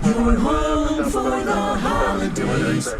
You're home for the holidays.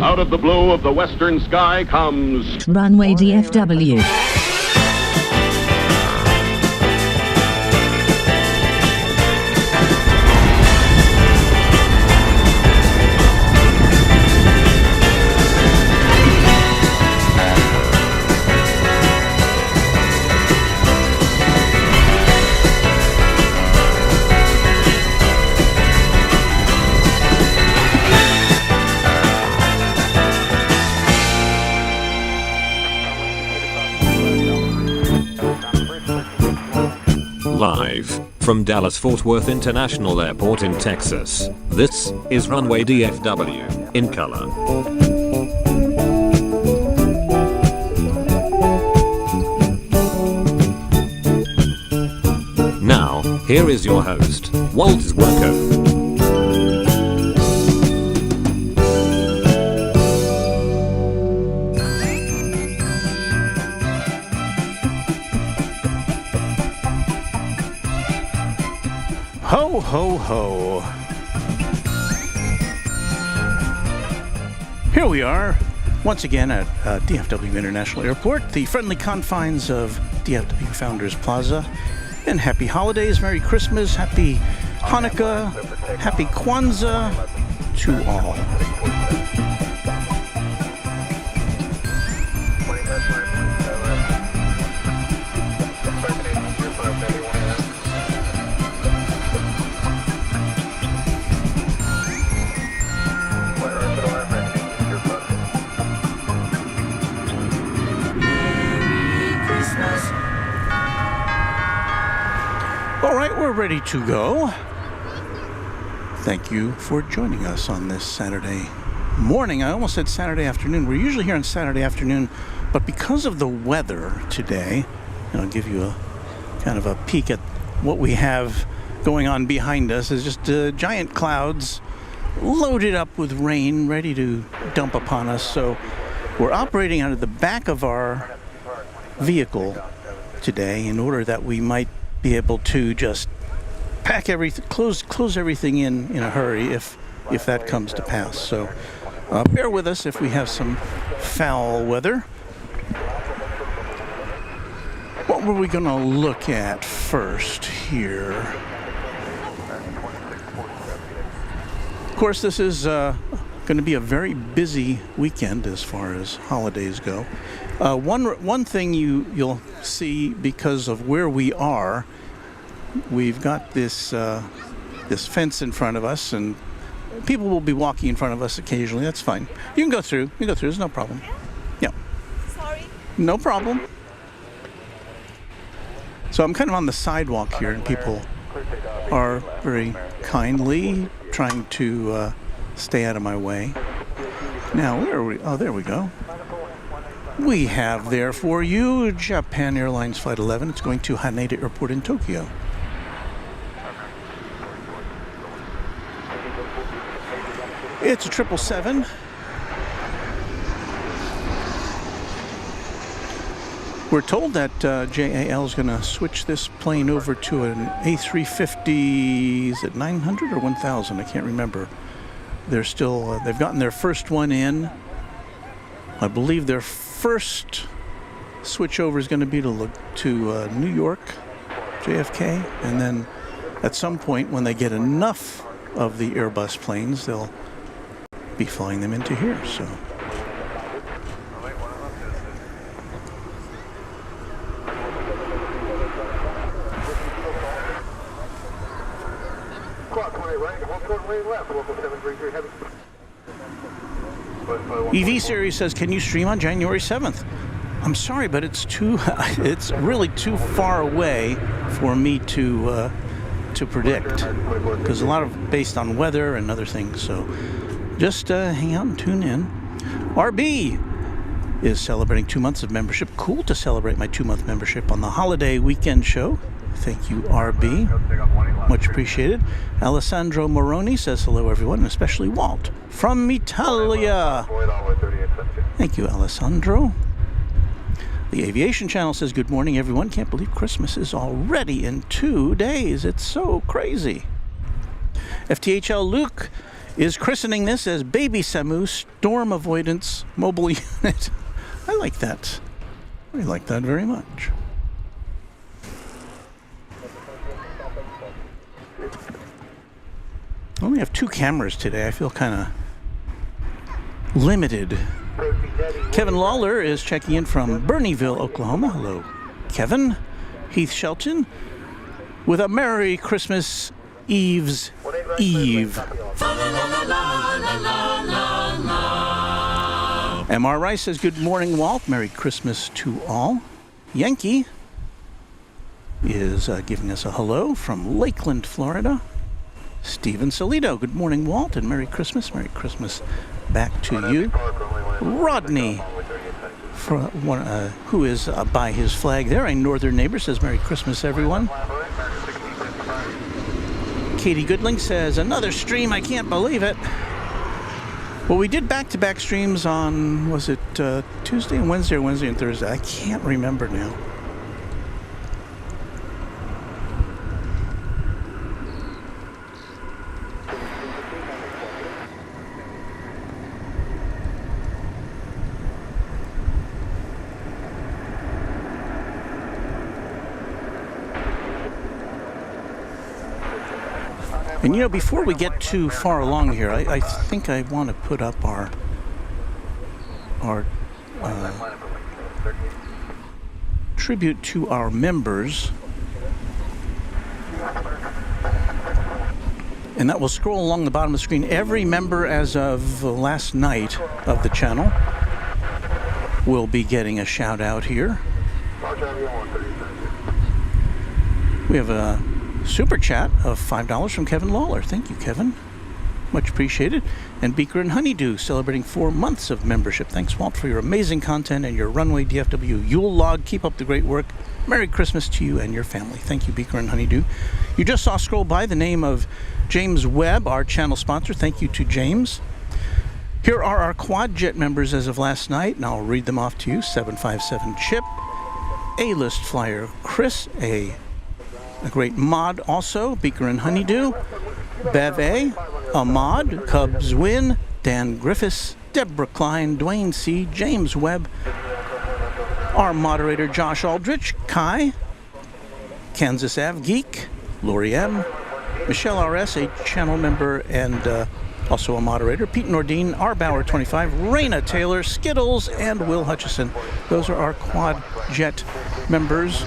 Out of the blue of the western sky comes Runway DFW. Live from Dallas-Fort Worth International Airport in Texas, this is Runway DFW, in color. Now, here is your host, Walt Zwerko. Ho, ho, ho. Here we are, once again at DFW International Airport, the friendly confines of DFW Founders Plaza. And happy holidays, Merry Christmas, Happy Hanukkah, Happy Kwanzaa to all. All right, we're ready to go. Thank you for joining us on this Saturday morning. I almost said Saturday afternoon. We're usually here on Saturday afternoon, but because of the weather today, and I'll give you a kind of a peek at what we have going on behind us, is just giant clouds loaded up with rain, ready to dump upon us. So we're operating out of the back of our vehicle today in order that we might be able to just pack everything, close everything in a hurry if that comes to pass. So bear with us if we have some foul weather. What were we going to look at first here? Of course, this is going to be a very busy weekend as far as holidays go. One thing you'll see because of where we are, we've got this fence in front of us, and people will be walking in front of us occasionally. That's fine. You can go through. There's no problem. Yeah. Sorry. No problem. So I'm kind of on the sidewalk here, and people are very kindly trying to stay out of my way. Now, where are we? Oh, there we go. We have there for you Japan Airlines Flight 11. It's going to Haneda Airport in Tokyo. It's a 777. We're told that JAL is going to switch this plane over to an A350. Is it 900 or 1000? I can't remember. They're still, they've gotten their first one in. I believe their first switchover is going to be to New York. JFK, and then at some point when they get enough of the Airbus planes, they'll be flying them into here. So EV Series says, can you stream on January 7th? I'm sorry, but it's really too far away for me to predict, because a lot of based on weather and other things. So just hang out and tune in. RB is celebrating 2 months of membership. Cool to celebrate my 2-month membership on the holiday weekend show. Thank you, RB. Much appreciated. Alessandro Moroni says hello, everyone, and especially Walt from Italia. Thank you, Alessandro. The Aviation Channel says, good morning, everyone. Can't believe Christmas is already in 2 days. It's so crazy. FTHL Luke is christening this as Baby Samu Storm Avoidance Mobile Unit. I like that. I like that very much. I only have 2 cameras today. I feel kind of limited. Kevin Lawler is checking in from Bernieville, Oklahoma. Hello, Kevin. Heath Shelton with a Merry Christmas Eve's Eve. MR Rice says, good morning, Walt. Merry Christmas to all. Yankee is giving us a hello from Lakeland, Florida. Stephen Solito, good morning, Walt, and Merry Christmas. Merry Christmas back to you. Rodney, who is by his flag there, a northern neighbor, says Merry Christmas, everyone. Katie Goodling says, another stream, I can't believe it. Well, we did back-to-back streams on, was it Tuesday and Wednesday, or Wednesday and Thursday? I can't remember now. And you know, before we get too far along here, I think I want to put up our tribute to our members. And that will scroll along the bottom of the screen. Every member as of last night of the channel will be getting a shout out here. We have a super chat of $5 from Kevin Lawler. Thank you, Kevin. Much appreciated. And Beaker and Honeydew celebrating 4 months of membership. Thanks, Walt, for your amazing content and your Runway DFW Yule log. Keep up the great work. Merry Christmas to you and your family. Thank you, Beaker and Honeydew. You just saw scroll by the name of James Webb, our channel sponsor. Thank you to James. Here are our Quadjet members as of last night, and I'll read them off to you. 757 Chip, A-list flyer Chris, a great mod also, Beaker and Honeydew, Bev A, Ahmad, Cubs Win, Dan Griffiths, Deborah Klein, Dwayne C, James Webb, our moderator Josh Aldrich, Kai, Kansas Ave Geek, Lori M, Michelle RS, a channel member and also a moderator, Pete Nordine, R. Bauer 25, Raina Taylor, Skittles, and Will Hutchison. Those are our Quadjet members.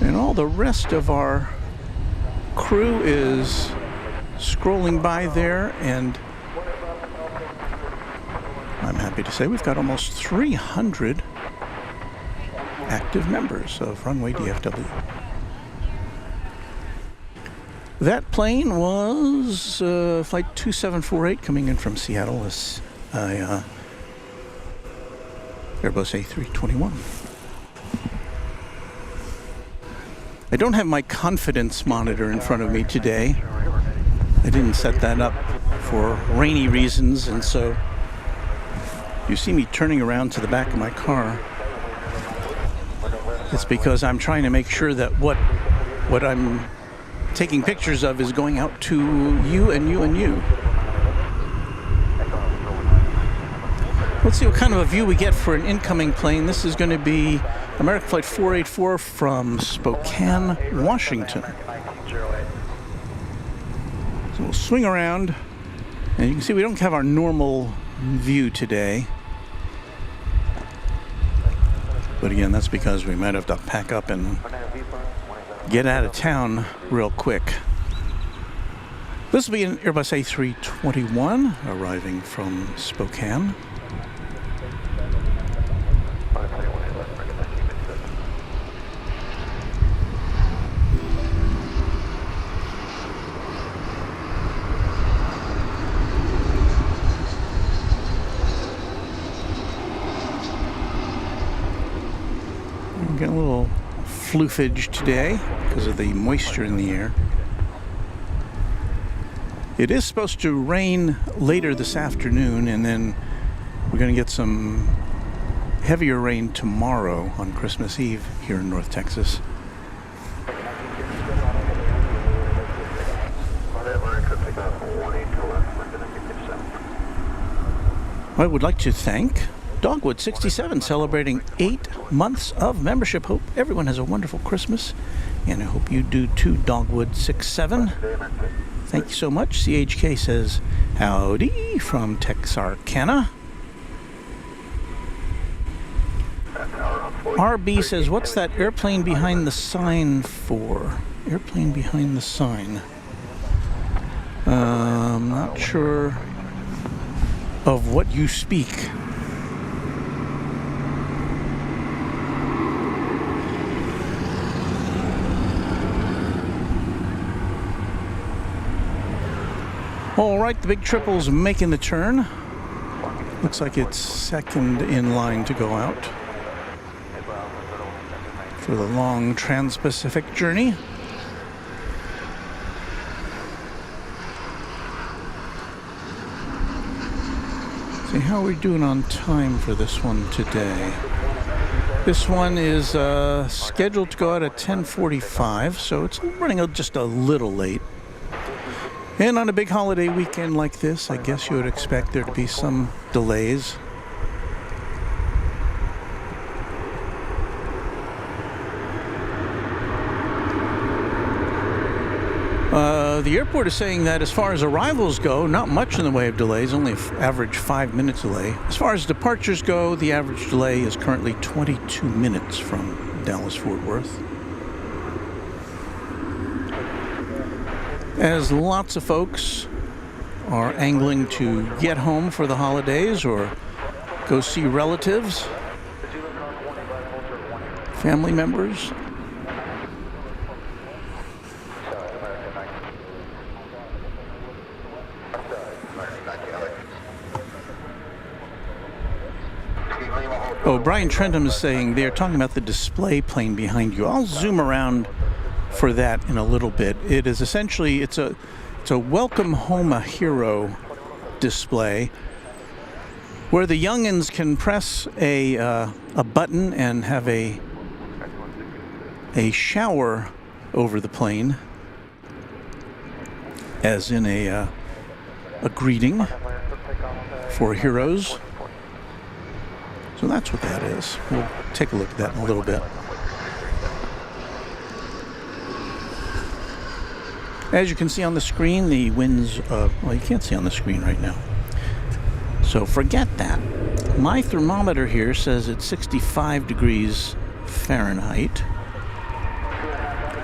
And all the rest of our crew is scrolling by there, and I'm happy to say we've got almost 300 active members of Runway DFW. That plane was Flight 2748 coming in from Seattle as Airbus A321. I don't have my confidence monitor in front of me today. I didn't set that up for rainy reasons, and so you see me turning around to the back of my car. It's because I'm trying to make sure that what I'm taking pictures of is going out to you and you and you. Let's see what kind of a view we get for an incoming plane. This is going to be American Flight 484 from Spokane, Washington. So we'll swing around, and you can see we don't have our normal view today. But again, that's because we might have to pack up and get out of town real quick. This will be an Airbus A321 arriving from Spokane. Getting a little floofage today because of the moisture in the air. It is supposed to rain later this afternoon, and then we're going to get some heavier rain tomorrow on Christmas Eve here in North Texas. I would like to thank Dogwood67, celebrating 8 months of membership. Hope everyone has a wonderful Christmas, and I hope you do too, Dogwood67. Thank you so much. CHK says, howdy from Texarkana. RB says, what's that airplane behind the sign for? Airplane behind the sign. I'm not sure of what you speak. All right, the big triple's making the turn. Looks like it's second in line to go out for the long trans-Pacific journey. See, how are we doing on time for this one today? This one is scheduled to go out at 10:45, so it's running just a little late. And on a big holiday weekend like this, I guess you would expect there to be some delays. The airport is saying that as far as arrivals go, not much in the way of delays, only average 5-minute delay. As far as departures go, the average delay is currently 22 minutes from Dallas-Fort Worth. As lots of folks are angling to get home for the holidays or go see relatives, family members. Oh, Brian Trentham is saying they're talking about the display plane behind you. I'll zoom around for that in a little bit. It is essentially, it's a Welcome Home a Hero display where the youngins can press a button and have a shower over the plane, as in a greeting for heroes. So that's what that is. We'll take a look at that in a little bit. As you can see on the screen, the winds, well, you can't see on the screen right now. So forget that. My thermometer here says it's 65 degrees Fahrenheit,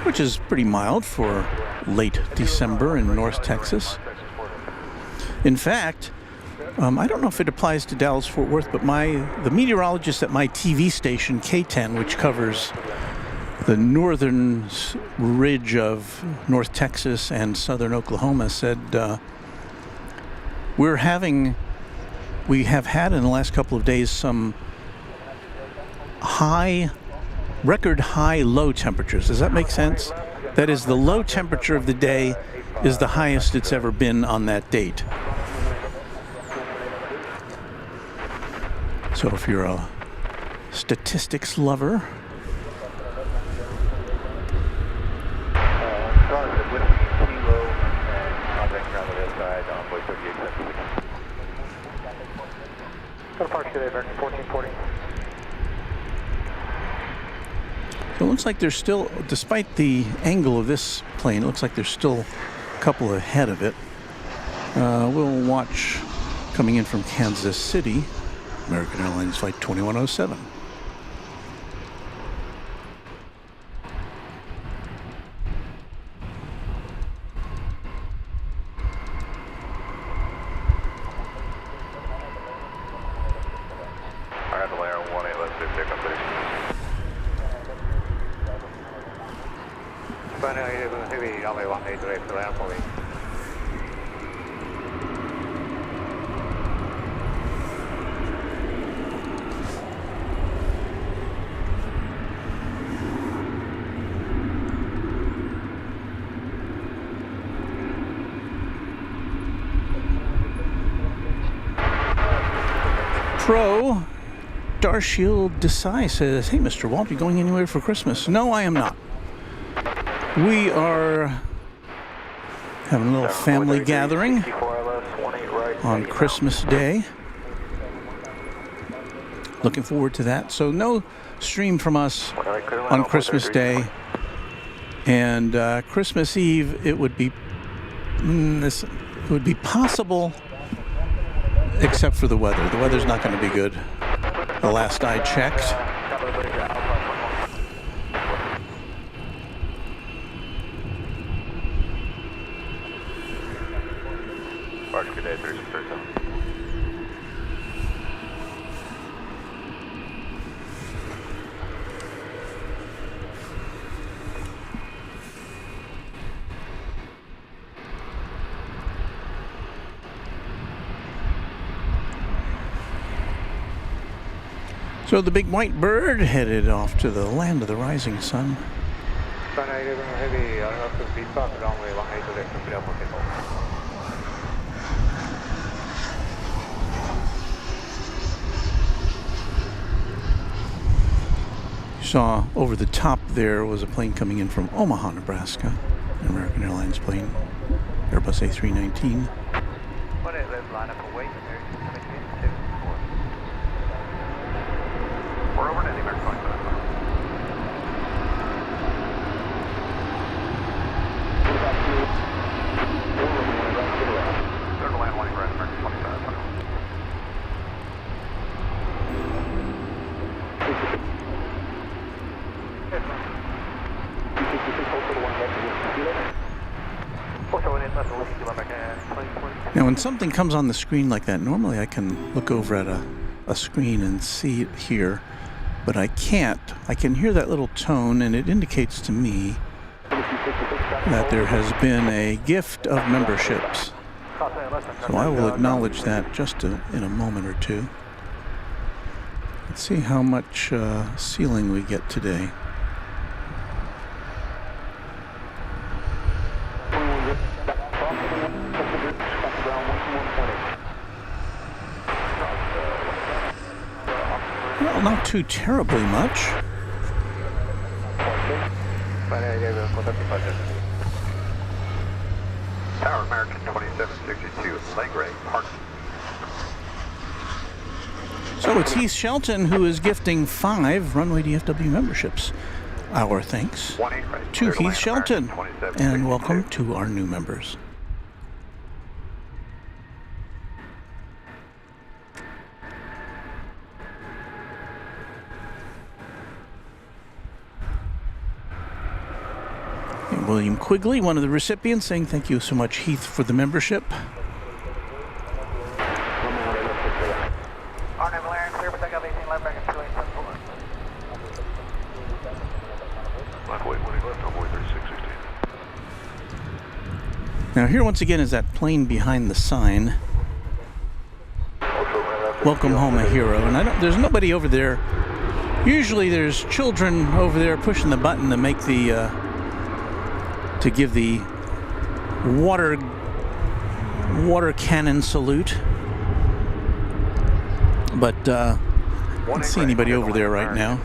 which is pretty mild for late December in North Texas. In fact, I don't know if it applies to Dallas-Fort Worth, but the meteorologist at my TV station, K10, which covers the northern ridge of North Texas and southern Oklahoma, said we have had in the last couple of days some record high low temperatures. Does that make sense? That is, the low temperature of the day is the highest it's ever been on that date. So if you're a statistics lover, Got a parking Good day, American 1440. So it looks like there's still, despite the angle of this plane, it looks like there's still a couple ahead of it. We'll watch coming in from Kansas City, American Airlines Flight 2107. Runway 18 to Airport. Pro Darshield Desai says, "Hey, Mr. Walt, you going anywhere for Christmas?" No, I am not. We are having a little family gathering on Christmas Day. Looking forward to that. So no stream from us on Christmas Day. And Christmas Eve, it would be possible, except for the weather. The weather's not going to be good. The last I checked. Good day, 3637. So the big white bird headed off to the land of the rising sun. Heavy, runway 18 to Airport. Saw over the top there was a plane coming in from Omaha, Nebraska, an American Airlines plane, Airbus A380. Line up away. We're over to the American flight. Clear to land 1 right, American 25. Now, when something comes on the screen like that, normally I can look over at a screen and see it here, but I can't. I can hear that little tone, and it indicates to me that there has been a gift of memberships. So I will acknowledge that just in a moment or two. Let's see how much ceiling we get today. Well, not too terribly much. Tower American 2762, Legray, Park. So it's Heath Shelton who is gifting 5 Runway DFW memberships. Our thanks to Heath Shelton, and welcome to our new members. And William Quigley, one of the recipients, saying thank you so much, Heath, for the membership. Now here once again is that plane behind the sign. Welcome home, a hero. And there's nobody over there. Usually there's children over there pushing the button to make the to give the water cannon salute. But I don't see anybody over there right now.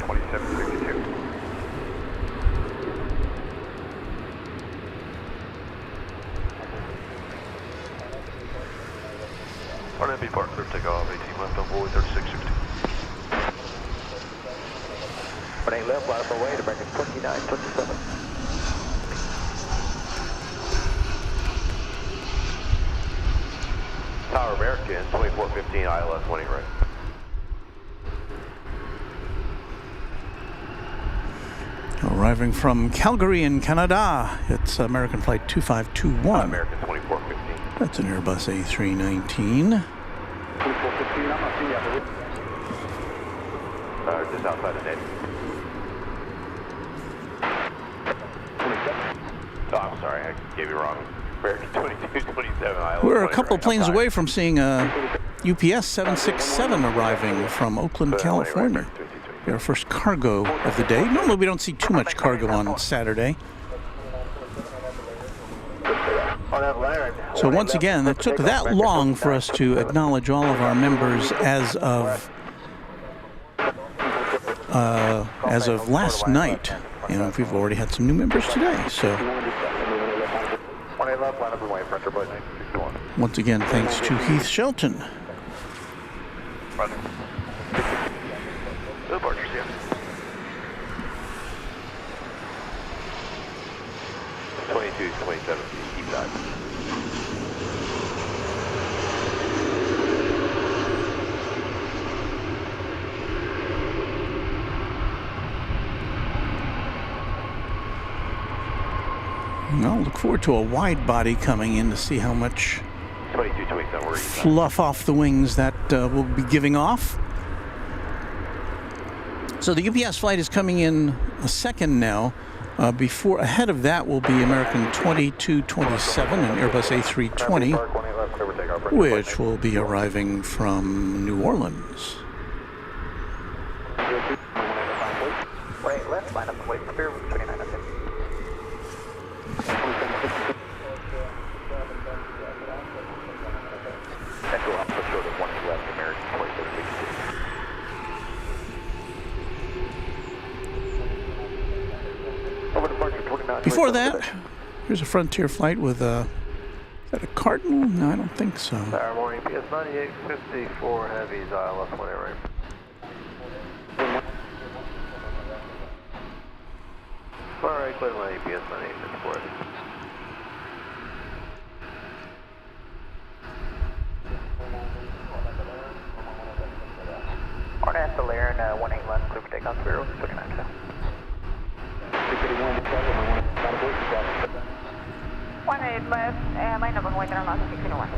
RNB Park, clear takeoff, 18 left on board, 3660. 18 left, line up away to American 2927. Tower American, 2415, ILS 20 right. Arriving from Calgary in Canada, it's American Flight 2521. American 2415. That's an Airbus A319. 2415, I'm not seeing you. Just outside of net. Oh, I'm sorry, I gave you wrong. American 2227, ILS. We're a couple of planes away from seeing a UPS 767 arriving from Oakland, California. Our first cargo of the day. Normally we don't see too much cargo on Saturday. So once again, it took that long for us to acknowledge all of our members as of last night. You know, we've already had some new members today. So once again, thanks to Heath Shelton. Departures, yeah. 22, 27, keep that. I'll look forward to a wide body coming in to see how much 22, 27, where are you? fluff off the wings that we'll be giving off. So the UPS flight is coming in a second now. Ahead of that will be American 2227 and Airbus A320, which will be arriving from New Orleans. Right, left, line up away from here, 29. Central Alpha short of 1 left, American 2762. Over departure 29. Before that, here's a Frontier flight with is that a Cardinal? No, I don't think so. Tower morning, PS 9854 heavies, ILS 20 right. Alright, clear line, PS 9854 heavies. RNS Alaire and 18 left, clear for takeoff, 029 south. 18 left, line up and wait on loss of 601.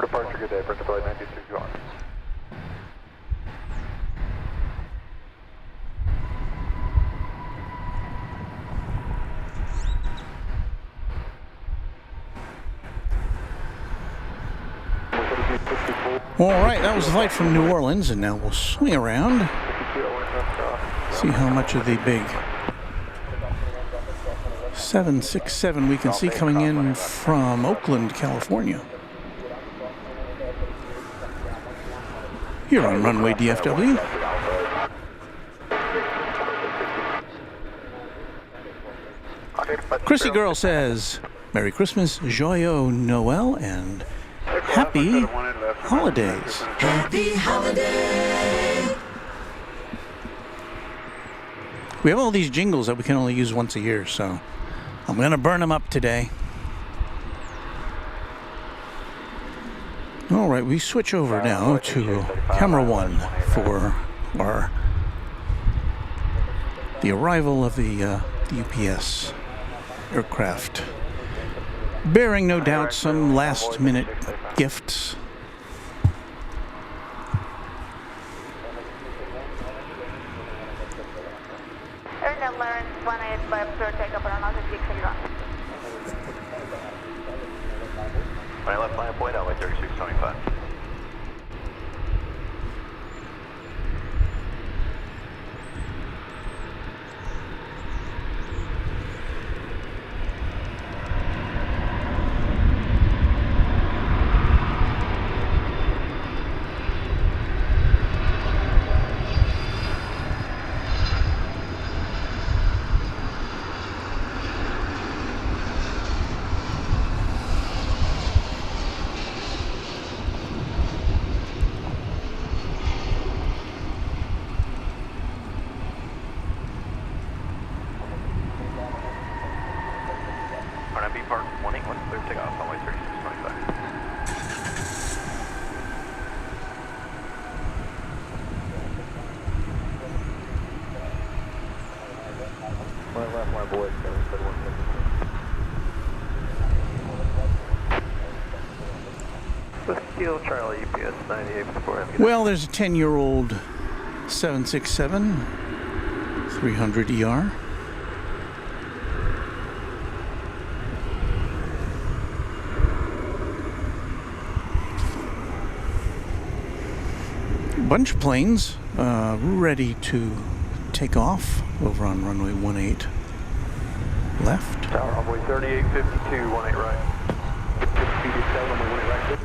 Departure, good day, Brent Flight 9261. All right, that was the flight from New Orleans, and now we'll swing around, see how much of the big 767 we can see coming in from Oakland, California. Here on Runway DFW. Chrissy Girl says, Merry Christmas, Joyeux Noel, and Happy Holidays. Happy holiday. We have all these jingles that we can only use once a year, so I'm going to burn them up today. All right, we switch over now to camera 1 for the arrival of the UPS aircraft, bearing no doubt some last-minute gifts. Airline Lawrence 18 left, clear takeoff on another 601. Right, left line point out by 3625. Kilo Charlie, UPS 9854. Well, there's a 10-year-old 767 300 ER. A bunch of planes ready to take off over on runway 18 left. Tower runway 3852, 18 right. 57, runway 18 right.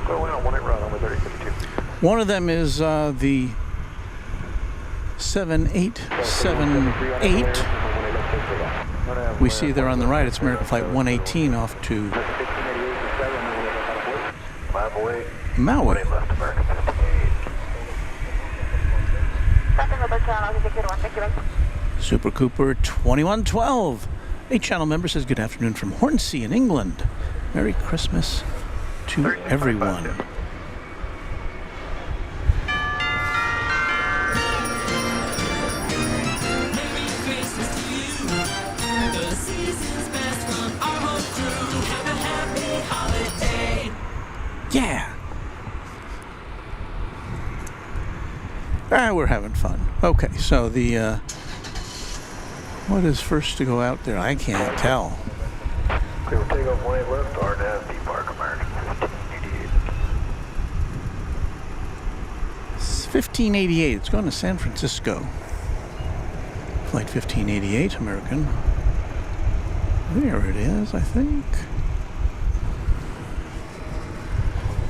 Go in on 18 right, runway 3852. One of them is the 7878. We see there on the right, it's American Flight 118 off to Maui. Super Cooper 2112. A channel member says, good afternoon from Hornsey in England. Merry Christmas to everyone. Yeah. We're having fun. Okay, so the what is first to go out there? I can't tell. Okay, we'll take off 18 left, RNAV, Park American 1588. It's 1588. It's going to San Francisco. Flight 1588, American. There it is, I think.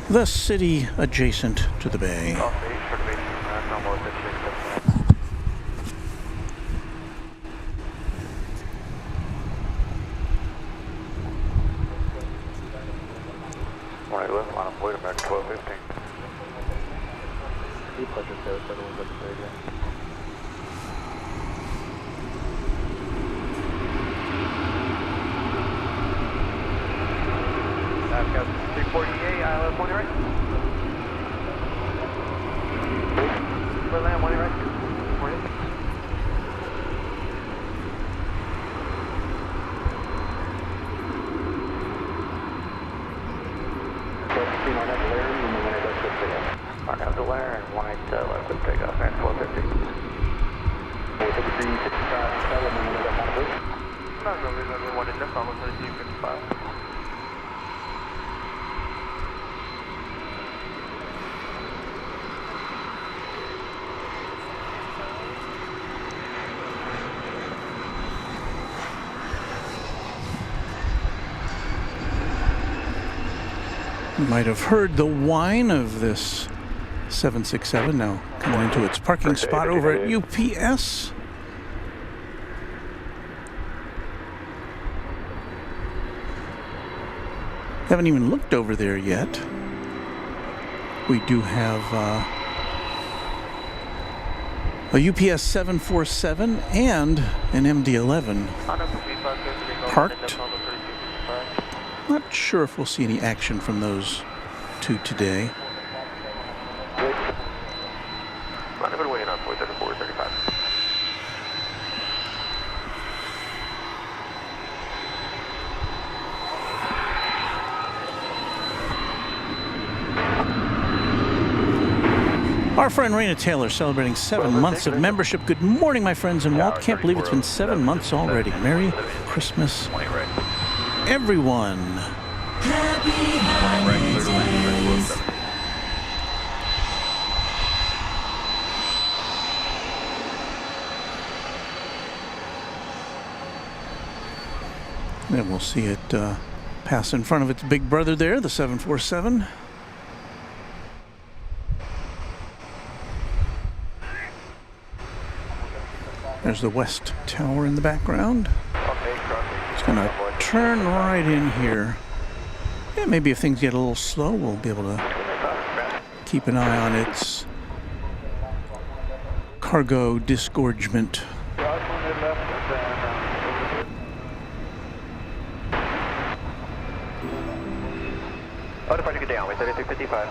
The city adjacent to the bay. You might have heard the whine of this 767 now coming into its parking spot over at UPS. Haven't even looked over there yet. We do have a UPS 747 and an MD-11 parked. Not sure if we'll see any action from those two today. Our friend Raina Taylor celebrating 7 months of membership. Good morning, my friends in Walt. Can't believe it's been 7 months already. Merry Christmas, everyone. Happy holidays. And we'll see it pass in front of its big brother there, the 747. There's the West Tower in the background. It's going to turn right in here. Yeah, maybe if things get a little slow, we'll be able to keep an eye on its cargo disgorgement. Oh, departure good down, 3355.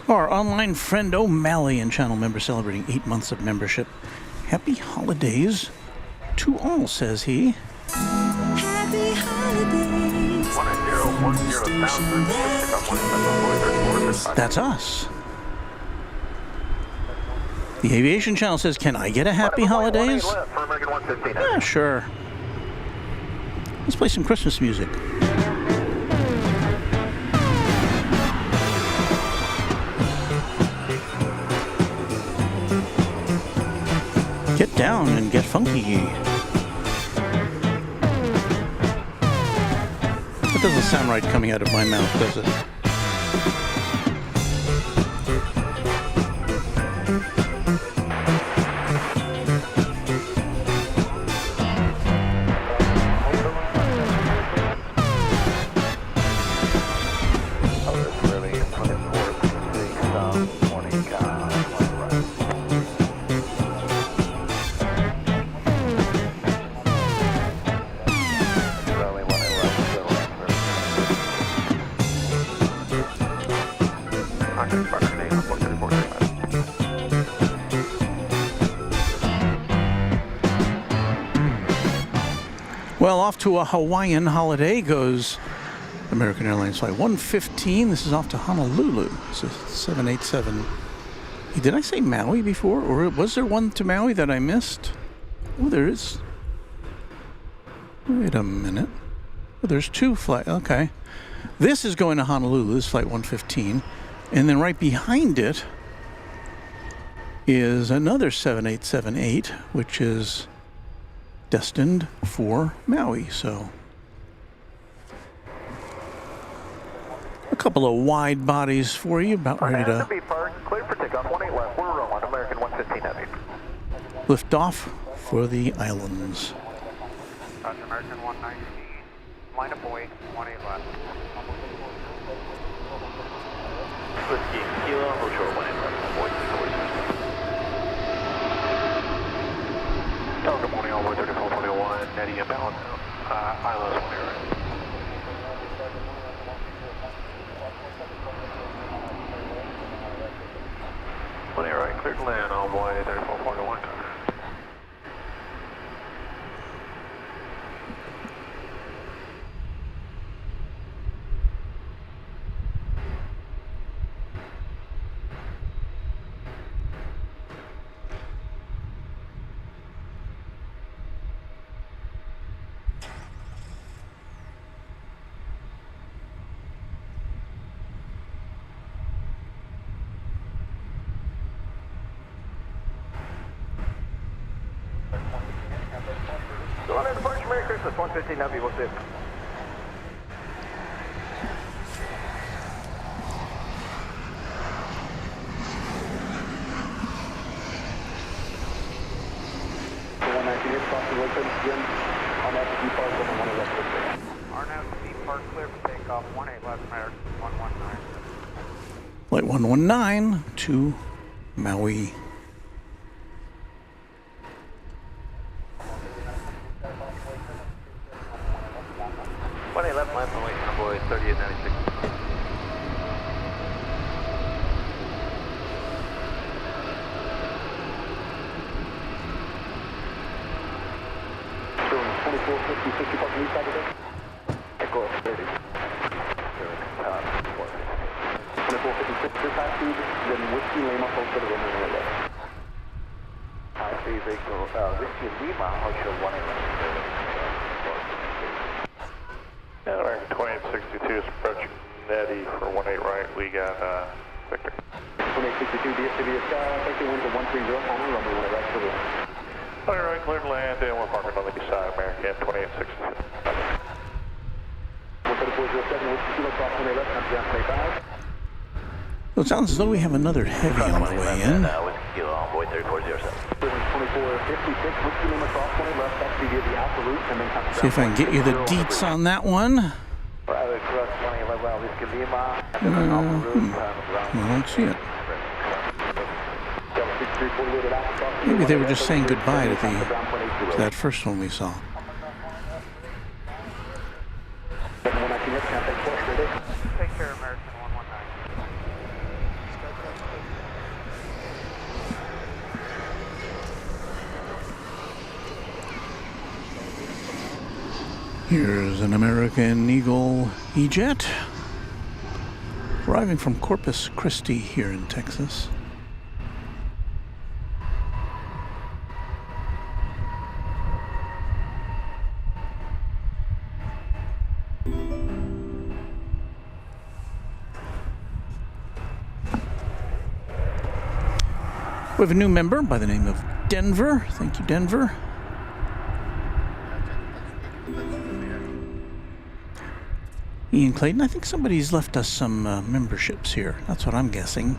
Our online friend O'Malley and channel member celebrating 8 months of membership. Happy holidays to all, says he. Happy holidays. 1010,000. That's us. The aviation channel says, can I get a happy holidays? Left for American 115. Yeah, sure. Let's play some Christmas music. Get down and get funky. That doesn't sound right coming out of my mouth, does it? Well, off to a Hawaiian holiday goes American Airlines Flight 115. This is off to Honolulu. This is 787. Did I say Maui before? Or was there one to Maui that I missed? Oh, there is. Wait a minute. Oh, there's two flights. Okay. This is going to Honolulu. This is Flight 115. And then right behind it is another 7878, which is destined for Maui. So a couple of wide bodies for you, about ready to Clear for takeoff. 18 left. We're on American 115 heavy. lift off for the islands. That's American 119. Line up away. 18 left. Whiskey, Kilo, Rotor 18 left. Oh, good morning, all 3421, Netty inbound, ILS 1 right. Right, clear to land on boy 3441. Merry Christmas, 115 Navy, we'll see you. RNAV Park clear for takeoff, 18 left, American 119. Flight 119 to Maui. Left line from Wake Boy 3896. Doing 2450, 50 bucks east side of it. Echo 30. 2456 this high speed, then Whiskey Lima hold to the runway left. High speed vehicle, Whiskey Lima, I'll show 18 American 2862 is approaching Netty for 18 right. We got Victor. 2862 DFW Sky, thank you, wind to 130 on the runway, when right to the line. All right, clear to land, and we're parking on the east side, American 2862. 13407, Whiskey Kilo, cross 18 left, come down 25. So it sounds as though we have another heavy on the way in. Whiskey Kilo, on boy 3407. 2456, Whiskey Lima, cross 20 left, that's to get the alpha route, and then come down. See if I can get you the deets on that one. I don't see it. Maybe they were just saying goodbye to that first one we saw. Take care, American 119. Here's an American Eagle E-Jet arriving from Corpus Christi here in Texas. We have a new member by the name of Denver. Thank you, Denver. Ian Clayton, I think somebody's left us some memberships here. That's what I'm guessing.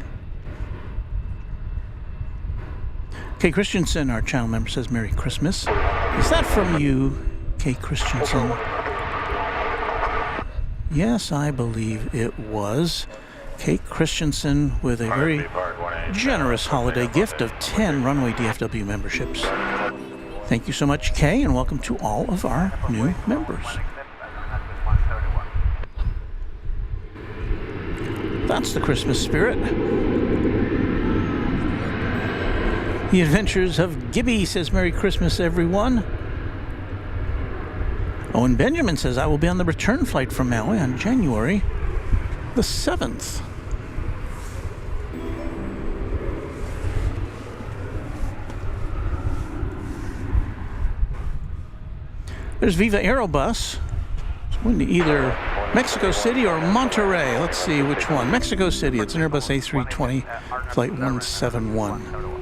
Kay Christensen, our channel member, says Merry Christmas. Is that from you, Kay Christensen? Yes, I believe it was. Kay Christensen with a very generous holiday gift of 10 Runway DFW memberships. Thank you so much, Kay, and welcome to all of our new members. That's the Christmas spirit. The Adventures of Gibby says Merry Christmas, everyone. Owen Benjamin says I will be on the return flight from Maui on January the 7th. There's Viva Aerobus. It's going to either Mexico City or Monterrey. Let's see which one. Mexico City. It's an Airbus A320, flight 171.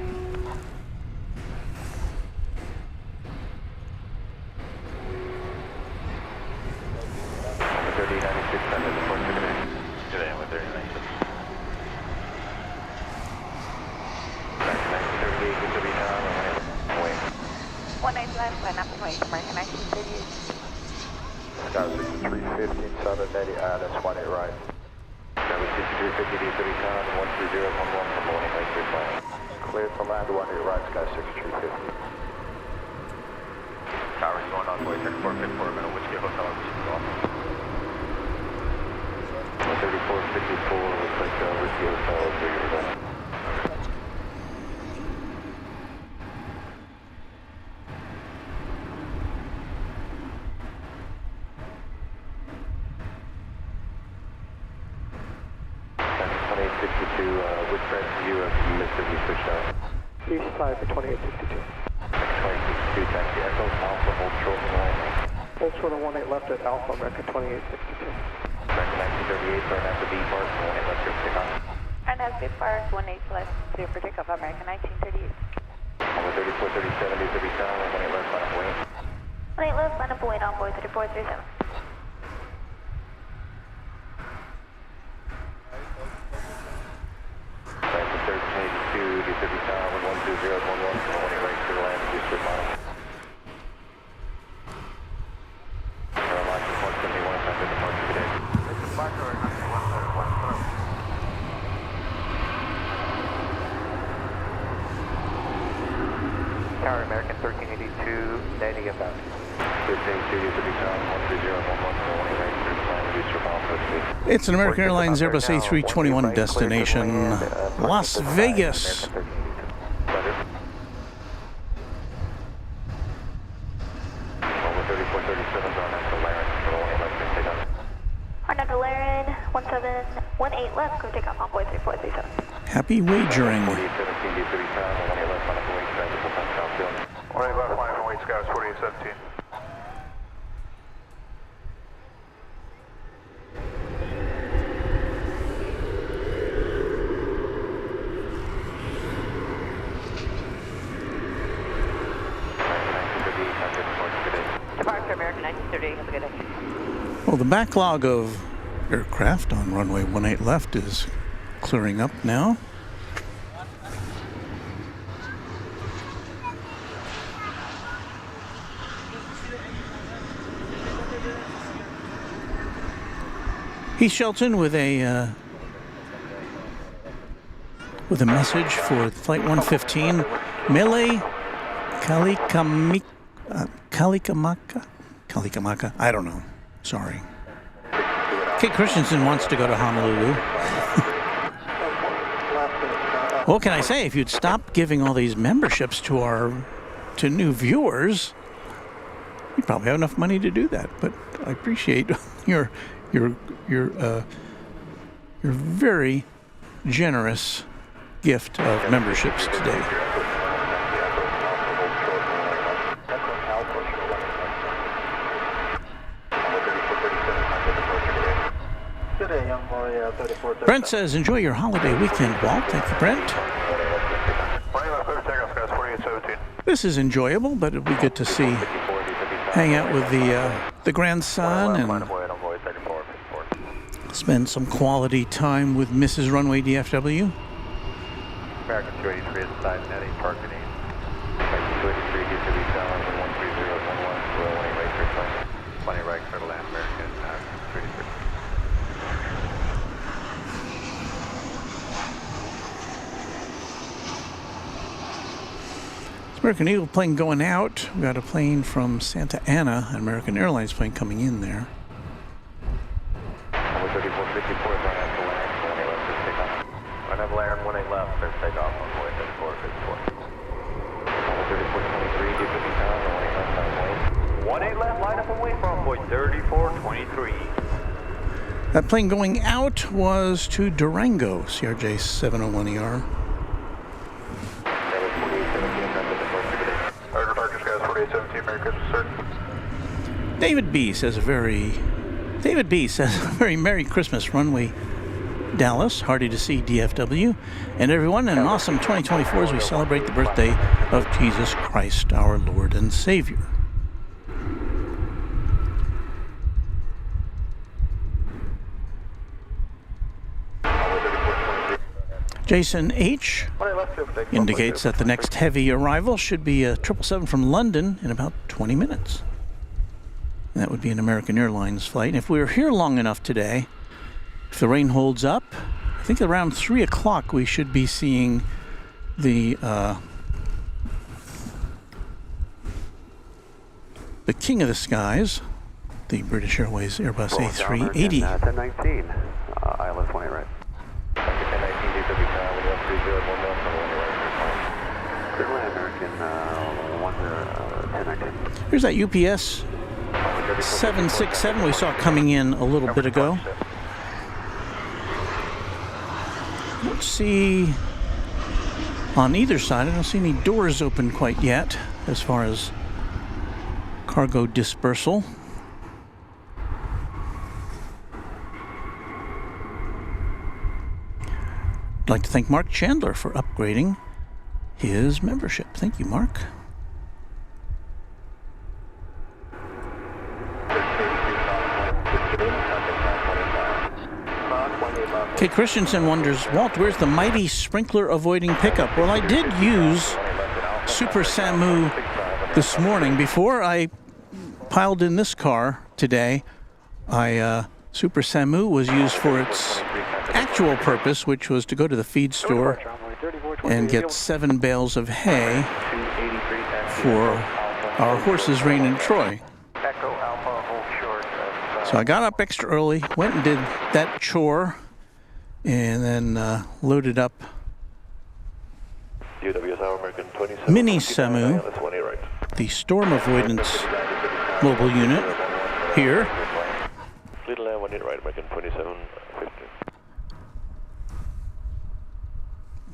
It's an American Airlines Airbus A321 destination, Las Vegas. Happy wagering. Well, the backlog of aircraft on runway 18 left is clearing up now. Heath Shelton with a message for flight 115, Mele Kalikamaka. I don't know. Sorry. Kate Christensen wants to go to Honolulu. What can I say? If you'd stop giving all these memberships to new viewers, You probably have enough money to do that, but I appreciate your very generous gift of memberships today. Brent says, enjoy your holiday weekend, Walt. Thank you, Brent. This is enjoyable, but it'll be good to see, hang out with the grandson and spend some quality time with Mrs. Runway DFW. American 283 is side netting, parking. American 283 DFW down 13011, Royal Airways A380. 20 right, clear to land, American 283. American Eagle plane going out. We got a plane from Santa Ana, an American Airlines plane coming in there. Number 3454 is right after land, 18 left, just take off. Right after land, 18 left, there's take off, 3453, DFW down, 18 left, line up and wait for runway 3423. That plane going out was to Durango, CRJ 701ER. David B says a very Merry Christmas, Runway Dallas. Hearty to see DFW and everyone, and an awesome 2024 as we celebrate the birthday of Jesus Christ, our Lord and Savior. Jason H. indicates that the next heavy arrival should be a 777 from London in about 20 minutes. And that would be an American Airlines flight. And if we're here long enough today, if the rain holds up, I think around 3 o'clock we should be seeing the King of the Skies, the British Airways Airbus A380. 1019, ILS 20 right. 1019, DFW tower, 1019. Here's that UPS 767 we saw coming in a little bit ago. Let's see on either side. I don't see any doors open quite yet as far as cargo dispersal. I'd like to thank Mark Chandler for upgrading his membership. Thank you, Mark. Kay Christensen wonders, Walt, where's the mighty sprinkler avoiding pickup? Well, I did use Super Samu this morning. Before I piled in this car today, Super Samu was used for its actual purpose, which was to go to the feed store and get 7 bales of hay for our horses, Rain and Troy. So I got up extra early, went and did that chore, and then loaded up Mini Samu, the storm avoidance mobile unit, here.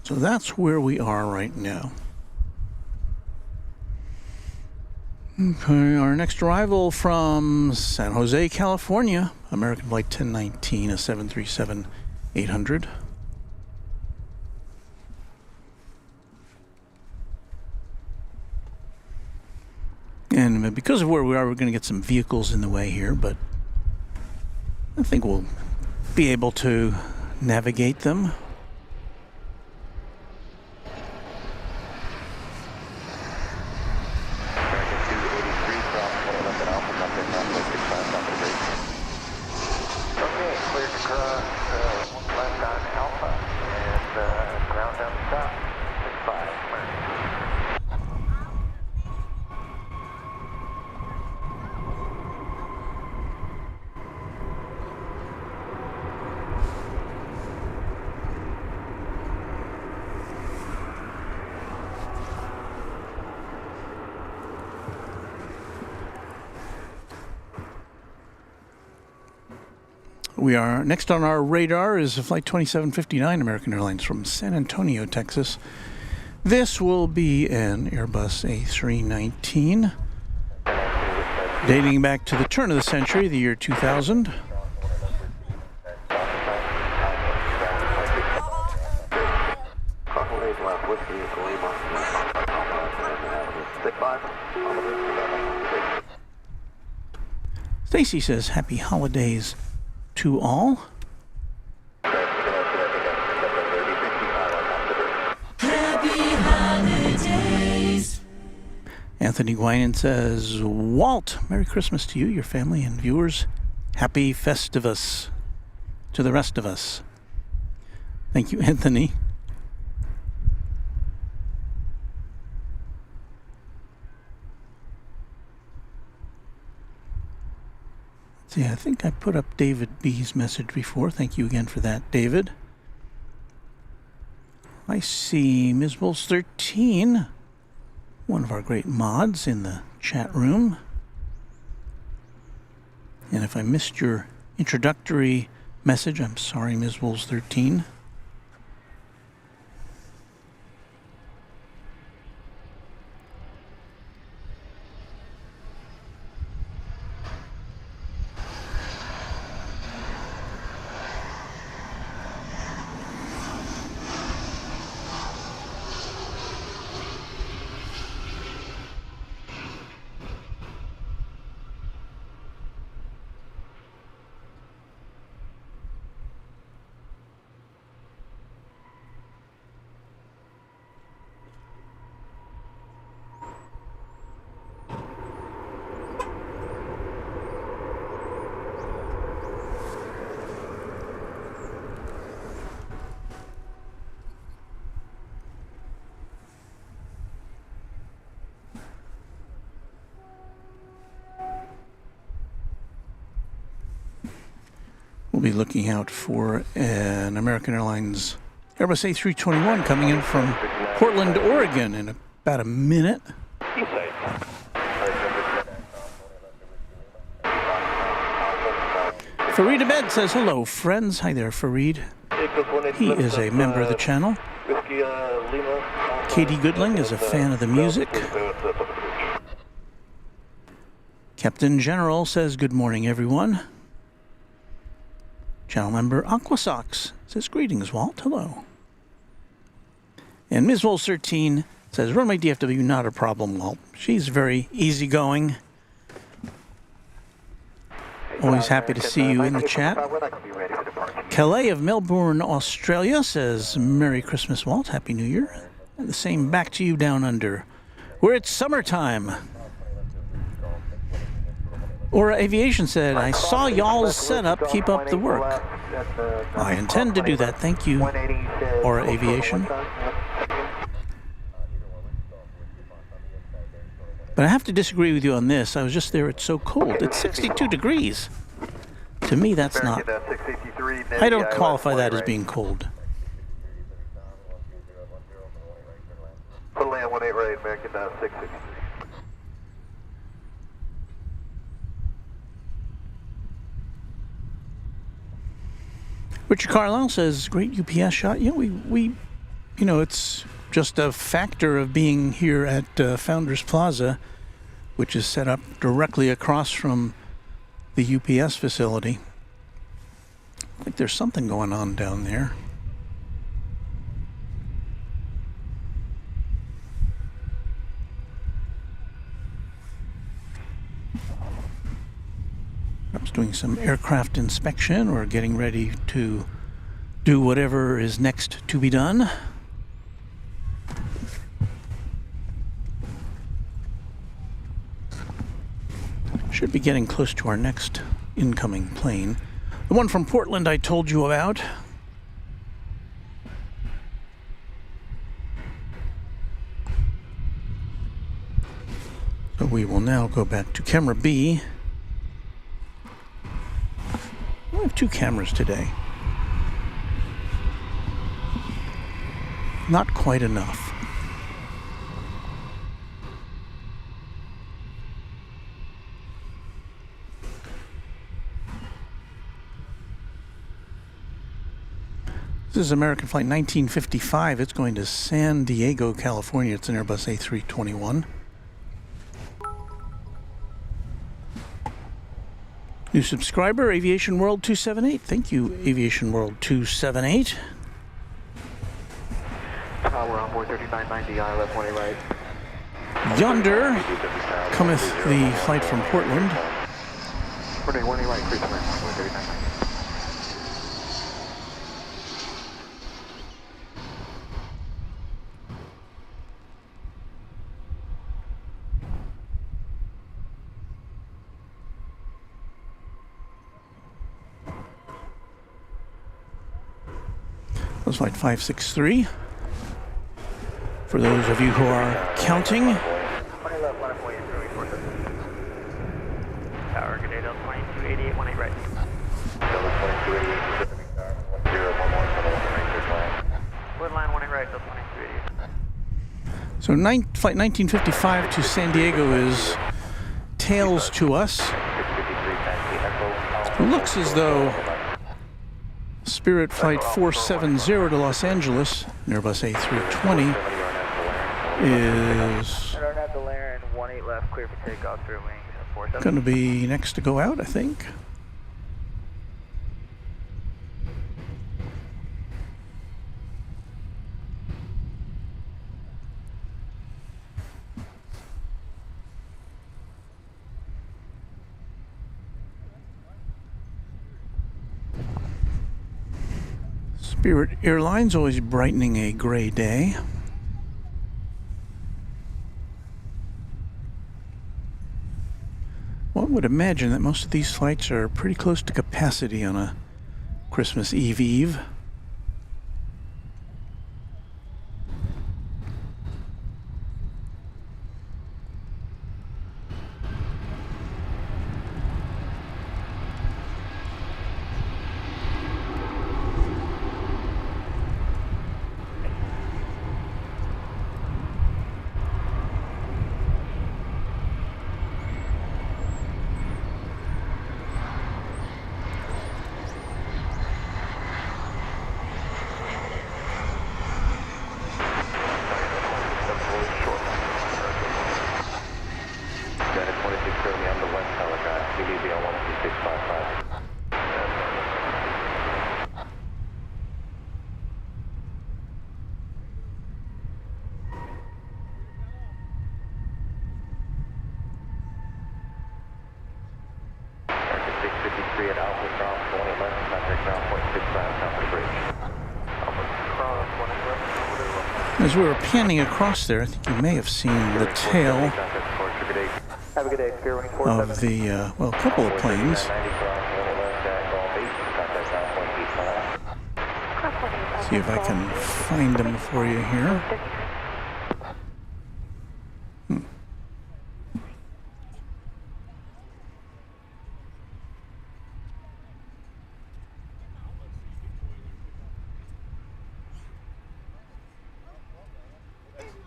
So that's where we are right now. Okay, our next arrival from San Jose, California, American Flight 1019, a 737-800. And because of where we are, we're going to get some vehicles in the way here, but I think we'll be able to navigate them. We are next on our radar is Flight 2759, American Airlines from San Antonio, Texas. This will be an Airbus A319, dating back to the turn of the century, the year 2000. Stacy says, happy holidays to all. Happy holidays. Anthony Guinan says, Walt, Merry Christmas to you, your family, and viewers. Happy Festivus to the rest of us. Thank you, Anthony. See, I think I put up David B's message before. Thank you again for that, David. I see Ms. Bulls 13, one of our great mods in the chat room. And if I missed your introductory message, I'm sorry, Ms. Bulls 13. We'll be looking out for an American Airlines Airbus A321 coming in from Portland, Oregon in about a minute. Fareed Abed says, hello, friends. Hi there, Fareed. He is a member of the channel. Katie Goodling is a fan of the music. Captain General says, good morning, everyone. Channel member Aquasox says, greetings, Walt. Hello. And Ms. Wolf 13 says, Runway DFW, not a problem, Walt. She's very easygoing. Always happy to see you in the chat. Calais of Melbourne, Australia says, Merry Christmas, Walt. Happy New Year. And the same back to you down under, where it's summertime. Aura Aviation said, I saw y'all's setup. Keep up the work. I intend to do that. Thank you, Aura Aviation. But I have to disagree with you on this. I was just there. It's so cold. It's 62 degrees. To me, that's not. I don't qualify that as being cold. Put land 18 right, American 663. Richard Carlisle says, great UPS shot. Yeah, we you know, it's just a factor of being here at Founders Plaza, which is set up directly across from the UPS facility. I think there's something going on down there. Perhaps doing some aircraft inspection or getting ready to do whatever is next to be done. Should be getting close to our next incoming plane. The one from Portland I told you about. So we will now go back to camera B. We have two cameras today. Not quite enough. This is American Flight 1955. It's going to San Diego, California. It's an Airbus A321. New subscriber, Aviation World 278. Thank you, Aviation World 278. We're on board 3990, left 20 right. Yonder cometh the flight from Portland. 20 right, 3990. That was flight 563. For those of you who are counting. Tower, good day, Delta 2288, 18 right. Delta 2288, Pacific Tower, 1011, Wood line 18 right, Delta 2288. So flight 1955 to San Diego is tails to us. It looks as though Spirit Flight 470 to Los Angeles, an Airbus A320, is left, clear for takeoff through wings. going to be next to go out, I think. Spirit Airlines always brightening a gray day. One would imagine that most of these flights are pretty close to capacity on a Christmas Eve. As we were panning across there, I think you may have seen the tail of the, well, a couple of planes. See if I can find them for you here.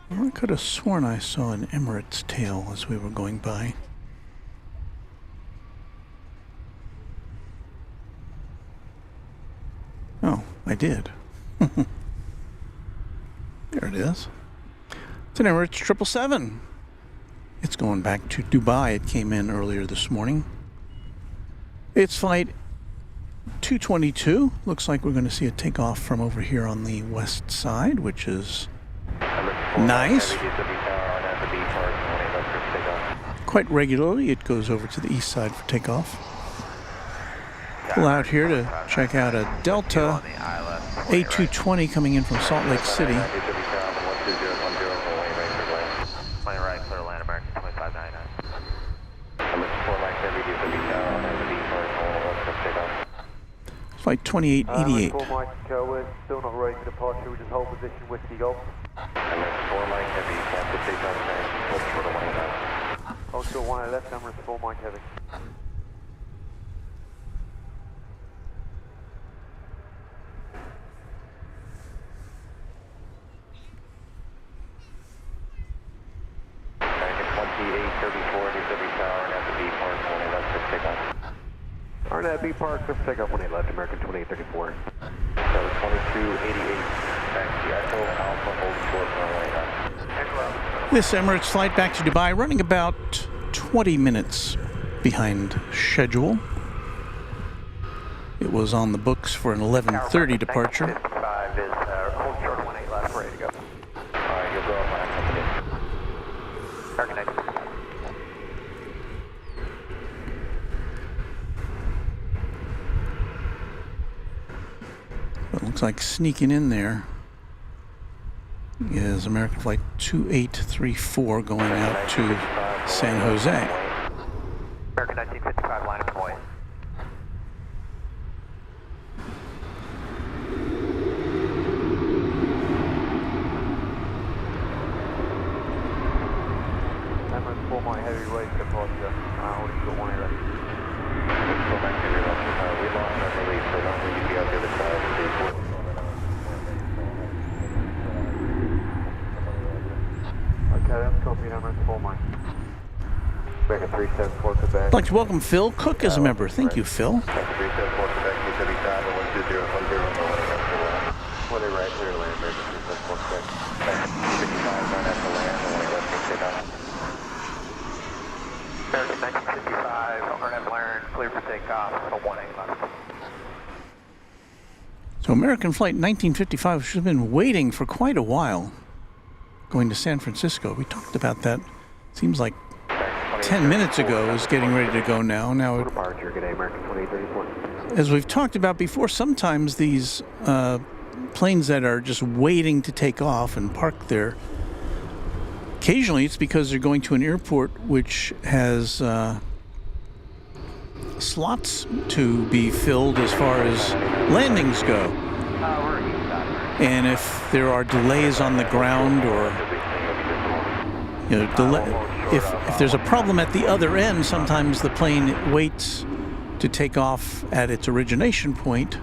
I could have sworn I saw an Emirates tail as we were going by. Oh, I did. There it is. It's an Emirates 777. It's going back to Dubai. It came in earlier this morning. It's flight 222. Looks like we're going to see a takeoff from over here on the west side, which is nice. Quite regularly, it goes over to the east side for takeoff. Pull out here to check out a Delta A220 coming in from Salt Lake City. Flight 2888. Still not ready for departure, we just hold position, Whiskey Golf. Also 1 left, number is 4 Mike Heavy. RNAV B Park, clear for takeoff 18 left, American 2834. 2288. Taxi Echo Alpha, hold short runway 9. This Emirates flight back to Dubai running about 20 minutes behind schedule. It was on the books for an 11:30 departure. 55 is hold short 18 left, ready to go. Alright, you'll go up on company. American 9. It looks like sneaking in there is American Flight 2834 going out to San Jose. American 1955 line of convoy. Emirates 4 mile heavyweight departure. Holding short 18 ready. Go back to your left. We lost our release, so don't need to be out the other side of the airport. Okay, that's copy. Emirates 4 mile. Back at 374 Quebec. I'd like to welcome Phil Cook as a member. Thank you, Phil. 374 Quebec, 275, 120, 10, What are right here, land, American 374 Quebec. 55, don't have to land, I want to go take off. American 1955, don't have to land, clear for takeoff, so 18 left. So American Flight 1955 should have been waiting for quite a while going to San Francisco. We talked about that. Seems like 10 minutes ago is getting ready to go now. Now, Departure, good day, American 2834. as we've talked about before, sometimes these planes that are just waiting to take off and park there, occasionally it's because they're going to an airport which has slots to be filled as far as landings go. And if there are delays on the ground or if there's a problem at the other end, sometimes the plane waits to take off at its origination point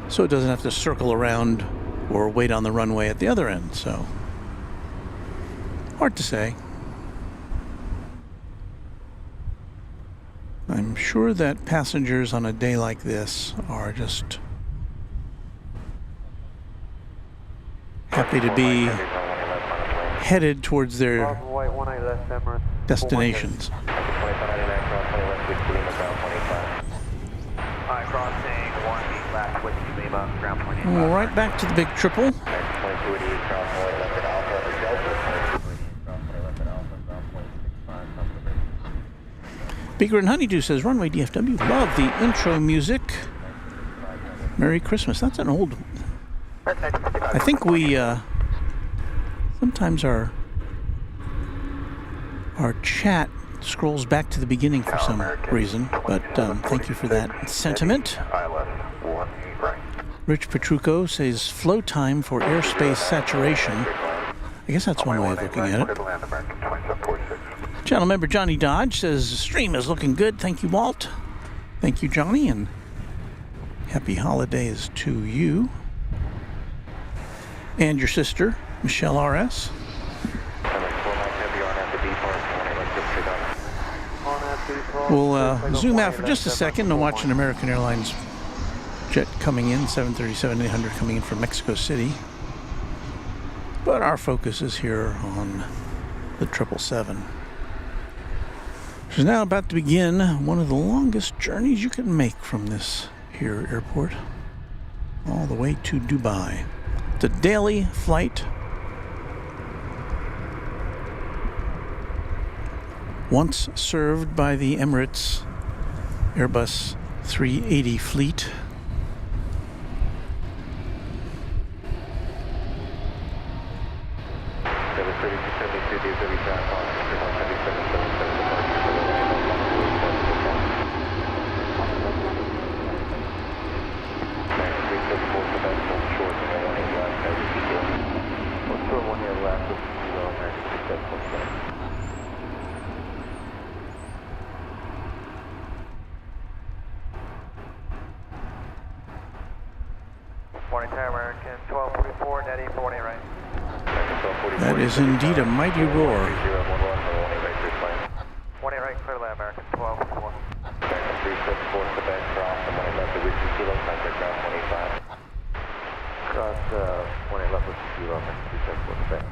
so it doesn't have to circle around or wait on the runway at the other end. So hard to say. I'm sure that passengers on a day like this are just happy to be headed towards their destinations. Well, right back to the big triple. Beaker and Honeydew says, Runway DFW, love the intro music. Merry Christmas. That's an old... I think we... sometimes our chat scrolls back to the beginning for some reason, but thank you for that sentiment. Rich Petrucco says, flow time for airspace saturation. I guess that's one way of looking at it. Channel member Johnny Dodge says, stream is looking good. Thank you, Walt. Thank you, Johnny, and happy holidays to you. And your sister, Michelle R.S. We'll zoom out for just a second and watch an American Airlines jet coming in, 737-800 coming in from Mexico City. But our focus is here on the 777. Which is now about to begin one of the longest journeys you can make from this here airport, all the way to Dubai. It's a daily flight. Once served by the Emirates Airbus 380 fleet. That is indeed a mighty roar. Cross 18 left with 0, 374 space.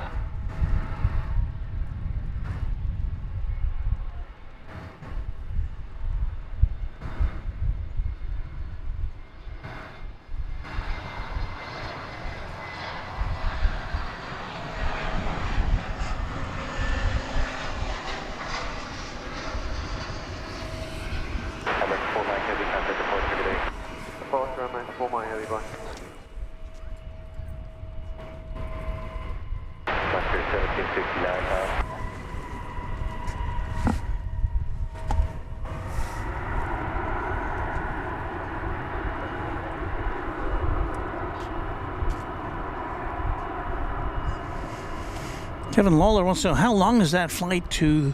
Kevin Lawler wants to know, how long is that flight to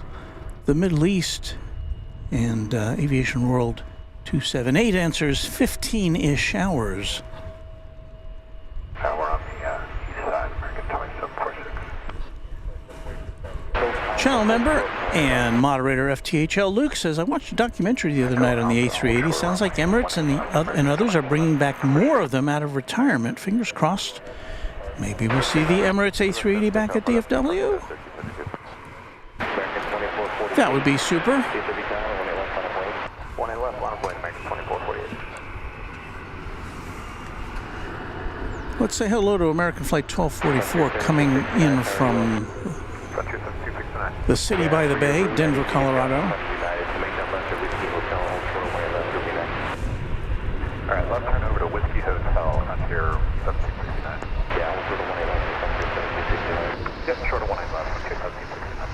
the Middle East? And Aviation World 278 answers 15-ish hours. We're on the east side, American 2746. Channel member and moderator FTHL Luke says, I watched a documentary the other night on the A380. Sounds like Emirates and others are bringing back more of them out of retirement. Fingers crossed. Maybe we'll see the Emirates A380 back at DFW. That would be super. Let's say hello to American Flight 1244 coming in from the city by the bay, Denver, Colorado. All right, left turn over to Whiskey Hotel, Frontier 1769. Yeah, we'll go to 18 left, Frontier 1769. Get short of 18 left, Frontier 1769.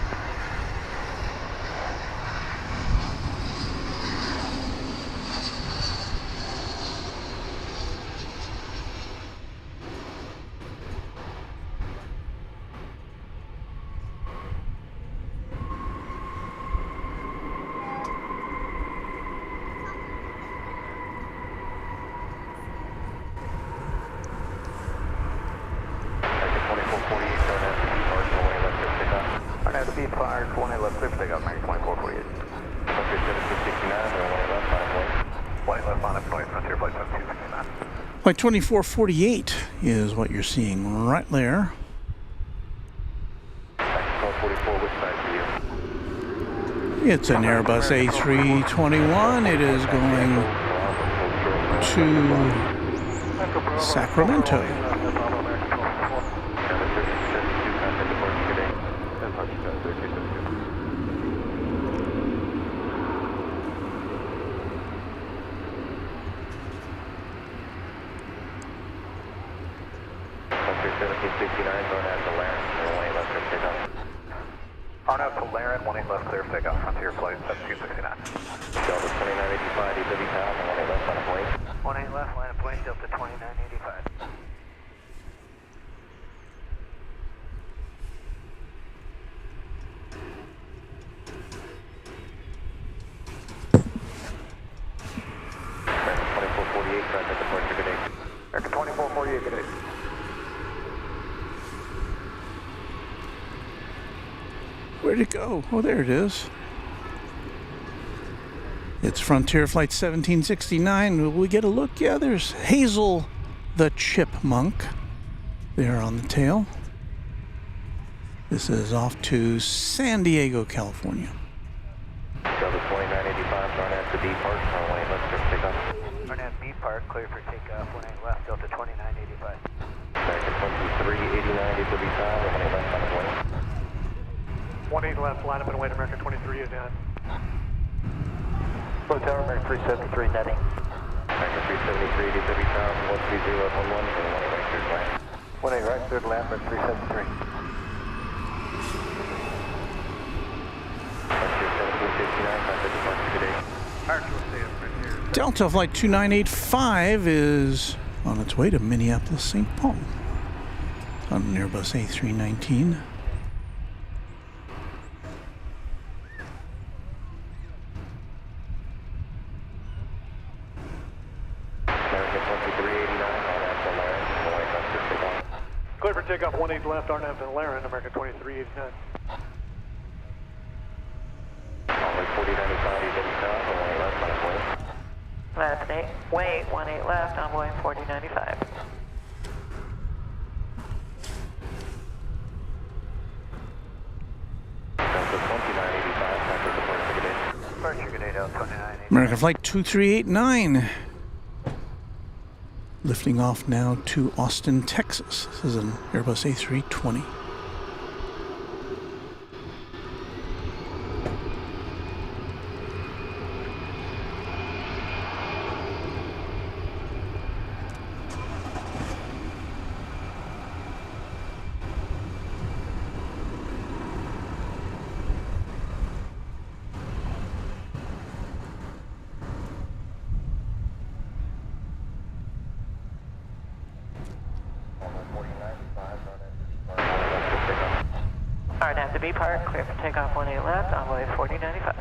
Flight 2448 is what you're seeing right there. It's an Airbus A321. It is going to Sacramento. Where'd it go? Oh, there it is. It's Frontier Flight 1769. Will we get a look? Yeah, there's Hazel the Chipmunk there on the tail. This is off to San Diego, California. Delta 2985, Barnett to D Park, runway left, take off. Barnett B Park, clear for takeoff, 18 left, Delta 2985. American 2389, DFW, runway left on the plane. 18 left, line up and wait, American 23 is in. Slow tower, American 373, netting. American 373, DFW, 130 up 11, and 18 right, third land. 18 right, third land, American 373. Delta Flight 2985 is on its way to Minneapolis, St. Paul on an Airbus A319. Clear for takeoff, 18 left, Arnav and Laren, American 2389. Last 8, wait, 18 left, envoy 4095. Delta 29. American Flight 2389. Lifting off now to Austin, Texas. This is an Airbus A320. Alright, have to be parked, clear for takeoff 18 left, envoy 4095.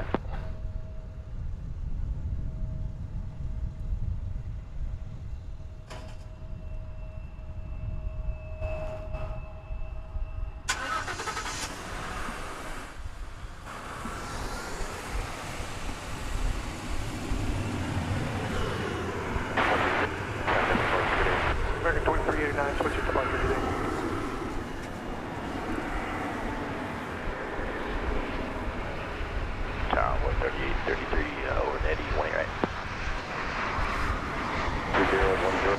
American 2389, switch it to departure today. Tower 13833, over Netty, 20 right. 2010.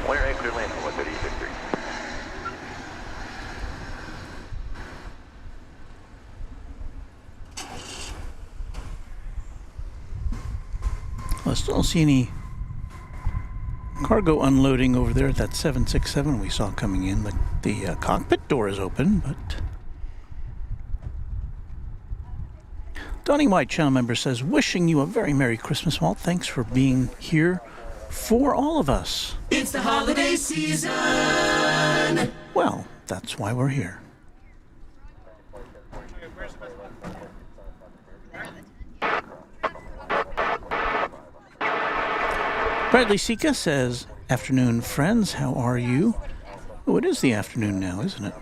20 right, clear land for 13833. I still don't see any cargo unloading over there at that 767 we saw coming in. The cockpit door is open, but... Donnie White, channel member, says, wishing you a very Merry Christmas, Walt. Thanks for being here for all of us. It's the holiday season. Well, that's why we're here. Bradley Sika says, afternoon, friends. How are you? Oh, it is the afternoon now, isn't it?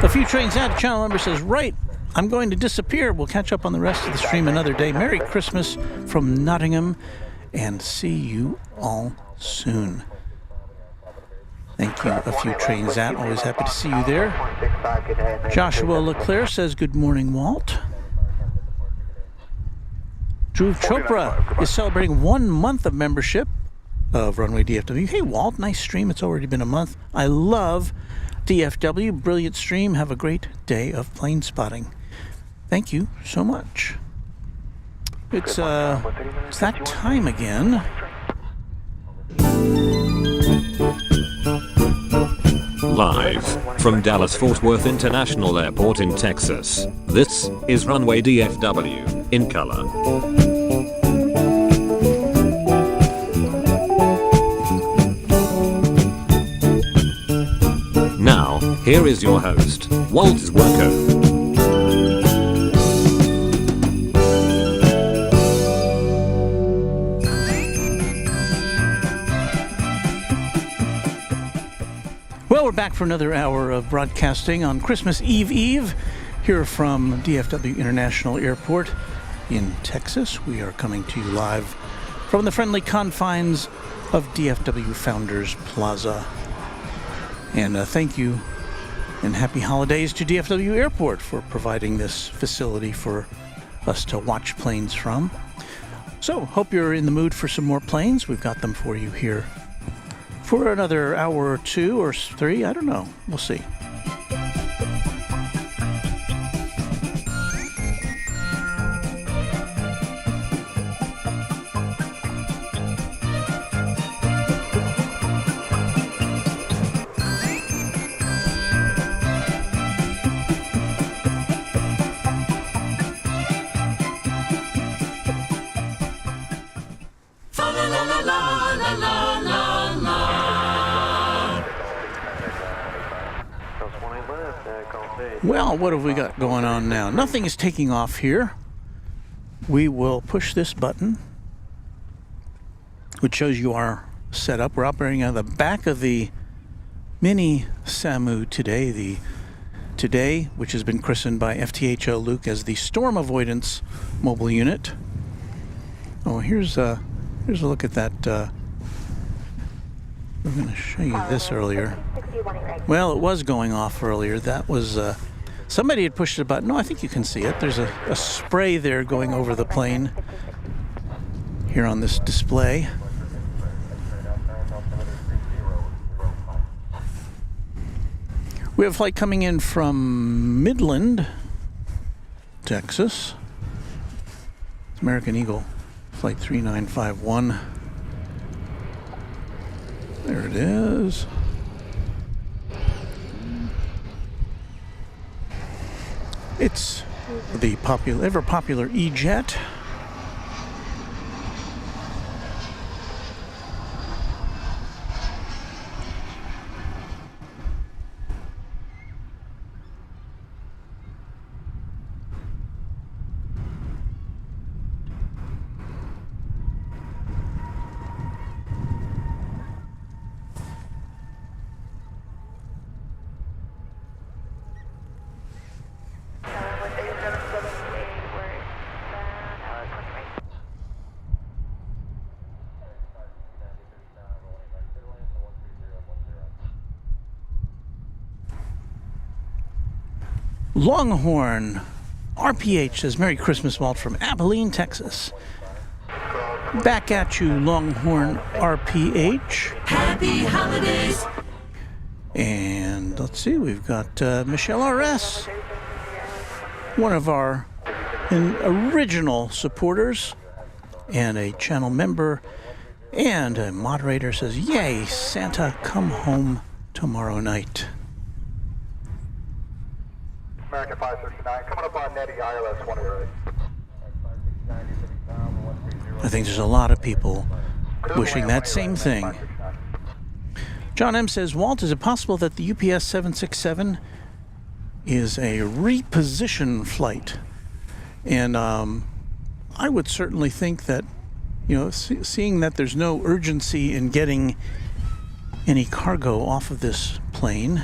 A few trains out, channel number says, right, I'm going to disappear. We'll catch up on the rest of the stream another day. Merry Christmas from Nottingham, and see you all soon. Thank you, a few trains out. Always happy to see you there. Joshua Leclerc says, good morning, Walt. Dhruv Chopra is celebrating 1 month of membership of Runway DFW. Hey, Walt, nice stream. It's already been a month. I love DFW. Brilliant stream. Have a great day of plane spotting. Thank you so much. It's that time again. Live from Dallas-Fort Worth International Airport in Texas, this is Runway DFW, in color. Now, here is your host, Walt Zwerko. Well, we're back for another hour of broadcasting on Christmas Eve here from DFW International Airport in Texas. We are coming to you live from the friendly confines of DFW Founders Plaza. And thank you and happy holidays to DFW Airport for providing this facility for us to watch planes from. So, hope you're in the mood for some more planes. We've got them for you here for another hour or two or three. I don't know. We'll see. Well, what have we got going on now? Nothing is taking off here. We will push this button, which shows you our setup. We're operating out of the back of the Mini SAMU today, which has been christened by FTHO Luke as the Storm Avoidance Mobile Unit. Oh, here's a look at that I'm going to show you this earlier. Well, it was going off earlier. That was, somebody had pushed a button. No, I think you can see it. There's a spray there going over the plane here on this display. We have a flight coming in from Midland, Texas. It's American Eagle, flight 3951. There it is. It's the ever popular E-Jet. Longhorn RPH says, Merry Christmas, Walt, from Abilene, Texas. Back at you, Longhorn RPH. Happy holidays. And let's see, we've got Michelle RS, one of our original supporters and a channel member and a moderator, says, yay, Santa, come home tomorrow night. American 569, coming up on Netty, ILS 108. I think there's a lot of people wishing that same thing. John M. says, Walt, is it possible that the UPS 767 is a reposition flight? And I would certainly think that, you know, seeing that there's no urgency in getting any cargo off of this plane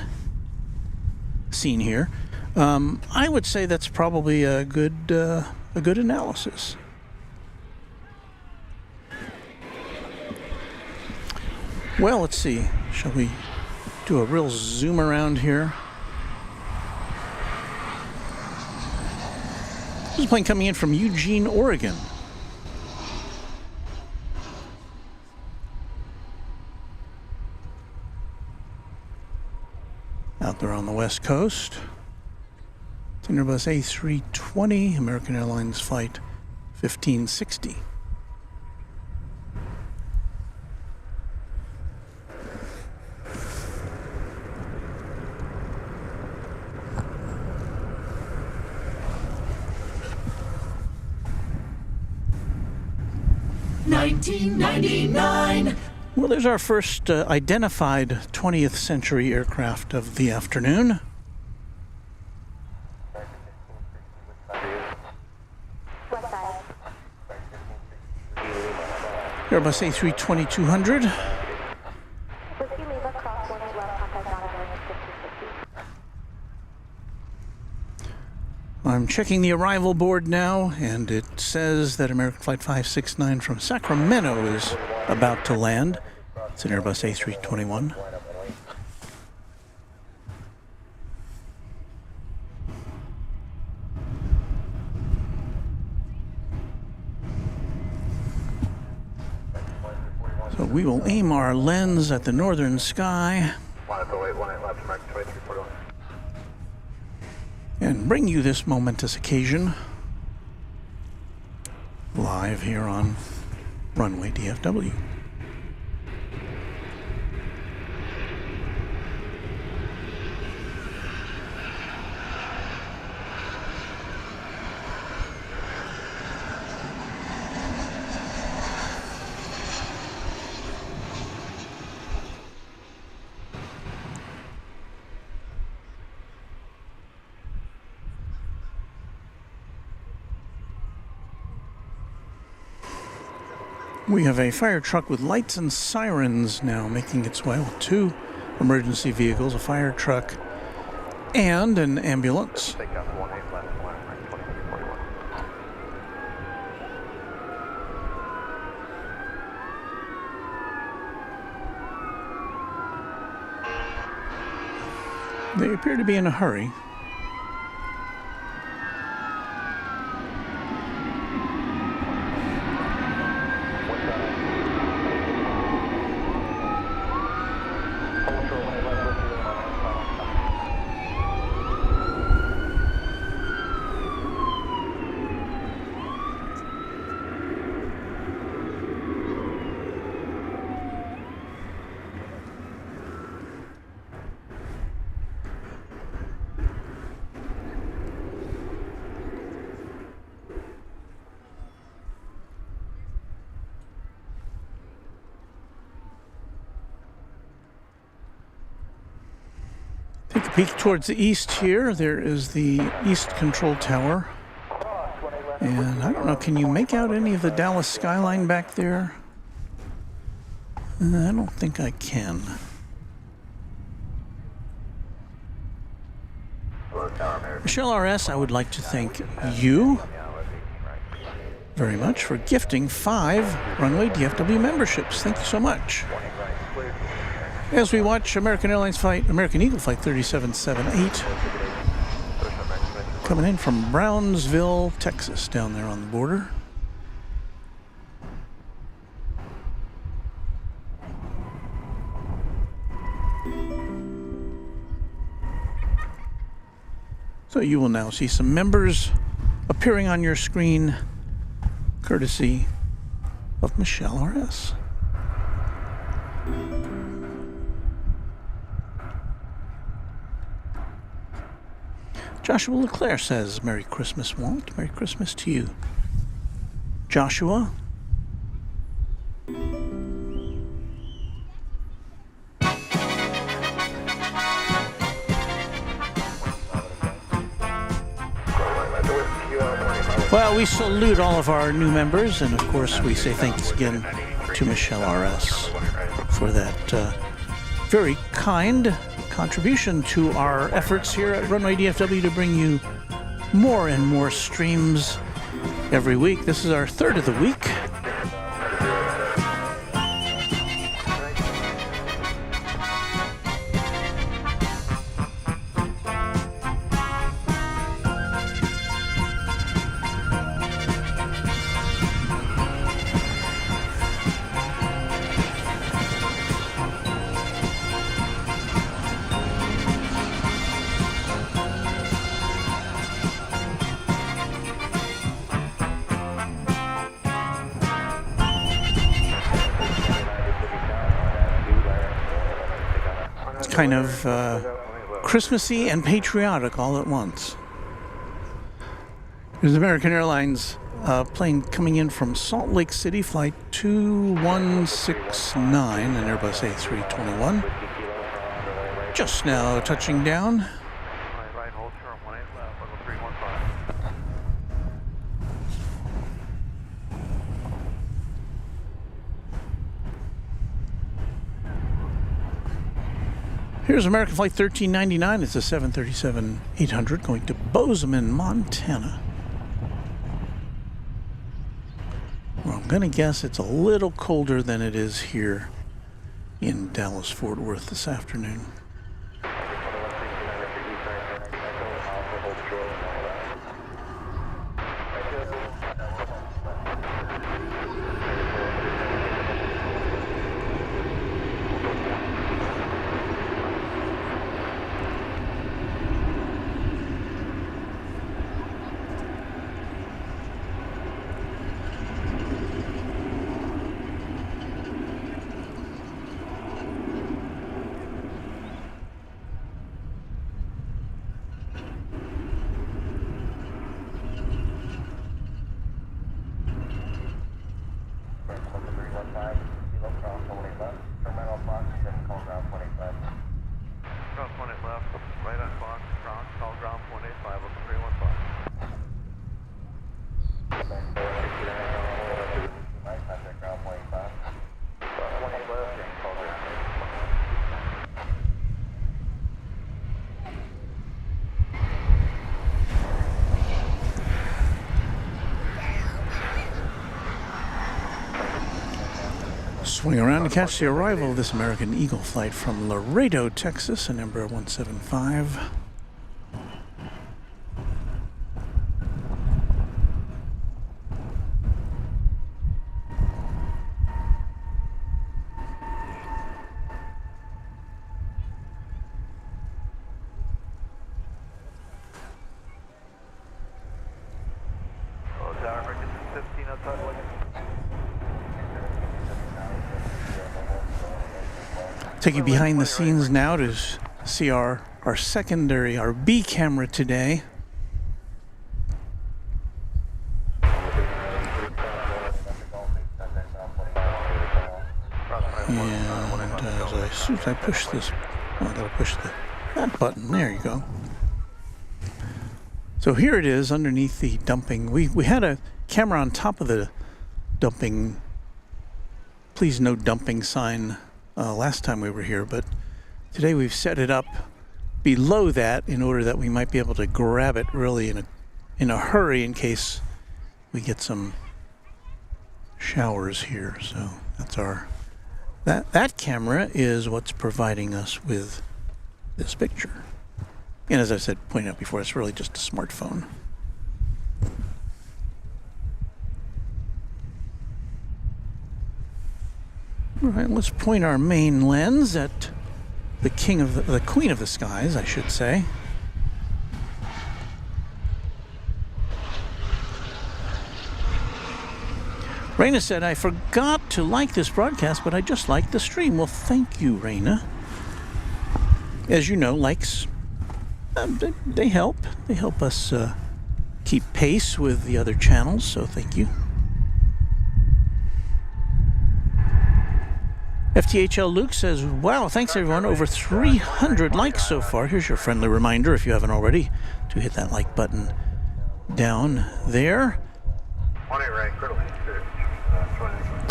seen here, I would say that's probably a good analysis. Well, let's see. Shall we do a real zoom around here? This is a plane coming in from Eugene, Oregon. Out there on the West Coast. It's an Airbus A380, American Airlines flight 1560. $19.99. Well, there's our first identified 20th century aircraft of the afternoon. Airbus A320-200. I'm checking the arrival board now, and it says that American Flight 569 from Sacramento is about to land. It's an Airbus A321. So we will aim our lens at the northern sky and bring you this momentous occasion live here on Runway DFW. We have a fire truck with lights and sirens now making its way. Well, two emergency vehicles, a fire truck and an ambulance. They appear to be in a hurry. Take a peek towards the east here. There is the East Control Tower. And I don't know, can you make out any of the Dallas skyline back there? I don't think I can. Michelle RS, I would like to thank you very much for gifting 5 Runway DFW memberships. Thank you so much. As we watch American Airlines flight, American Eagle Flight 3778, coming in from Brownsville, Texas, down there on the border. So you will now see some members appearing on your screen, courtesy of Michelle RS. Joshua Leclerc says, Merry Christmas, Walt. Merry Christmas to you. Joshua. Well, we salute all of our new members, and of course we say thanks again to Michelle RS for that very kind contribution to our efforts here at Runway DFW to bring you more and more streams every week. This is our 3rd of the week. Kind of Christmassy and patriotic all at once. There's American Airlines plane coming in from Salt Lake City, flight 2169, an Airbus A321. Just now touching down. Here's American Flight 1399. It's a 737-800 going to Bozeman, Montana. Well, I'm going to guess it's a little colder than it is here in Dallas-Fort Worth this afternoon. Swing around to catch the arrival of this American Eagle flight from Laredo, Texas, and Embraer 175. Take you behind the scenes now to see our secondary, our B camera today. And as soon as I push this, I gotta push that button. There you go. So here it is underneath the dumping. We had a camera on top of the dumping, please no dumping sign last time we were here, but today we've set it up below that in order that we might be able to grab it really in a hurry in case we get some showers here. So that's that camera is what's providing us with this picture. And as I said, pointed out before, it's really just a smartphone. All right, let's point our main lens at the Queen of the Skies, I should say. Raina said, I forgot to like this broadcast, but I just liked the stream. Well, thank you, Raina. As you know, likes, they help. They help us keep pace with the other channels, so thank you. FTHL Luke says, wow, thanks everyone. Over 300 likes so far. Here's your friendly reminder, if you haven't already, to hit that like button down there.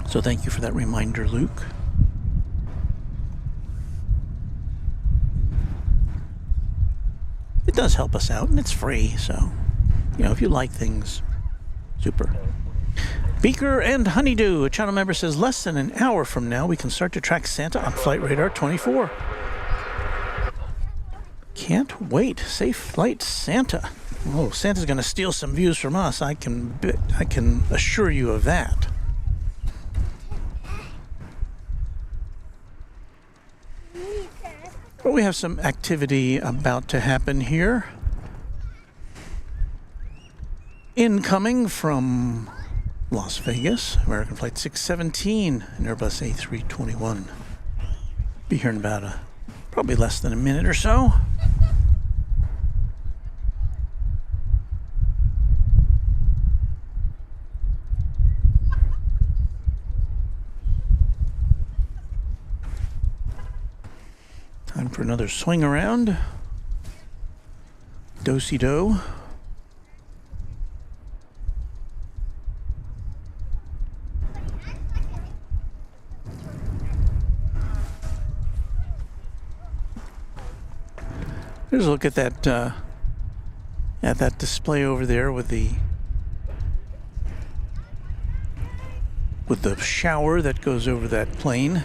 So thank you for that reminder, Luke. It does help us out, and it's free, so, you know, if you like things, super. Beaker and Honeydew, a channel member, says less than an hour from now we can start to track Santa on Flight Radar 24. Can't wait. Safe flight, Santa. Oh, Santa's going to steal some views from us. I can assure you of that. But we have some activity about to happen here. Incoming from Las Vegas, American Flight 617, an Airbus A321. Be here in about probably less than a minute or so. Time for another swing around. Do-si-do. Here's a look at that display over there with the shower that goes over that plane.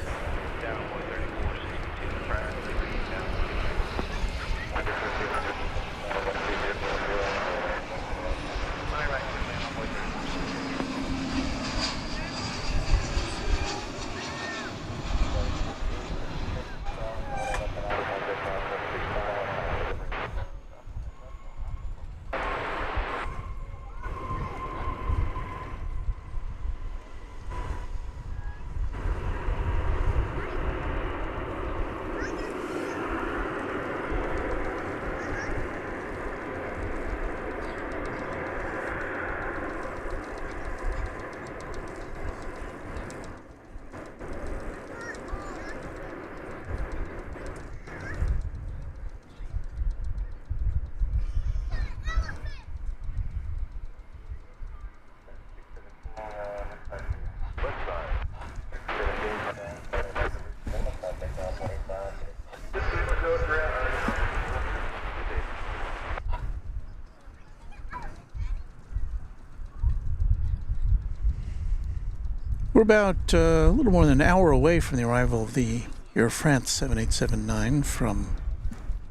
We're about a little more than an hour away from the arrival of the Air France 7879 from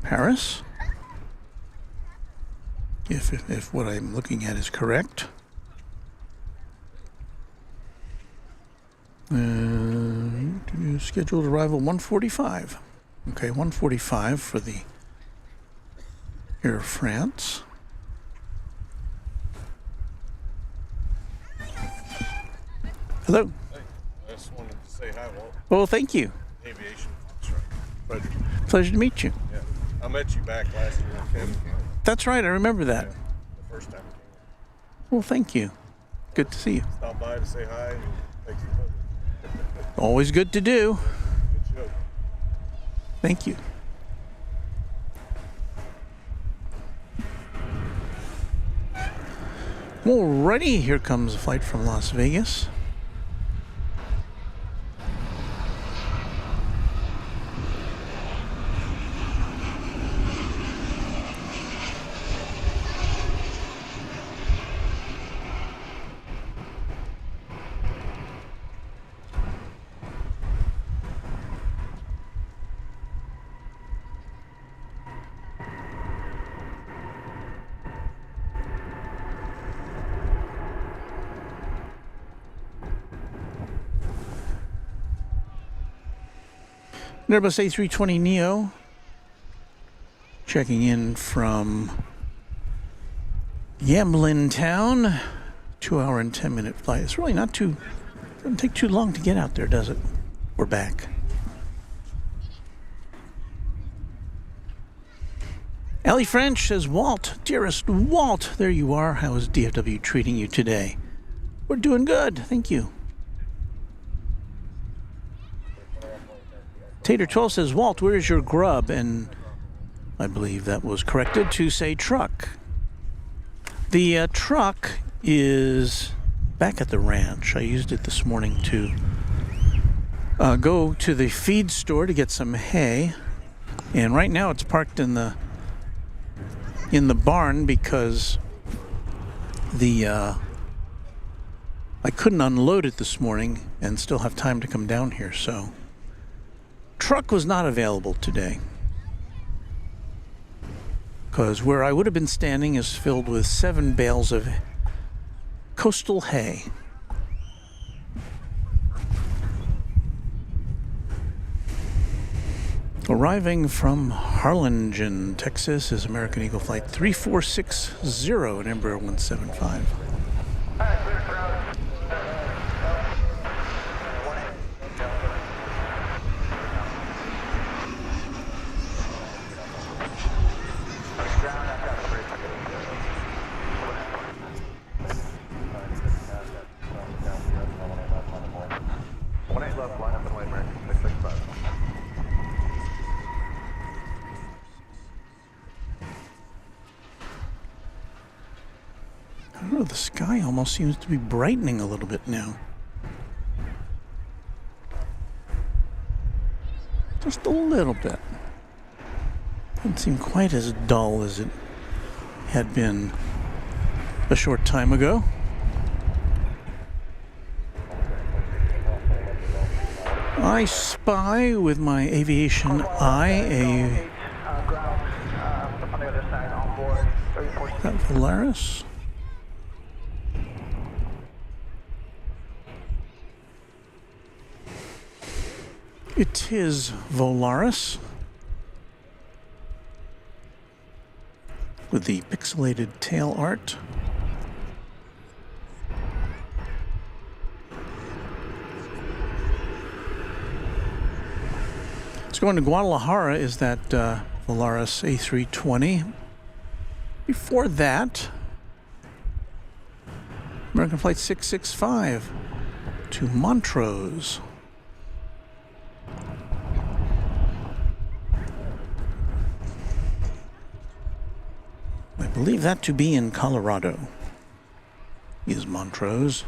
Paris. If what I'm looking at is correct. Scheduled arrival 1:45. Okay, 1:45 for the Air France. Hello. Hey, I just wanted to say hi, Walt. Well, thank you. Aviation Fox. Pleasure to meet you. Yeah, I met you back last year when Kevin came. That's right, I remember that. Yeah, the first time I came. Well, thank you. Good to see you. Stop by to say hi and take some photos. Always good to do. Good show. Thank you. Alrighty, here comes a flight from Las Vegas. Airbus A320 Neo checking in from Yamlin Town. 2-hour and 10-minute flight. It's really not too, doesn't take too long to get out there, does it? We're back. Ellie French says, Walt, dearest Walt, there you are. How is DFW treating you today? We're doing good, thank you. Tater12 says, Walt, where is your grub? And I believe that was corrected to say truck. The truck is back at the ranch. I used it this morning to go to the feed store to get some hay. And right now it's parked in the barn because I couldn't unload it this morning and still have time to come down here, so truck was not available today because where I would have been standing is filled with 7 bales of coastal hay. Arriving from Harlingen, Texas is American Eagle Flight 3460 at Embraer 175. I don't know, the sky almost seems to be brightening a little bit now. Just a little bit. Doesn't seem quite as dull as it had been a short time ago. I spy with my aviation eye is that Volaris? It is Volaris with the pixelated tail art. It's going to Guadalajara is that Volaris A320. Before that, American Flight 665 to Montrose. I believe that to be in Colorado is Montrose.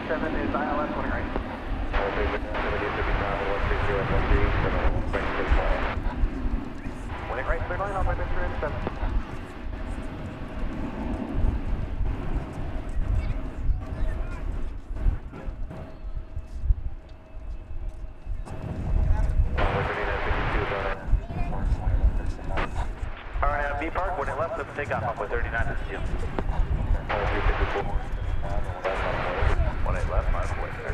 7 is ILS 20 right. Winning right, clear line, off by Victor and 7. Alright, B Park, winning left, let's take off with 39 at steel. 18 left, 5 away there.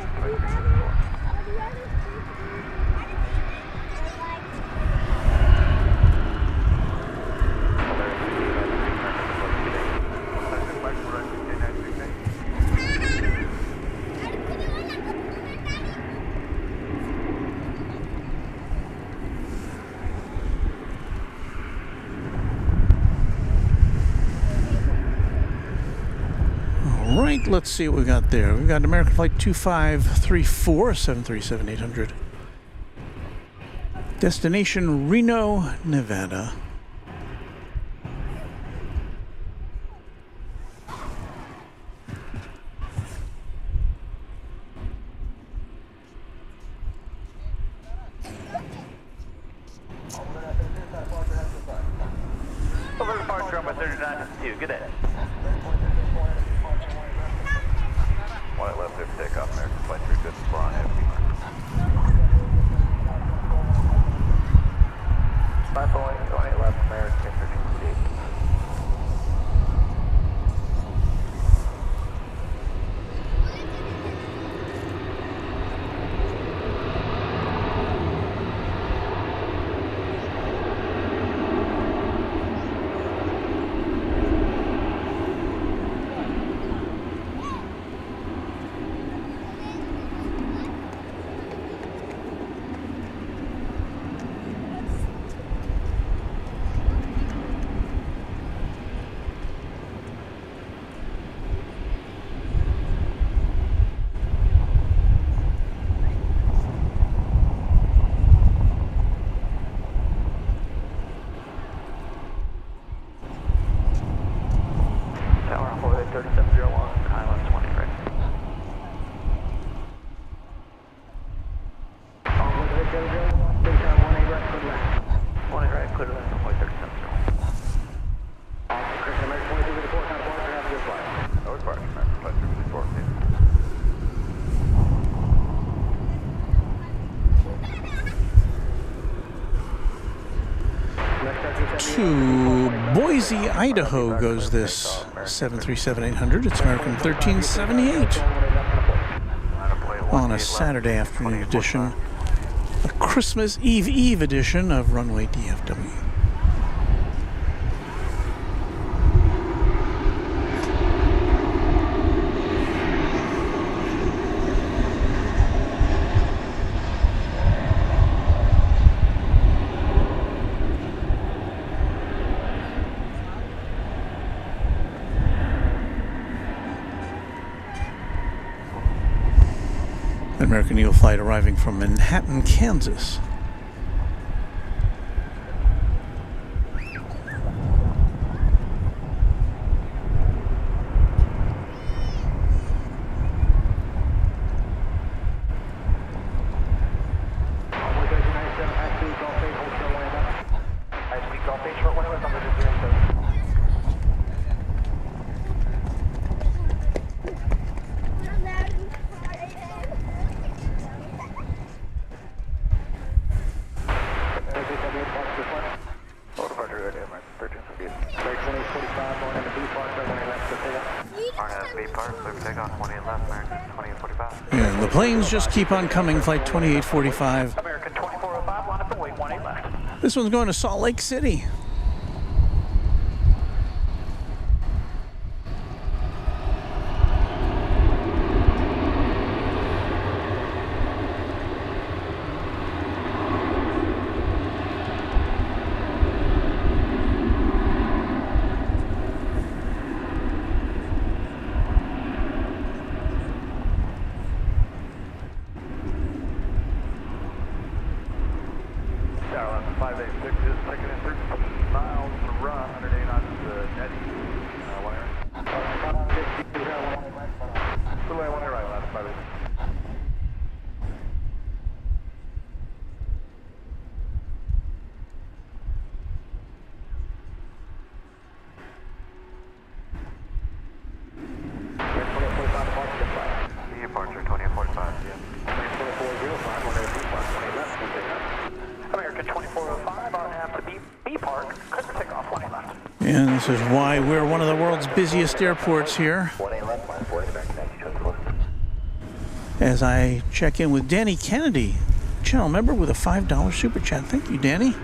Right, let's see what we got there. We've got American Flight 2534, 737-800. Destination Reno, Nevada. Over departure on by 39 at 2, good day. One left there, takeoff, American Flight 3 good, flying heavy. 5 Boeing, 18 left, American 13. To Boise, Idaho goes this 737-800. It's American 1378 on a Saturday afternoon edition, a Christmas Eve edition of Runway DFW. American Eagle flight arriving from Manhattan, Kansas. And the planes just keep on coming, flight 2845. American 2405, line up and wait, 18 left. This one's going to Salt Lake City. Tower 586 is taking in 3. And this is why we're one of the world's busiest airports here. As I check in with Danny Kennedy, channel member with a $5 super chat. Thank you, Danny.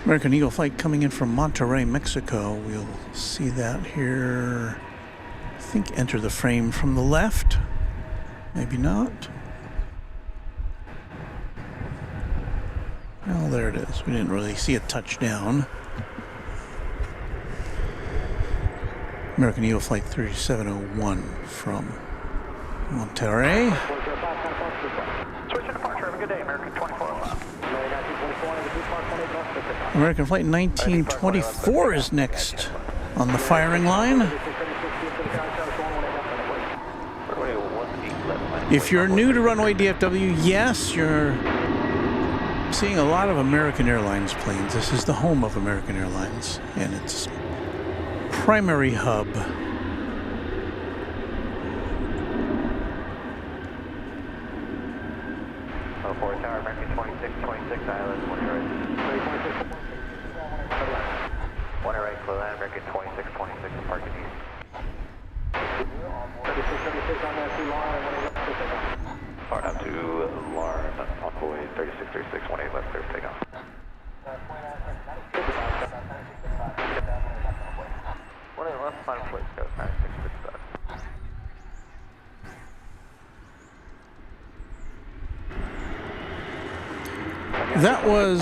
American Eagle flight coming in from Monterrey, Mexico. We'll see that here. I think enter the frame from the left. Maybe not. Well, there it is. We didn't really see a touchdown. American Eagle flight 3701 from Monterrey. Switch to departure. Have a good day, American 2405. American flight 1924 is next on the firing line. If you're new to Runway DFW, yes, you're seeing a lot of American Airlines planes. This is the home of American Airlines and its primary hub. Tower, American 2626 Island, 1 right. 1 right, clear land, American 2626, departing east. 3636 on that to Lauren, 1 Far out to Lauren, Envoy 3636, 18 left, clear for takeoff. 1 left, final place, go 9667. That was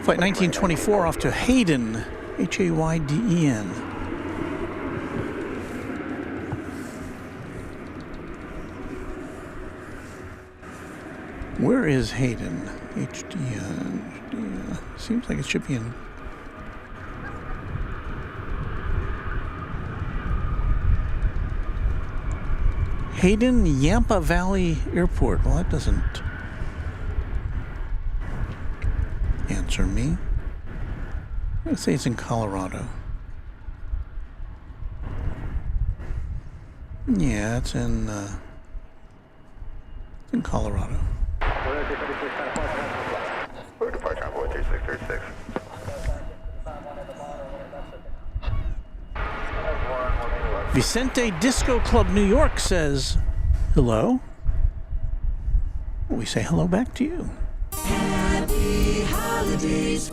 flight 1924 off to Hayden, Hayden. Where is Hayden? HDN. Seems like it should be in. Hayden, Yampa Valley Airport. Well, that doesn't answer me. I'm going to say it's in Colorado. Yeah, it's in Colorado. Departure on board 3636. Vicente Disco Club New York says hello. We say hello back to you. Happy holidays.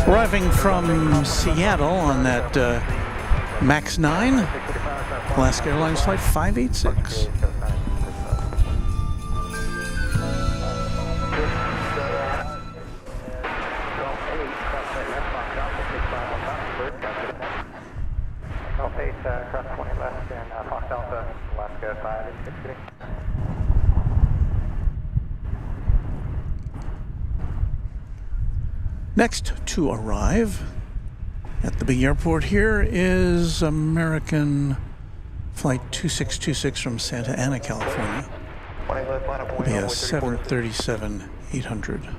Arriving from Seattle on that MAX 9, Alaska Airlines flight 586. Next to arrive at the big airport here is American flight 2626 from Santa Ana, California. It'll be a 737-800.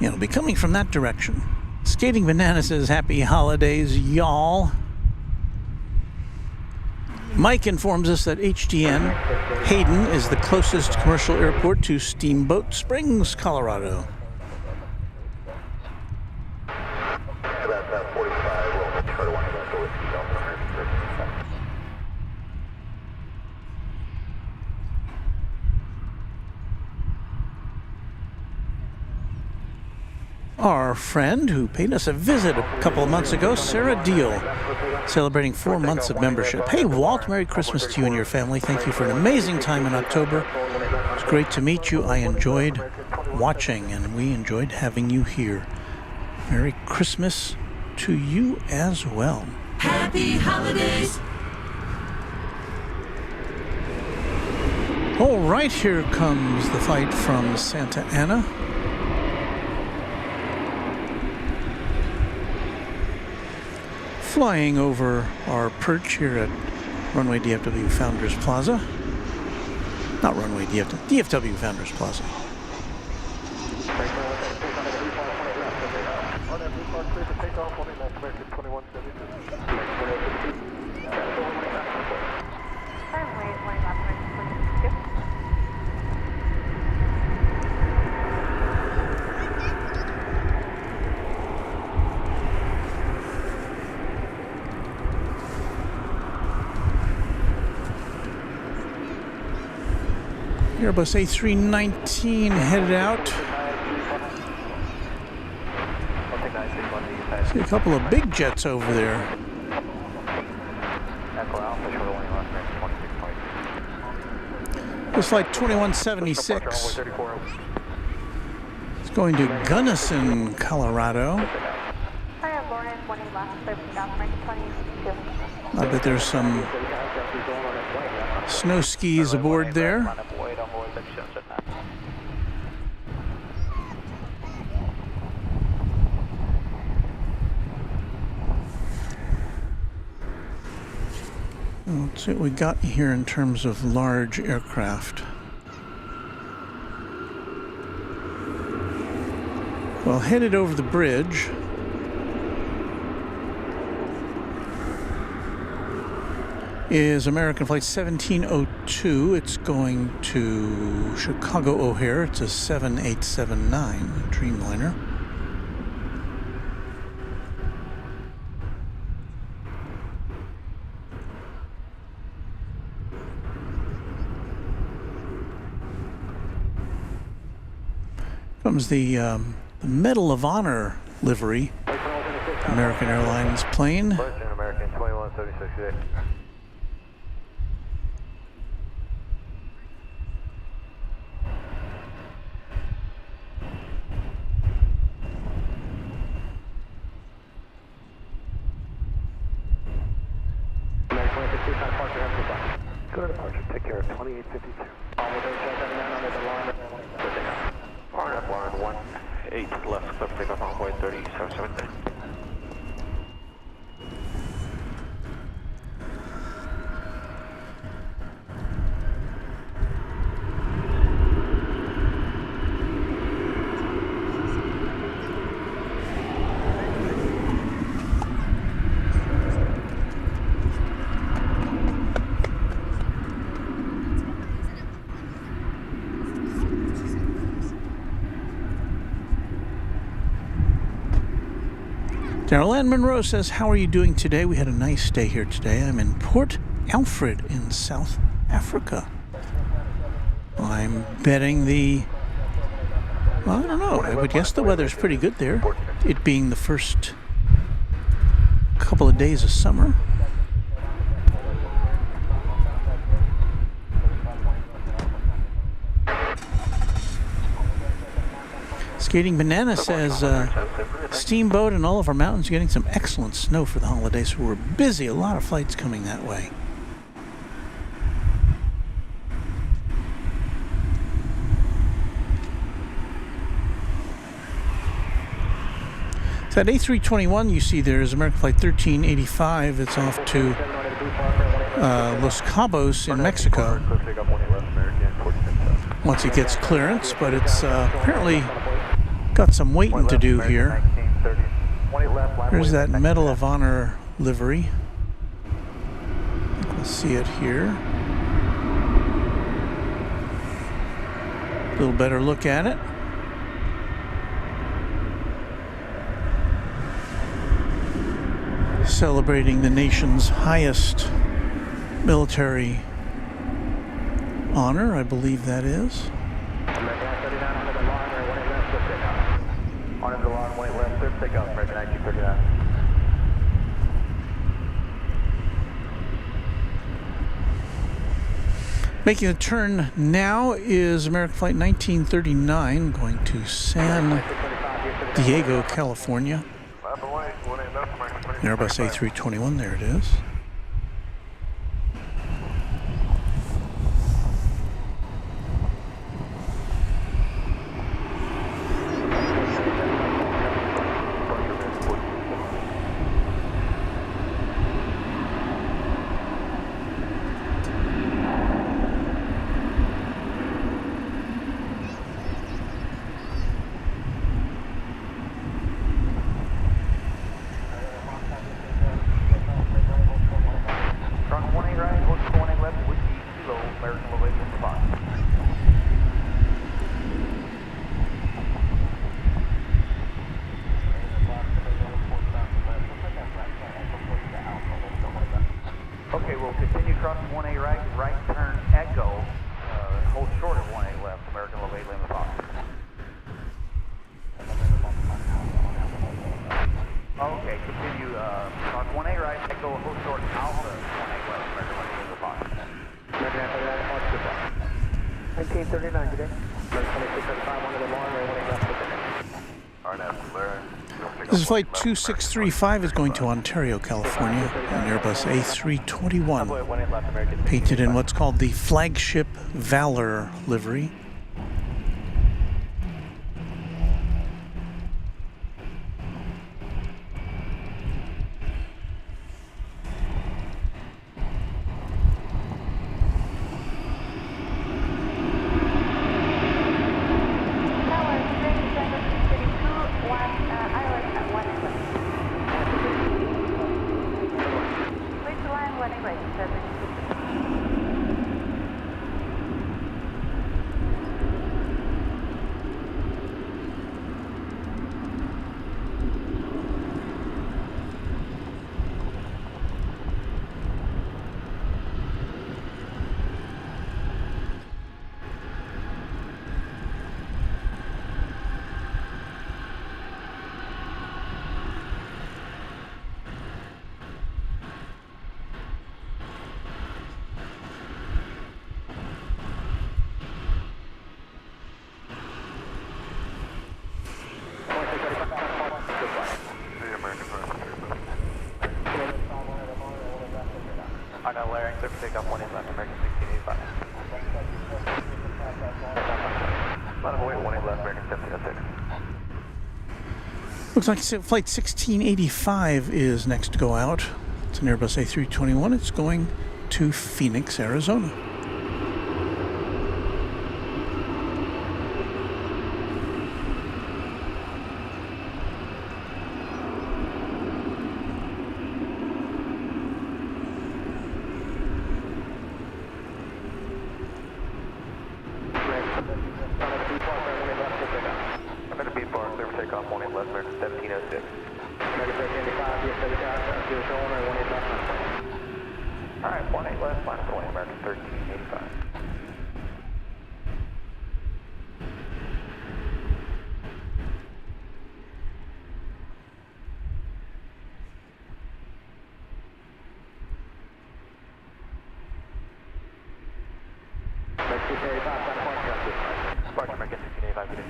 Yeah, it'll be coming from that direction. Skating Banana says, happy holidays, y'all. Mike informs us that HDN Hayden is the closest commercial airport to Steamboat Springs, Colorado. our friend who paid us a visit a couple of months ago, Sarah Deal, celebrating 4 months of membership. Hey, Walt, Merry Christmas to you and your family. Thank you for an amazing time in October. It's great to meet you. I enjoyed watching, and we enjoyed having you here. Merry Christmas to you as well. Happy holidays. All right, here comes the flight from Santa Ana. Flying over our perch here at Runway DFW Founders Plaza. Not Runway DFW, DFW Founders Plaza. Airbus A380 headed out. See a couple of big jets over there. This flight 2176. It's going to Gunnison, Colorado. I bet there's some snow skis aboard there. Let's see what we got here in terms of large aircraft. Well, headed over the bridge is American Flight 1702. It's going to Chicago O'Hare. It's a 7879 Dreamliner. Comes the Medal of Honor livery, American Airlines plane. American 2176. Go to departure. Take care of 2852. Line 18 left, clear for takeoff on Hawaii 3779. Darrell Ann Monroe says, how are you doing today? We had a nice day here today. I'm in Port Alfred in South Africa. I'm betting well, I don't know. I would guess the weather's pretty good there. It being the first couple of days of summer. Skating Banana says, Steamboat and all of our mountains are getting some excellent snow for the holidays, so we're busy. A lot of flights coming that way. So that A321 you see there is American Flight 1385. It's off to Los Cabos in Mexico once it gets clearance, but it's apparently got some waiting to do here. Here's that Medal of Honor livery. We'll see it here. A little better look at it. Celebrating the nation's highest military honor, I believe that is. On into the line, 18 left, clear for takeoff, American 1939. Making the turn now is American Flight 1939 going to San Diego, California. Airbus A321, there it is. Okay, we'll continue crossing 1A right turn Echo, hold short of 1A left, American Low 8 Lima Fox. Okay, continue cross 1A right, Echo, hold short Alpha 1A left, American Low 8 Lima Fox. 1939, good day. American 2635, 1 of the long, 1A left, good day. This is Flight 2635 is going to Ontario, California, an Airbus A321, painted in what's called the flagship Valor livery. Takeoff 1 left, American 1685. Line of away 1 left, American 1706. Looks like Flight 1685 is next to go out. It's an Airbus A321. It's going to Phoenix, Arizona. Alright, 18 left, line of away, American 1385. Departure American 1685, good day.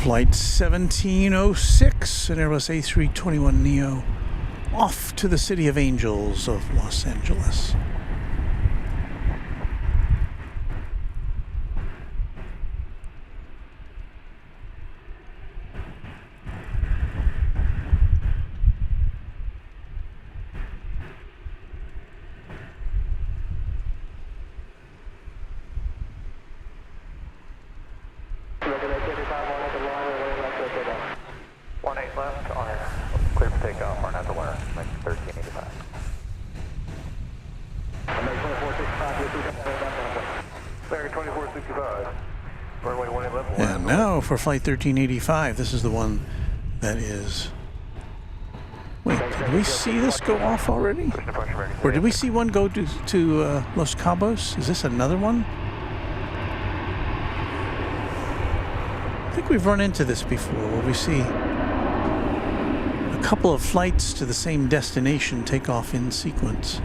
Flight 1706, an Airbus A321neo, off to the City of Angels of Los Angeles. Runway 18 left. And now for flight 1385. This is the one that is... Wait, did we see this go off already? Or did we see one go to Los Cabos? Is this another one? I think we've run into this before, where we see a couple of flights to the same destination take off in sequence.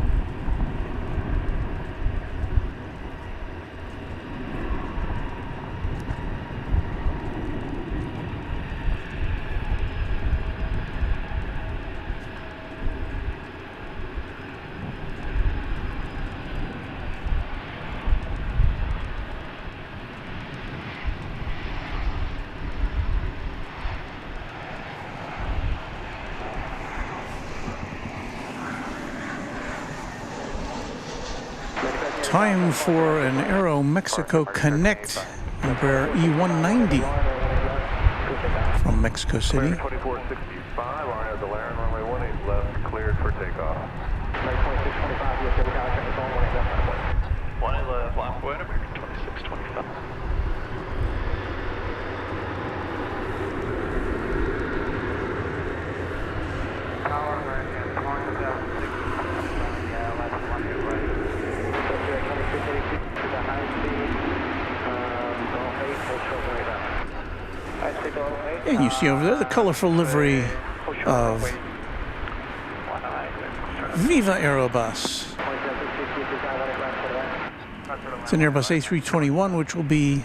Time for an Aero Mexico Connect Embraer E190 from Mexico City. 2465, RNO Delaran, runway 18 left, cleared for takeoff. 18 left, left wind, American 2625. Power American, Qantas out 6, yeah, left 1 right. And you see over there the colorful livery of Viva Aerobus. It's an Airbus A321, which will be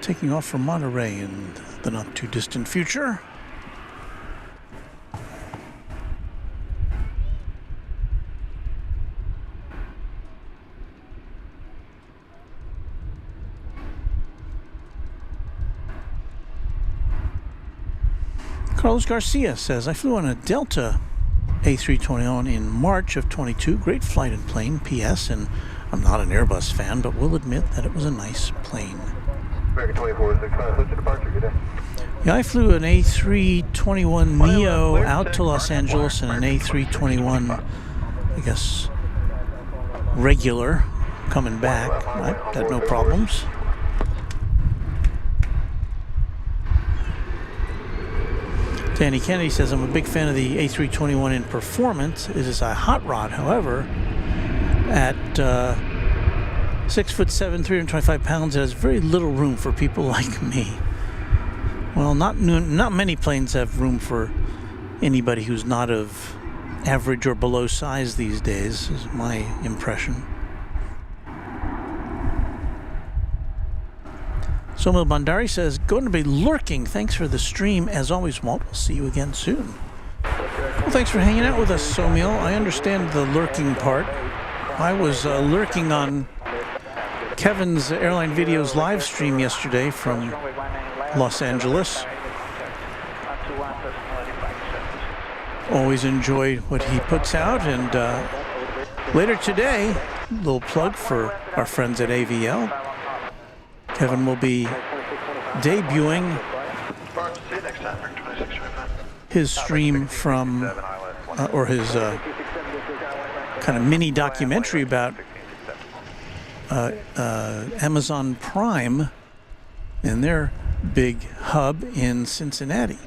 taking off from Monterey in the not too distant future. Carlos Garcia says, I flew on a Delta A321 in March of 22. Great flight and plane, P.S. And I'm not an Airbus fan, but will admit that it was a nice plane. American 2465, what's your departure? Good day. Yeah, I flew an A321 Neo out to Los Angeles and an A321, I guess, regular coming back. I had no problems. Danny Kennedy says, I'm a big fan of the A321 in performance. It is a hot rod, however, at 6'7", 325 pounds, it has very little room for people like me. Well, not many planes have room for anybody who's not of average or below size these days, is my impression. Somil Bandari says, going to be lurking. Thanks for the stream. As always, Walt, we'll see you again soon. Well, thanks for hanging out with us, Somil. I understand the lurking part. I was lurking on Kevin's Airline Videos live stream yesterday from Los Angeles. Always enjoy what he puts out. And later today, a little plug for our friends at AVL. Kevin will be debuting his stream from, or his kind of mini documentary about Amazon Prime and their big hub in Cincinnati.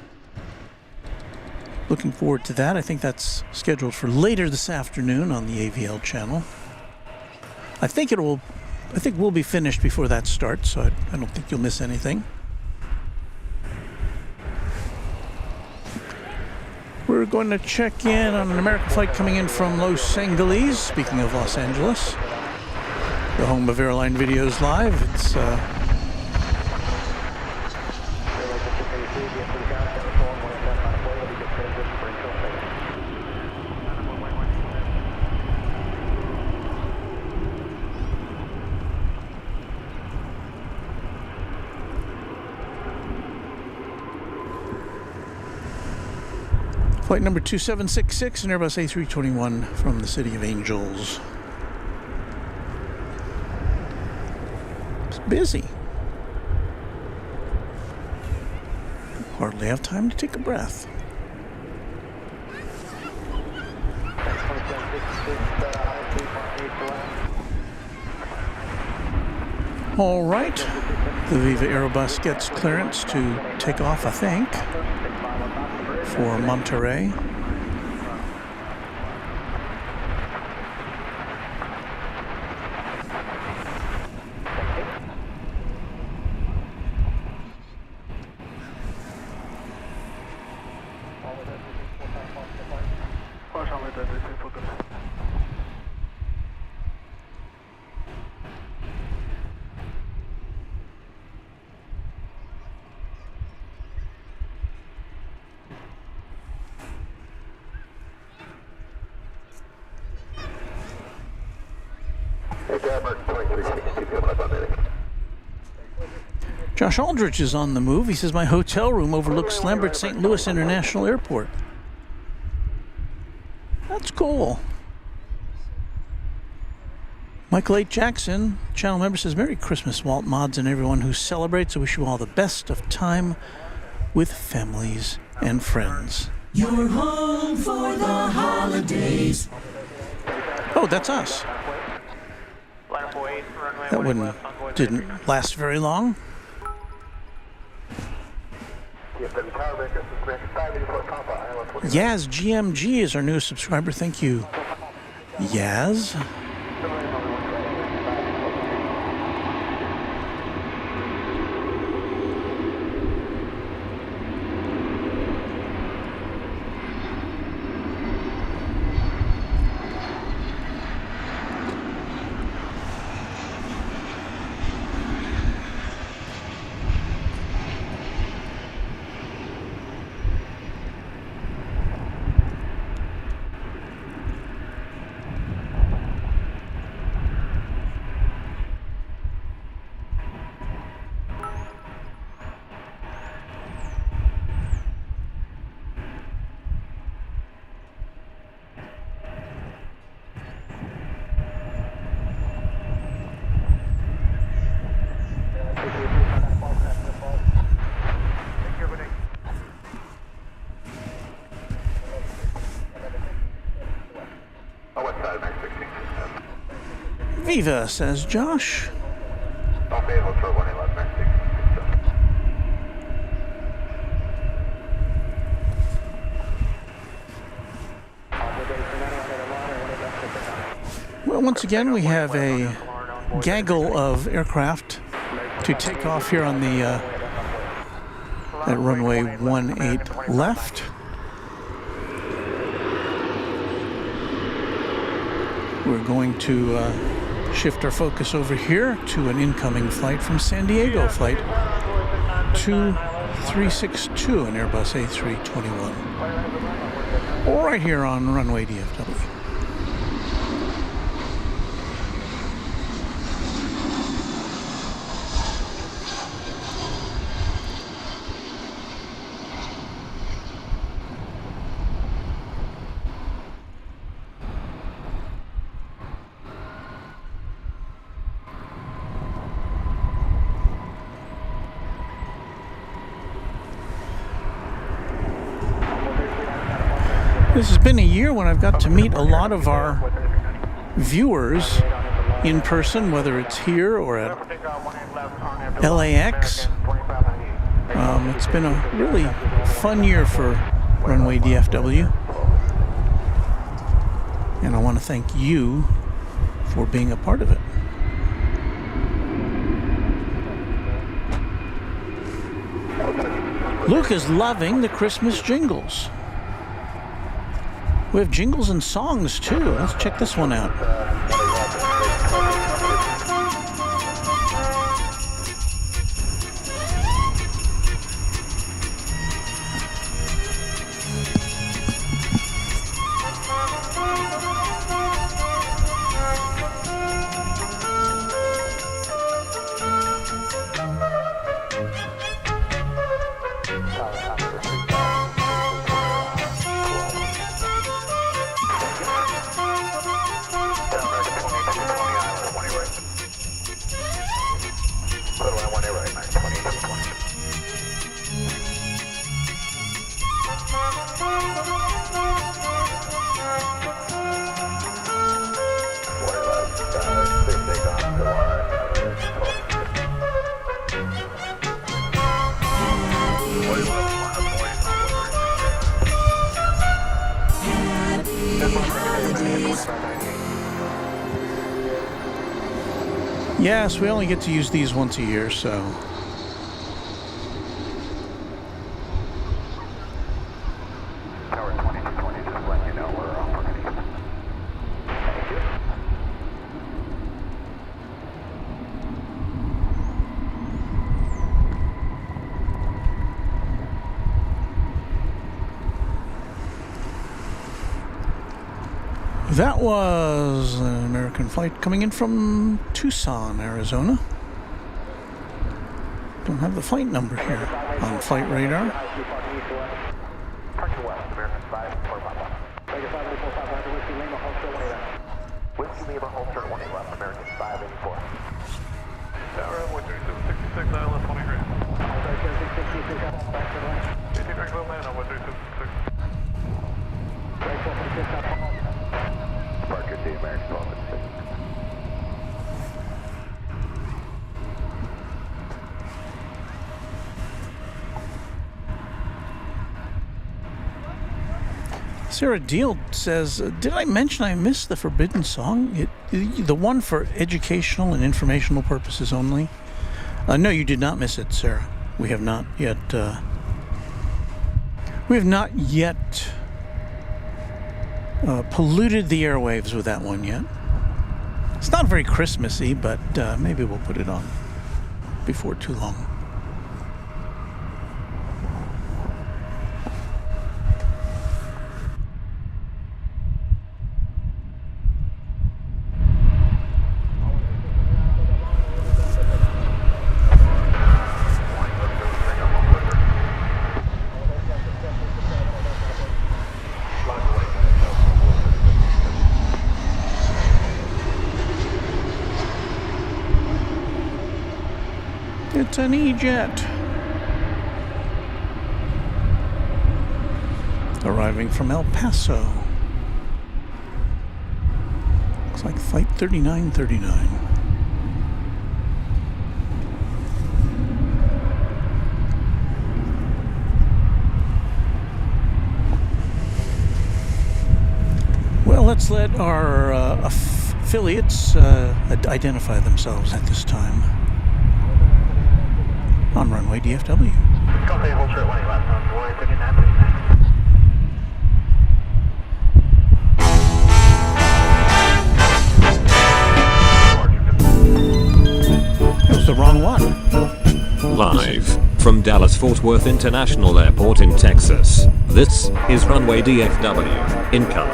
Looking forward to that. I think that's scheduled for later this afternoon on the AVL channel. I think we'll be finished before that starts, so I don't think you'll miss anything. We're going to check in on an American flight coming in from Los Angeles. Speaking of Los Angeles, the home of Airline Videos Live. It's flight number 2766, an Airbus A321 from the City of Angels. It's busy. Hardly have time to take a breath. All right, the Viva Aerobus gets clearance to take off, I think, for Monterey. Josh Aldrich is on the move. He says, my hotel room overlooks Lambert St. Louis International Airport. That's cool. Michael H. Jackson, channel member, says, Merry Christmas, Walt Mods, and everyone who celebrates. I wish you all the best of time with families and friends. You're home for the holidays. Oh, that's us. That one didn't last very long. Yaz GMG is our newest subscriber. Thank you, Yaz. Viva, says Josh. Well, once again, we have a gaggle of aircraft to take off here on the at runway 18 left. We're going to shift our focus over here to an incoming flight from San Diego, flight 2362, an Airbus A321. Right here on Runway DFW. This has been a year when I've got to meet a lot of our viewers in person, whether it's here or at LAX. It's been a really fun year for Runway DFW. And I want to thank you for being a part of it. Luke is loving the Christmas jingles. We have jingles and songs, too. Let's check this one out. Yes, we only get to use these once a year, so. Tower 2220, just let you know we're operating. Thank you. That was an American flight coming in from Tucson, Arizona. Don't have the flight number here on flight radar. Parking west, American 545. Whiskey Lima, holster 18 left, American 584. Tower 136, ILS 20 grand. 18 direct land on 136. Parker D, American 1256. Sarah Deal says, did I mention I missed the Forbidden Song? The one for educational and informational purposes only? No, you did not miss it, Sarah. We have not yet polluted the airwaves with that one yet. It's not very Christmassy, but maybe we'll put it on before too long. It's an E-Jet. Arriving from El Paso. Looks like flight 3939. Well, let's let our affiliates identify themselves at this time. On Runway DFW. Copy, holster 20 left, on board, ticket 939. That was the wrong one. Live from Dallas-Fort Worth International Airport in Texas, this is Runway DFW, Inclement.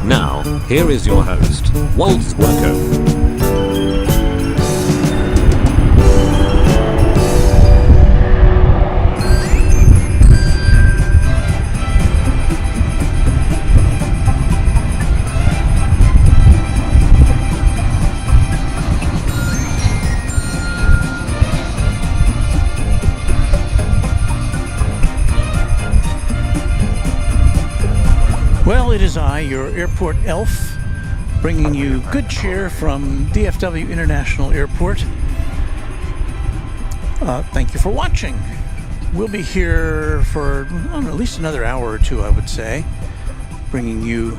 Now, here is your host, Waltz Worko. Well, it is I, your airport elf, bringing you good cheer from DFW International Airport. Thank you for watching. We'll be here for at least another hour or two, I would say, bringing you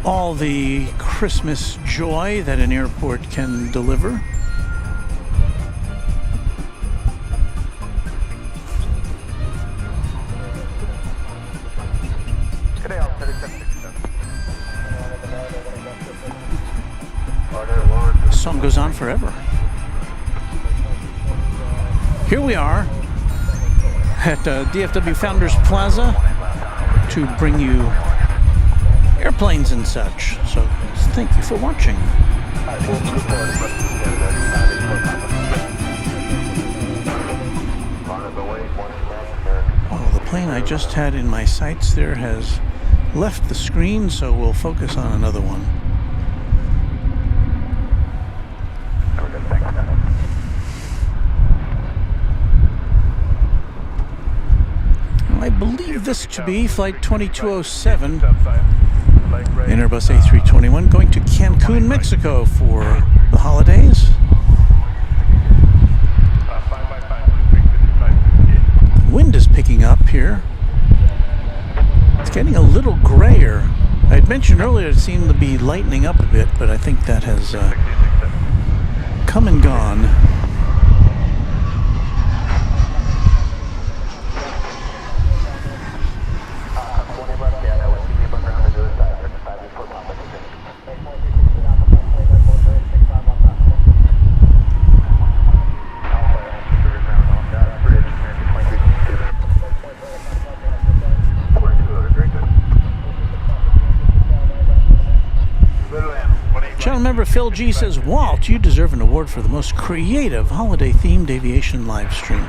all the Christmas joy that an airport can deliver. Song goes on forever. Here we are at DFW Founders Plaza to bring you airplanes and such. So thank you for watching. Oh, the plane I just had in my sights there has left the screen, so we'll focus on another one. I believe this to be flight 2207, Airbus A321, going to Cancun, Mexico for the holidays. Wind is picking up here. getting a little grayer. I had mentioned earlier it seemed to be lightening up a bit, but I think that has come and gone. Channel member Phil G says, Walt, you deserve an award for the most creative holiday-themed aviation live stream.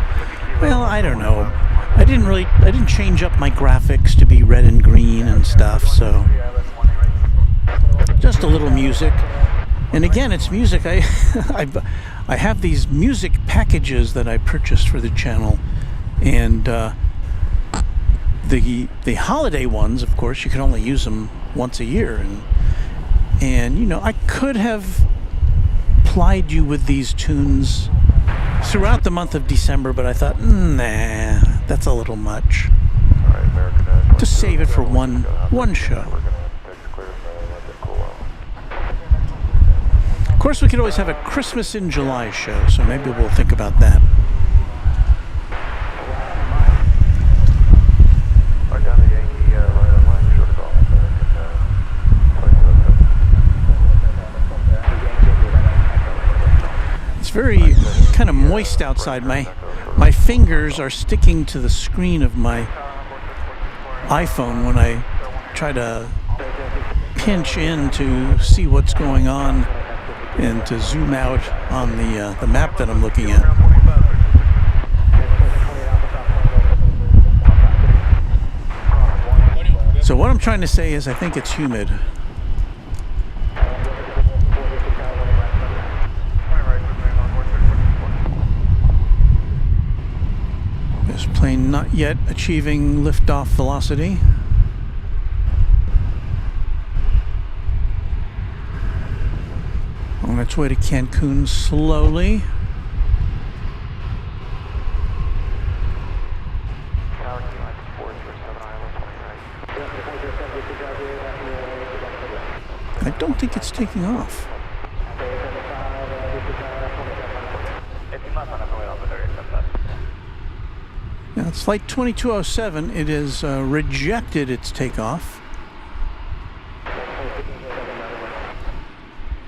Well, I don't know. I didn't change up my graphics to be red and green and stuff, so just a little music. And again, it's music. I have these music packages that I purchased for the channel, and the holiday ones, of course, you can only use them once a year, and you know, I could have plied you with these tunes throughout the month of December, but I thought, nah, that's a little much. Just save it for one show. Of course, we could always have a Christmas in July show, so maybe we'll think about that. It's very kind of moist outside. My fingers are sticking to the screen of my iPhone when I try to pinch in to see what's going on and to zoom out on the map that I'm looking at. So what I'm trying to say is I think it's humid. This plane not yet achieving liftoff velocity. On its way to Cancun slowly. I don't think it's taking off. Now it's flight 2207. It has rejected its takeoff.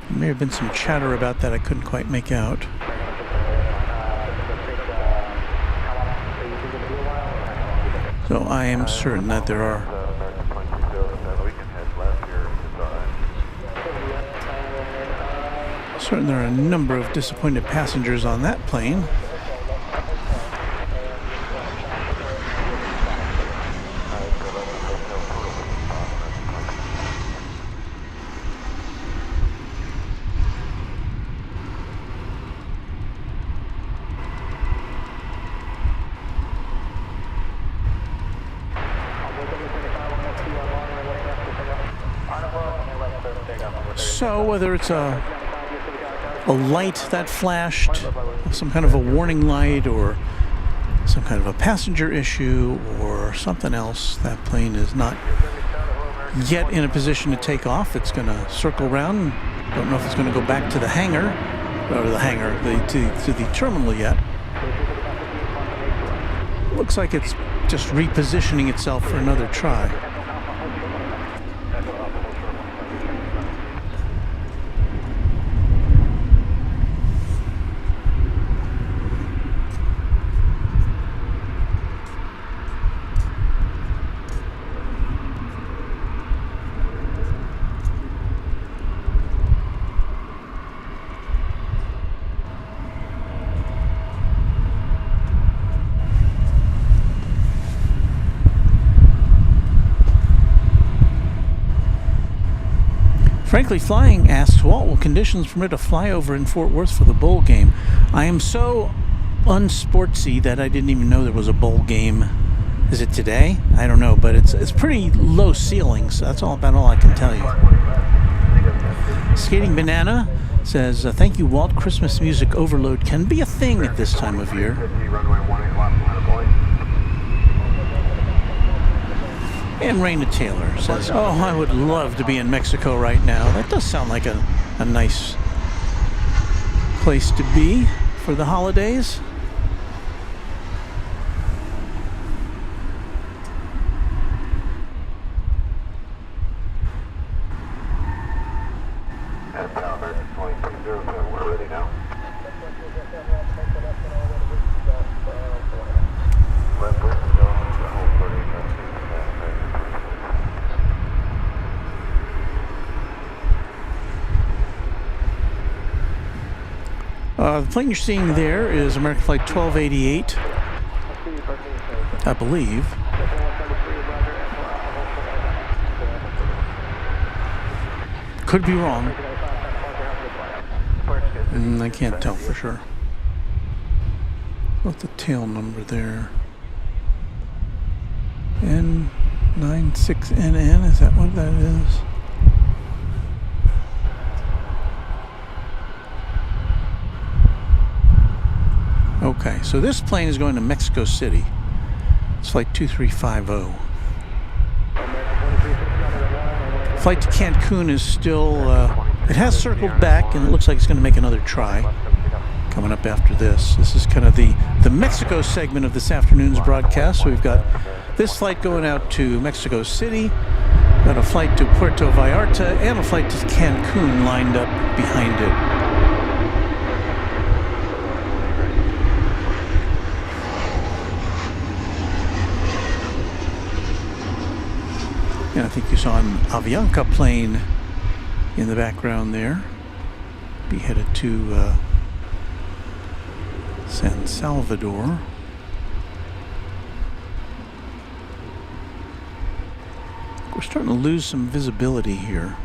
There may have been some chatter about that I couldn't quite make out. So I am certain that there are a number of disappointed passengers on that plane. So whether it's a light that flashed, some kind of a warning light, or some kind of a passenger issue, or something else, that plane is not yet in a position to take off. It's going to circle around. Don't know if it's going to go back to the hangar, or to the terminal yet. Looks like it's just repositioning itself for another try. Frankly Flying asks, Walt, will conditions permit a flyover in Fort Worth for the bowl game? I am so unsportsy that I didn't even know there was a bowl game. Is it today? I don't know, but it's pretty low ceiling, so that's about all I can tell you. Skating Banana says, thank you, Walt. Christmas music overload can be a thing at this time of year. And Raina Taylor says, oh, I would love to be in Mexico right now. That does sound like a nice place to be for the holidays. We're ready now. The plane you're seeing there is American Flight 1288, I believe. Could be wrong. I can't tell for sure. What's the tail number there? N96NN, is that what that is? Okay, so this plane is going to Mexico City. It's flight 2350. Flight to Cancun is still, it has circled back and it looks like it's going to make another try coming up after this. This is kind of the Mexico segment of this afternoon's broadcast. So we've got this flight going out to Mexico City, got a flight to Puerto Vallarta, and a flight to Cancun lined up behind it. And I think you saw an Avianca plane in the background there. Be headed to San Salvador. We're starting to lose some visibility here.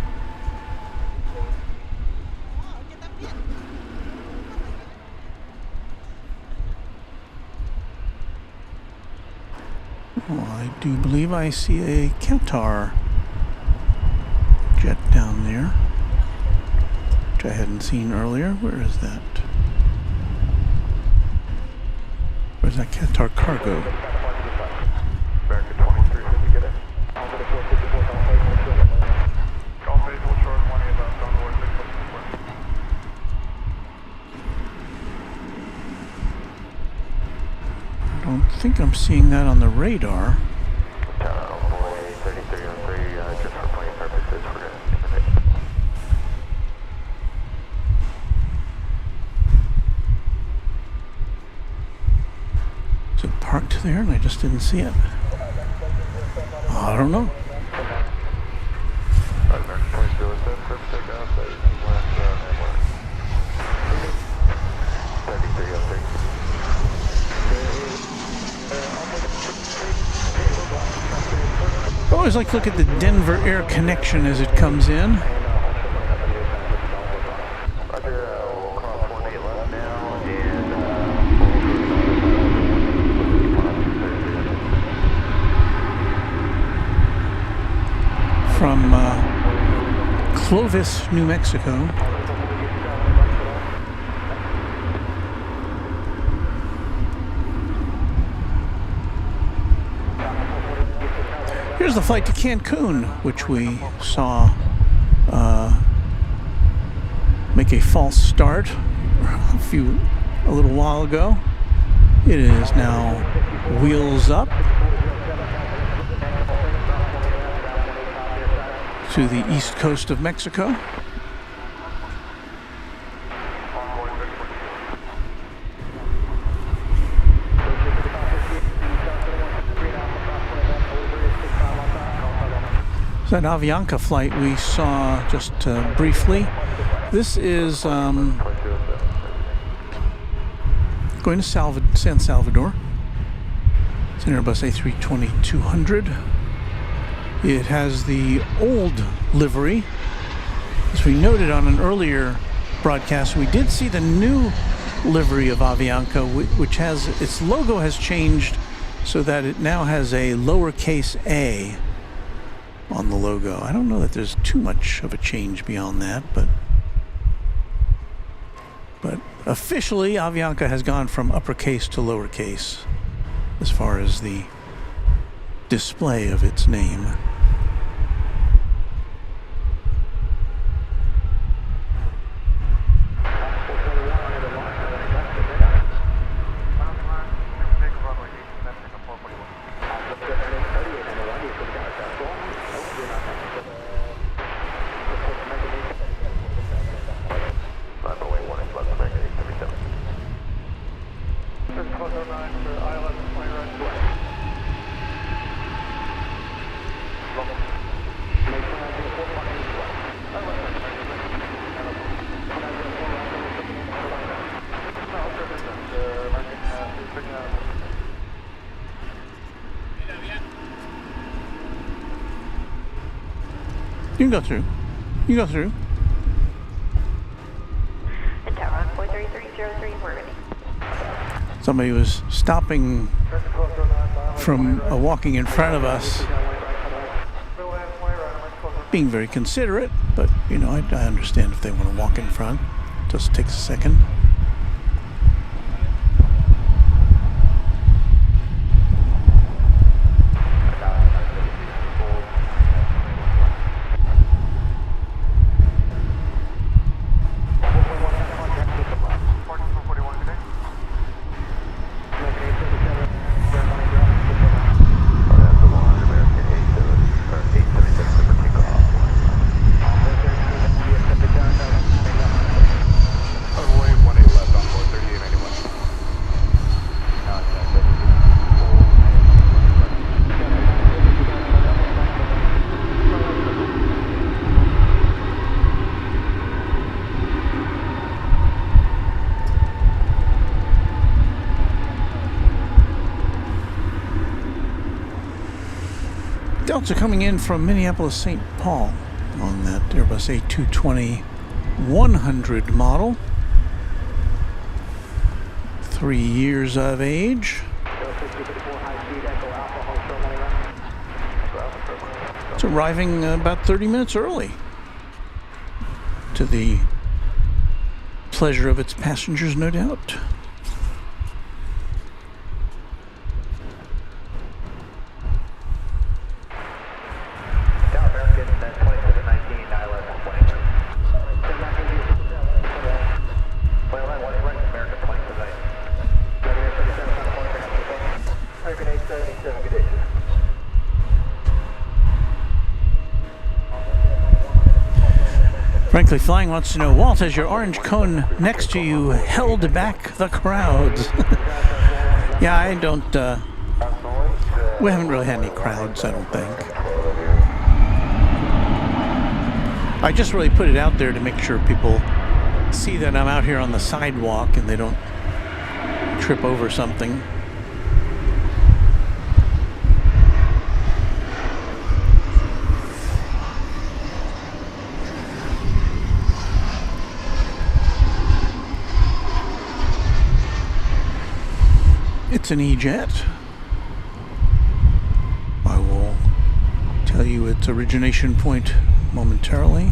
Oh, I do believe I see a Qatar jet down there, which I hadn't seen earlier. Where is that? Where's that Qatar cargo? I don't think I'm seeing that on the radar. Is it parked there and I just didn't see it? I don't know. I always like to look at the Denver Air connection as it comes in. From Clovis, New Mexico. Here's the flight to Cancun, which we saw make a false start a little while ago. It is now wheels up to the east coast of Mexico. That Avianca flight we saw just briefly. This is going to San Salvador. It's an Airbus A320-200. It has the old livery. As we noted on an earlier broadcast, we did see the new livery of Avianca, which has its logo has changed so that it now has a lowercase a on the logo. I don't know that there's too much of a change beyond that, but officially Avianca has gone from uppercase to lowercase as far as the display of its name. You can go through. You go through. Tower 43303, we're ready. Somebody was stopping from walking in front of us, being very considerate, but you know, I understand if they want to walk in front. Just takes a second. Delta coming in from Minneapolis, St. Paul on that Airbus A380 100 model. 3 years of age. It's arriving about 30 minutes early, to the pleasure of its passengers, no doubt. Frankly Flying wants to know, Walt, has your orange cone next to you held back the crowds? Yeah, I don't, we haven't really had any crowds, I don't think. I just really put it out there to make sure people see that I'm out here on the sidewalk and they don't trip over something. It's an E-Jet. I will tell you its origination point momentarily.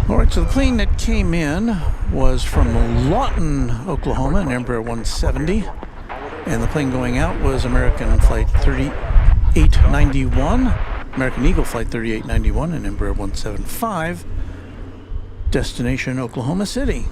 Alright, so the plane that came in was from Lawton, Oklahoma, an Embraer 170. And the plane going out was American Flight 3891, American Eagle Flight 3891, and Embraer 175, destination Oklahoma City.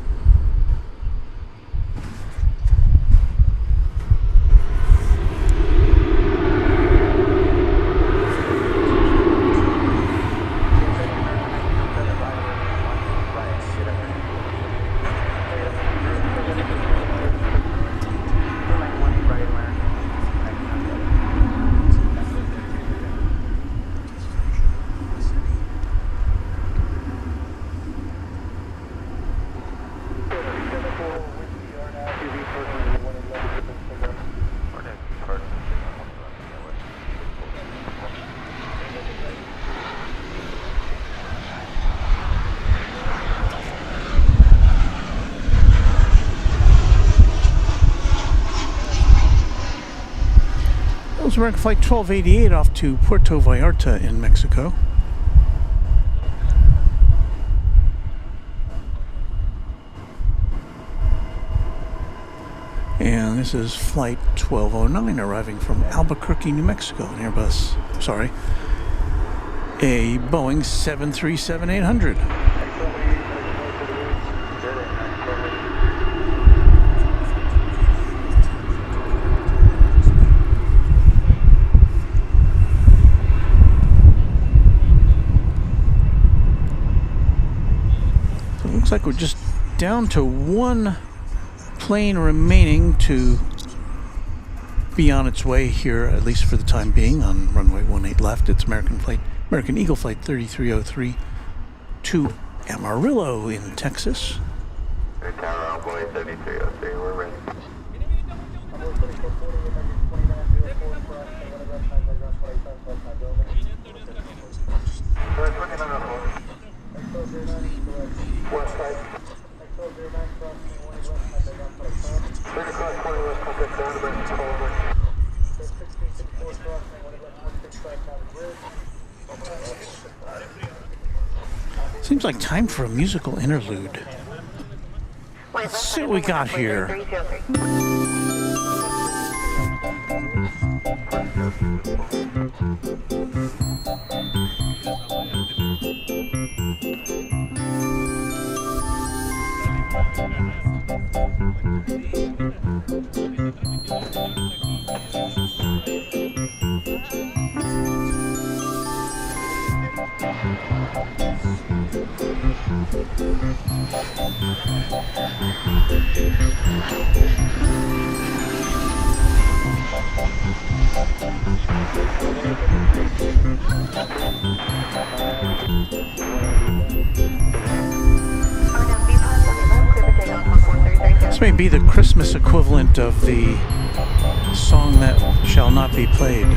was American Flight 1288 off to Puerto Vallarta in Mexico. And this is Flight 1209 arriving from Albuquerque, New Mexico, an Airbus, sorry, a Boeing 737-800. So it looks like we're just down to one plane remaining to be on its way here, at least for the time being, on runway 18 left. It's American Eagle Flight 3303 to Amarillo in Texas. Tower Runway 7303, we're ready. West side. Seems like time for a musical interlude. Let's see what we got here. This may be the Christmas equivalent of the song that shall not be played.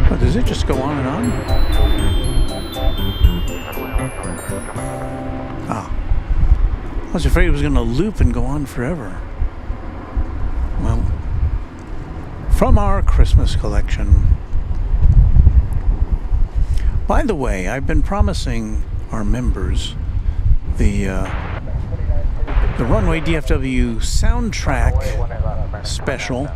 Oh, does it just go on and on? Ah. I was afraid it was going to loop and go on forever. Well, from our Christmas collection. By the way, I've been promising our members the Runway DFW soundtrack special,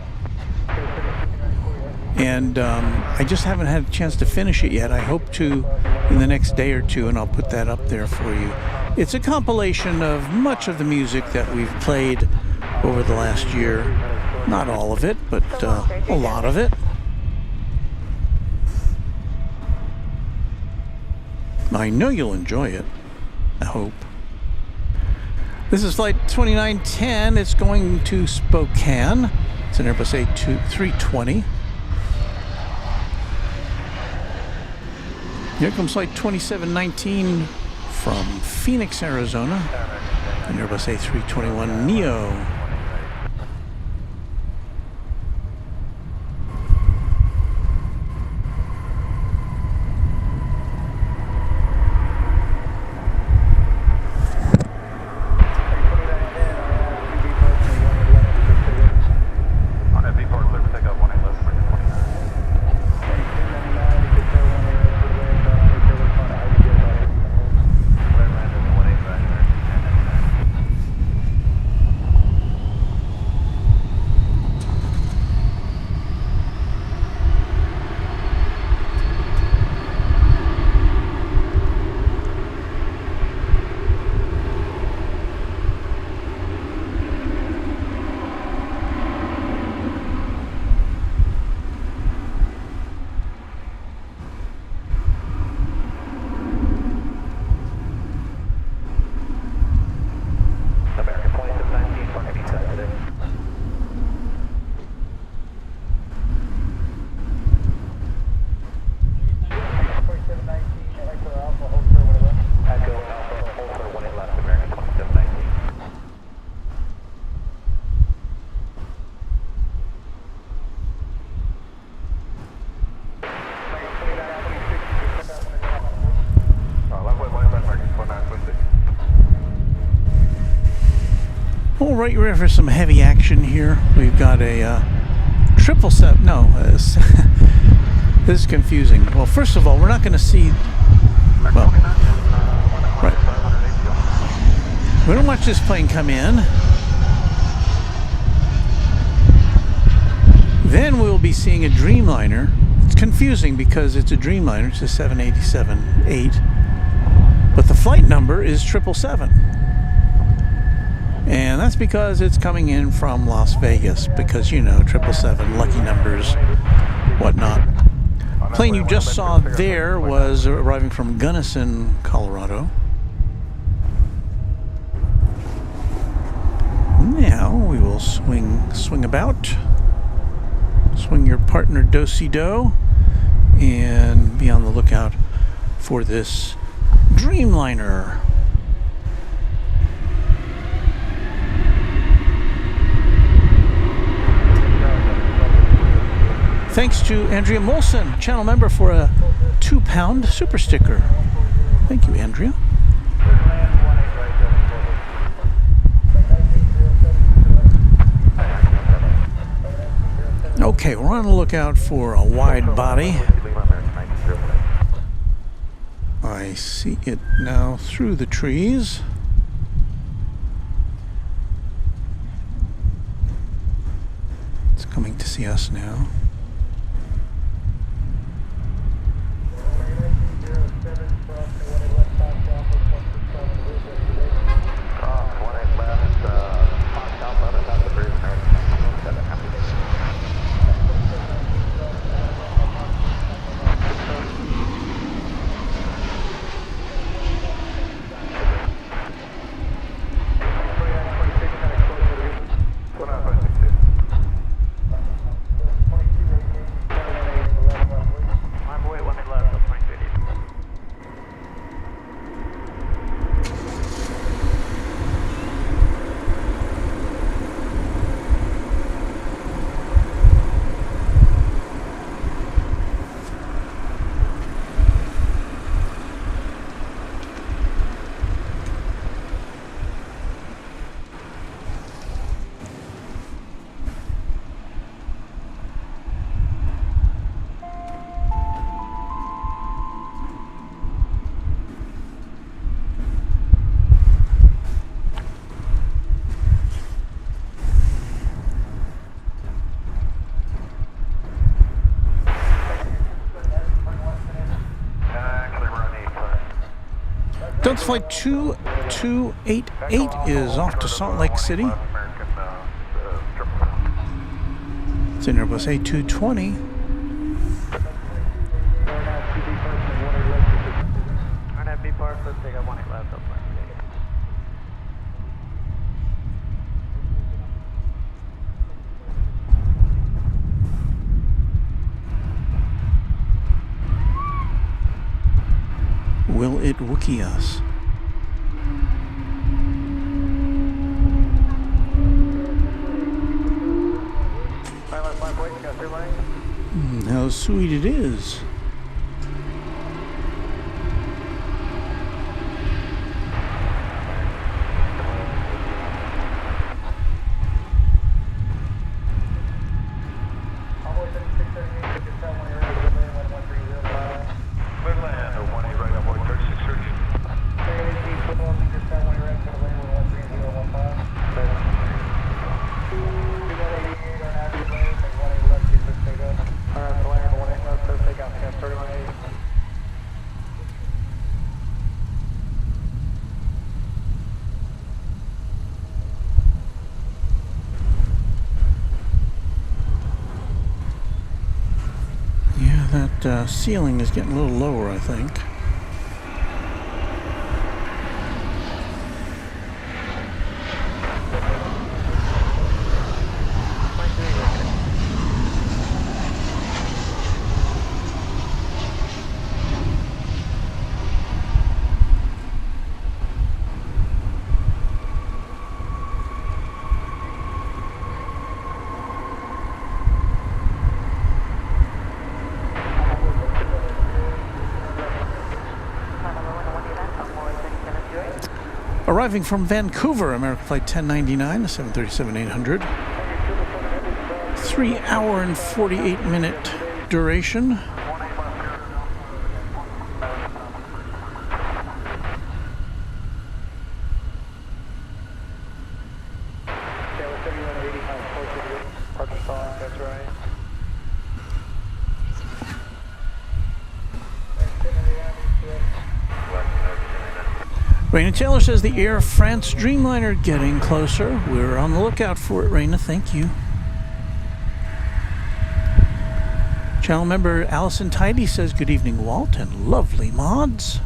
and I just haven't had a chance to finish it yet. I hope to in the next day or two, and I'll put that up there for you. It's a compilation of much of the music that we've played over the last year. Not all of it, but a lot of it. I know you'll enjoy it. I hope. This is Flight 2910. It's going to Spokane. It's an Airbus A320. Here comes Flight 2719 from Phoenix, Arizona. An Airbus A321neo. right, you're ready for some heavy action here. We've got a 777. No, this is confusing. Well, first of all, we're not going to see. Well, right. We don't watch this plane come in. Then we'll be seeing a Dreamliner. It's confusing because it's a Dreamliner. It's a 787-8. But the flight number is 777. And that's because it's coming in from Las Vegas. Because, you know, 777, lucky numbers, whatnot. The plane you just saw there was arriving from Gunnison, Colorado. Now we will swing about. Swing your partner do-si-do and be on the lookout for this Dreamliner. Thanks to Andrea Molson, channel member, for a £2 super sticker. Thank you, Andrea. Okay, we're on the lookout for a wide body. I see it now through the trees. It's coming to see us now. Delta Flight 2288 is off to Salt Lake City. It's in Airbus A220. Will it Wookiee us? How sweet it is. That ceiling is getting a little lower, I think. Arriving from Vancouver, American Flight 1099, the 737-800. 3 hour and 48 minute duration. Raina Taylor says the Air France Dreamliner getting closer. We're on the lookout for it, Raina. Thank you. Channel member Allison Tidy says, good evening, Walt, and lovely mods.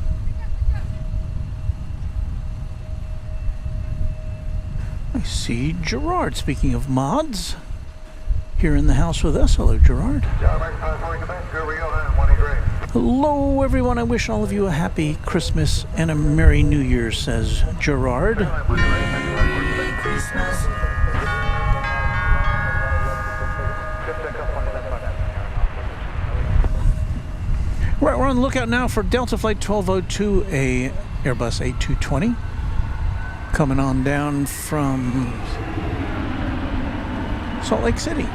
I see Gerard, speaking of mods, here in the house with us. Hello, Gerard. Hello, everyone. I wish all of you a happy Christmas and a Merry New Year, says Gerard. Right, we're on the lookout now for Delta Flight 1202, a Airbus A220, coming on down from Salt Lake City.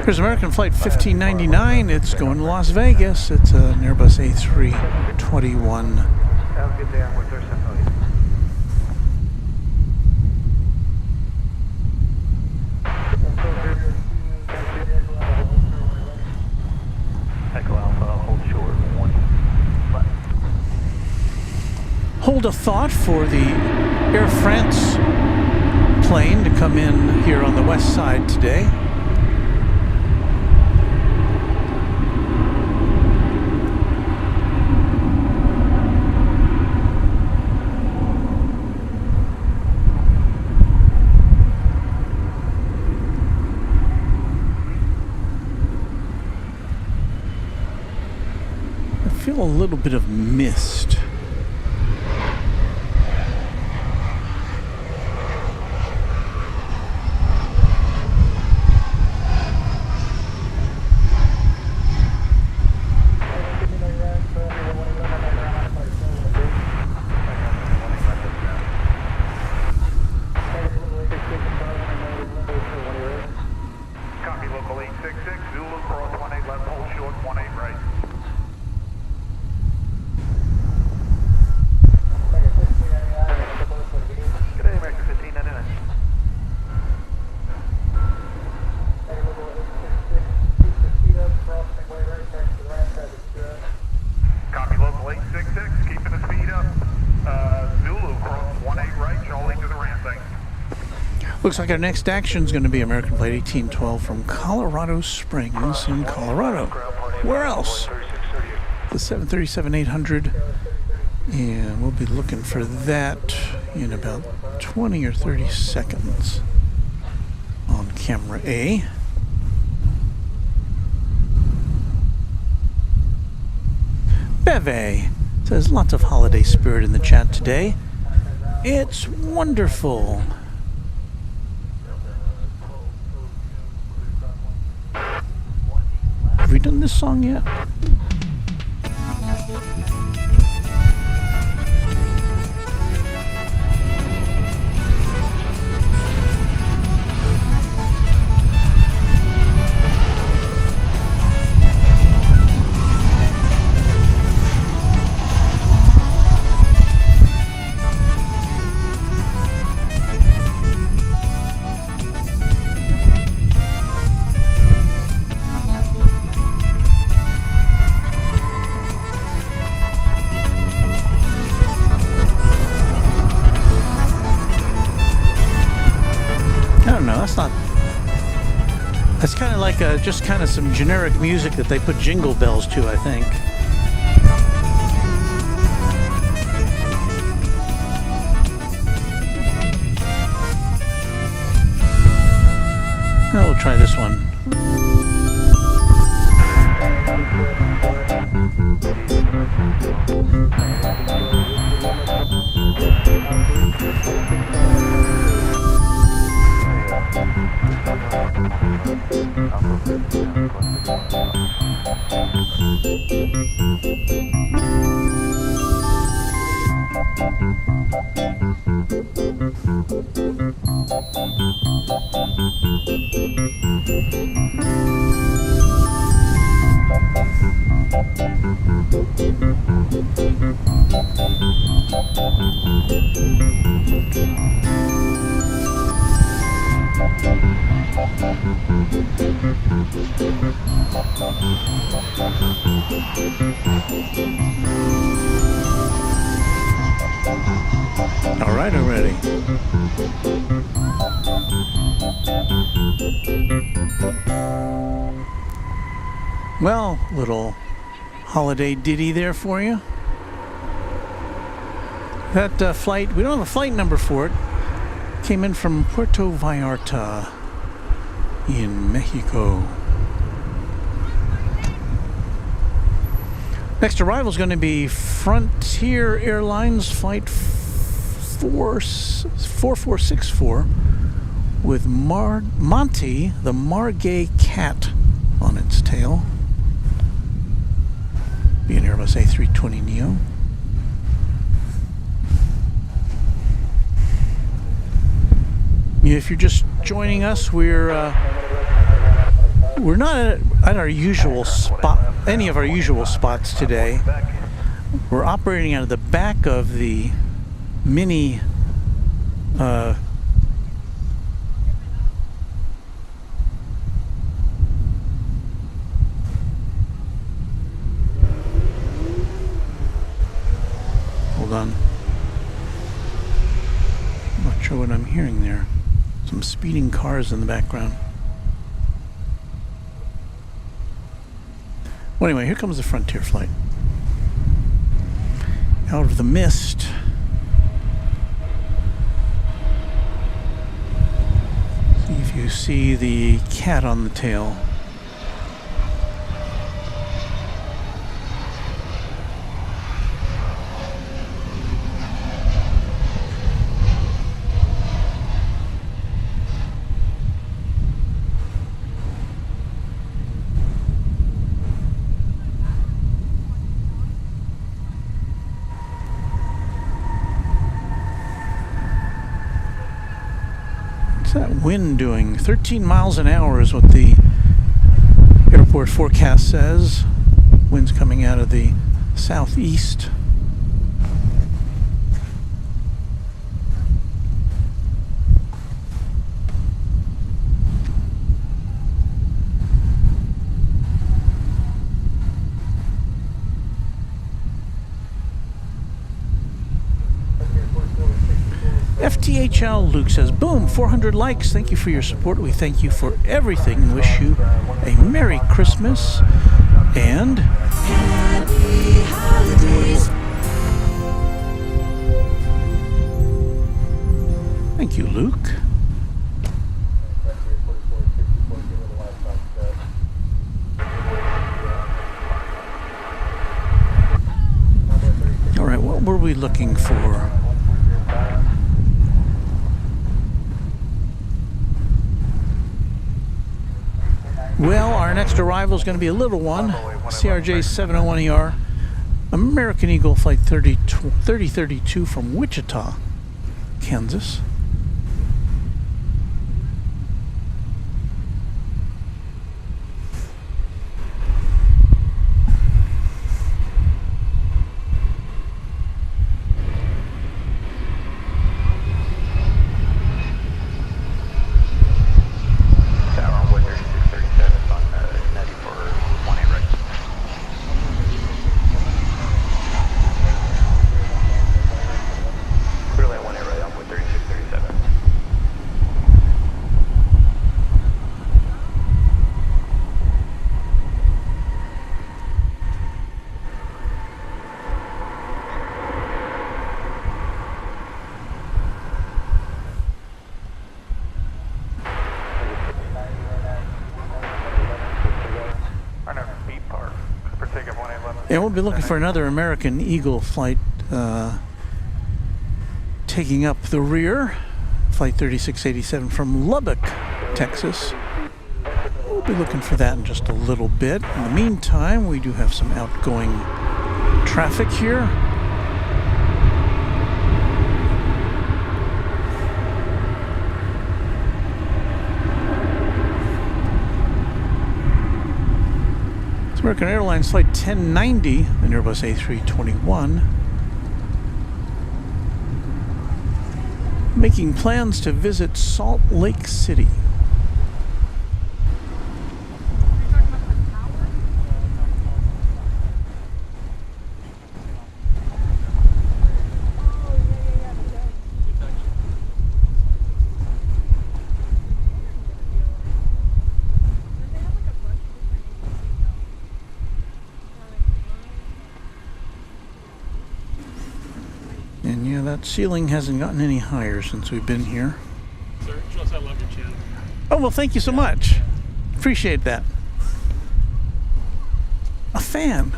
Here's American Flight 1599. It's going to Las Vegas. It's an Airbus A321. Have a good day. I'm with their Central. Echo Alpha, hold short, 1. Hold a thought for the Air France plane to come in here on the west side today. I feel a little bit of mist. Copy local 866, Zulu cross 18 left, hold short, 18 right. Good day, American 1599. Copy local 866, keeping the speed up. Zulu cross 18 right, Charlie to the ramp, thanks. Looks like our next action is going to be American Flight 1812 from Colorado Springs in Colorado. Where else? The 737-800. And we'll be looking for that in about 20 or 30 seconds on camera A. Beve says lots of holiday spirit in the chat today. It's wonderful. Have we done this song yet? that's not. That's kind of like just kind of some generic music that they put jingle bells to, I think. Now we'll try this one. All right, already. Well, little holiday ditty there for you. That flight, we don't have a flight number for it, came in from Puerto Vallarta in Mexico. Next arrival is going to be Frontier Airlines Flight 4464 with Monty, the Margay cat, on its tail. Be an Airbus A380 Neo. If you're just joining us, we're not at our usual spot, any of our usual spots today. We're operating out of the back of the mini hold on. I'm not sure what I'm hearing there. Some speeding cars in the background. Well, anyway, here comes the Frontier flight. Out of the mist. See if you see the cat on the tail. That wind doing? 13 miles an hour is what the airport forecast says. Wind's coming out of the southeast. FTHL Luke says, boom, 400 likes. Thank you for your support. We thank you for everything and wish you a Merry Christmas and Happy Holidays. Thank you, Luke. All right, what were we looking for? Well, our next arrival is going to be a little one, CRJ 701ER, American Eagle Flight 3032 from Wichita, Kansas. Really, 1-8 right, I'm with 3637. And we'll be looking for another American Eagle flight taking up the rear. Flight 3687 from Lubbock, Texas. We'll be looking for that in just a little bit. In the meantime, we do have some outgoing traffic here. It's American Airlines Flight 1090, an Airbus A321. Making plans to visit Salt Lake City. And yeah, that ceiling hasn't gotten any higher since we've been here. Sir, shows I love your channel. Oh, well, thank you so much. Appreciate that. A fan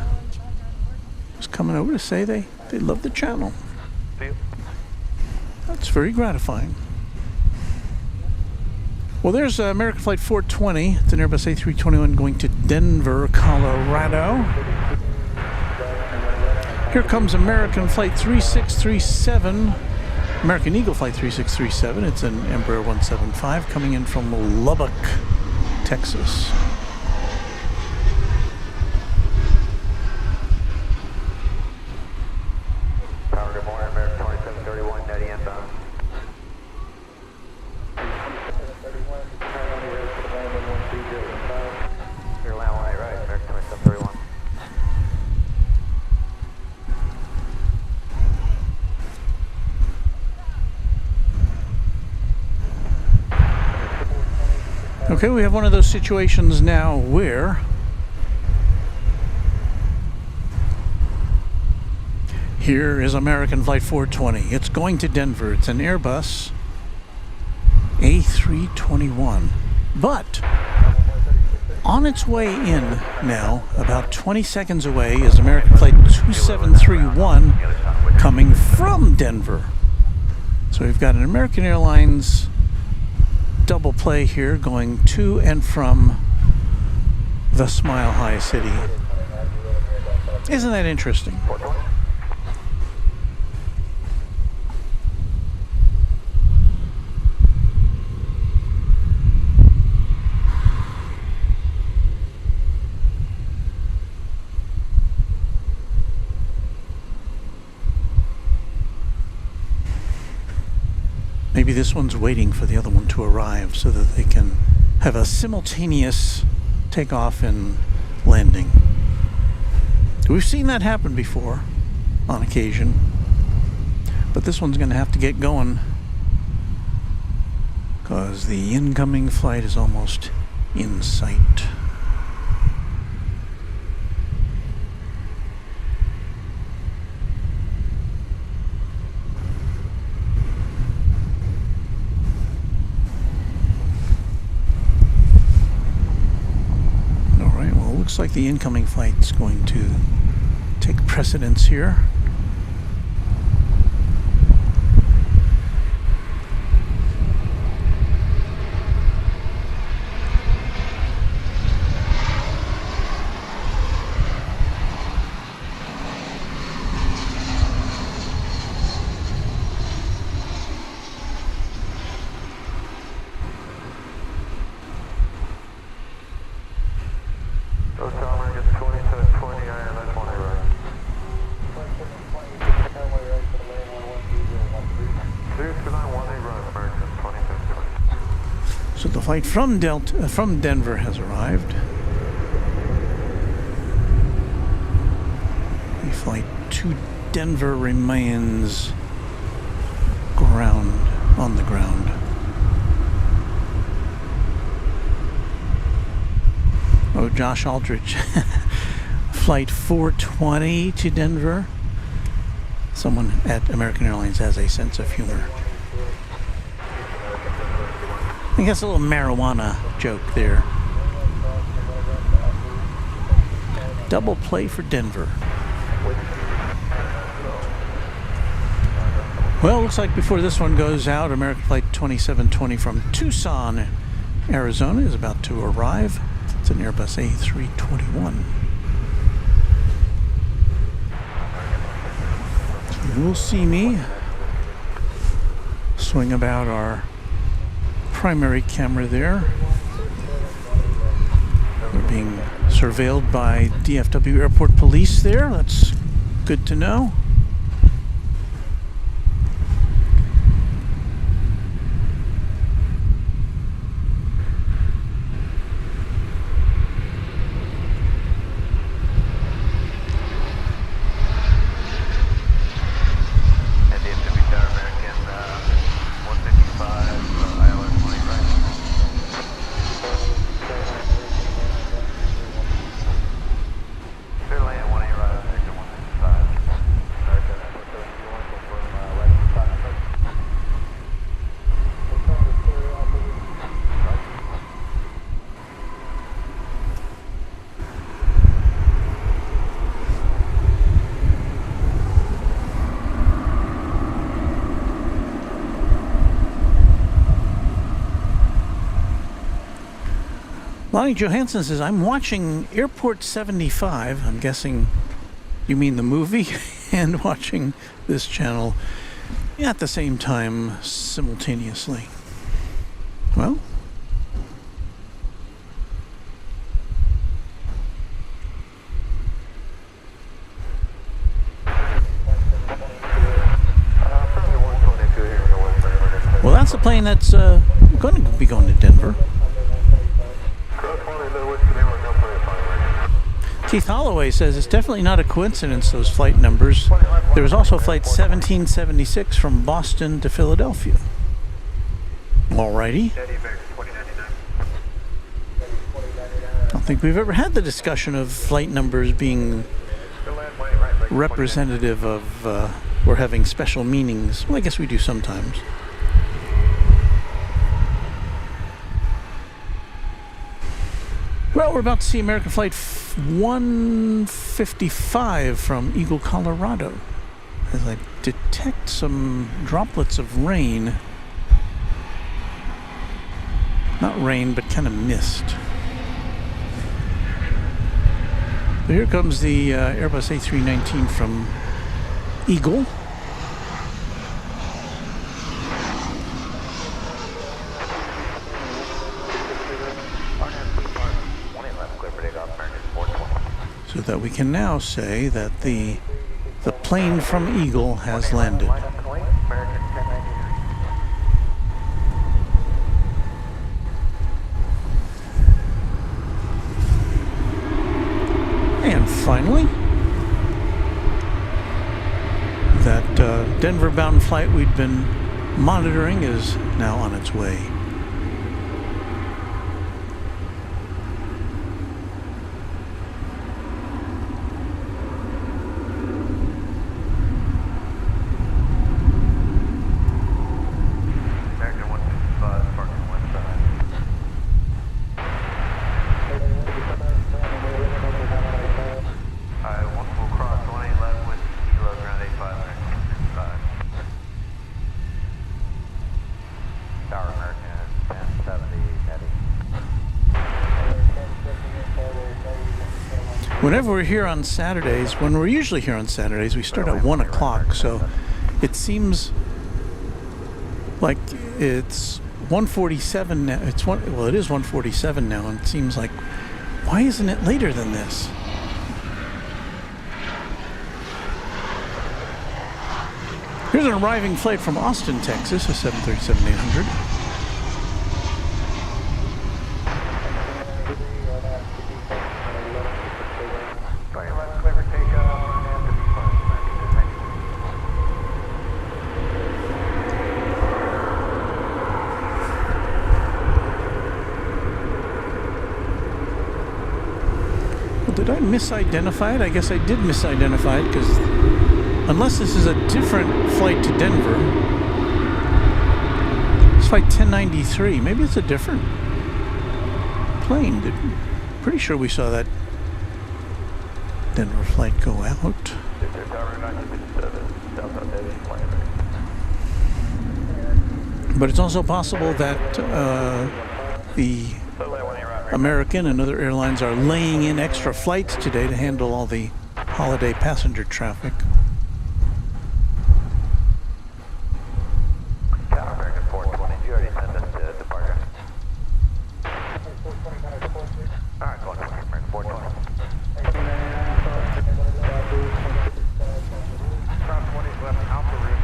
was coming over to say they love the channel. That's very gratifying. Well, there's American Flight 420. It's an Airbus A321 going to Denver, Colorado. Here comes American Flight 3637, American Eagle Flight 3637. It's an Embraer 175 coming in from Lubbock, Texas. Tower, good morning, American 2731, Netty inbound. Your land 18 right, American 2731. Okay, we have one of those situations now where here is American Flight 420. It's going to Denver. It's an Airbus A321. But on its way in now, about 20 seconds away, is American Flight 2731 coming from Denver. So we've got an American Airlines double play here going to and from the Smile High City. Isn't that interesting? Maybe this one's waiting for the other one to arrive so that they can have a simultaneous takeoff and landing. We've seen that happen before on occasion, but this one's going to have to get going because the incoming flight is almost in sight. Looks like the incoming flight's going to take precedence here. So the flight from Denver has arrived. The flight to Denver remains on the ground. Oh, Josh Aldrich. Flight 420 to Denver. Someone at American Airlines has a sense of humor. I think that's a little marijuana joke there. double play for Denver. Well, looks like before this one goes out, American Flight 2720 from Tucson, Arizona is about to arrive. It's an Airbus A321. So you will see me swing about our primary camera there. We're being surveilled by DFW Airport police there. That's good to know. Lonnie Johansson says, I'm watching Airport 75. I'm guessing you mean the movie, and watching this channel at the same time simultaneously. Well, that's the plane that's going to be going to Denver. Keith Holloway says it's definitely not a coincidence, those flight numbers. There was also flight 1776 from Boston to Philadelphia. Alrighty. I don't think we've ever had the discussion of flight numbers being representative of or having special meanings. Well, I guess we do sometimes. Well, we're about to see American Flight 155 from Eagle, Colorado, as I detect some droplets of rain. Not rain, but kind of mist. So here comes the Airbus A319 from Eagle. So that we can now say that the plane from Eagle has landed. And finally, that Denver-bound flight we'd been monitoring is now on its way. Whenever we're here on Saturdays, when we're usually here on Saturdays, we start at 1 o'clock, so it seems like it's 1:47 now. Well, it is 1:47 now, and it seems like, why isn't it later than this? Here's an arriving flight from Austin, Texas, a 737-800. Did I misidentify it? I guess I did misidentify it, because unless this is a different flight to Denver, it's flight 1093. Maybe it's a different plane. Pretty sure we saw that Denver flight go out. But it's also possible that the American and other airlines are laying in extra flights today to handle all the holiday passenger traffic. American 420, you already sent us to departure. Alright, going to American 420. Cross 20 left Alpha route.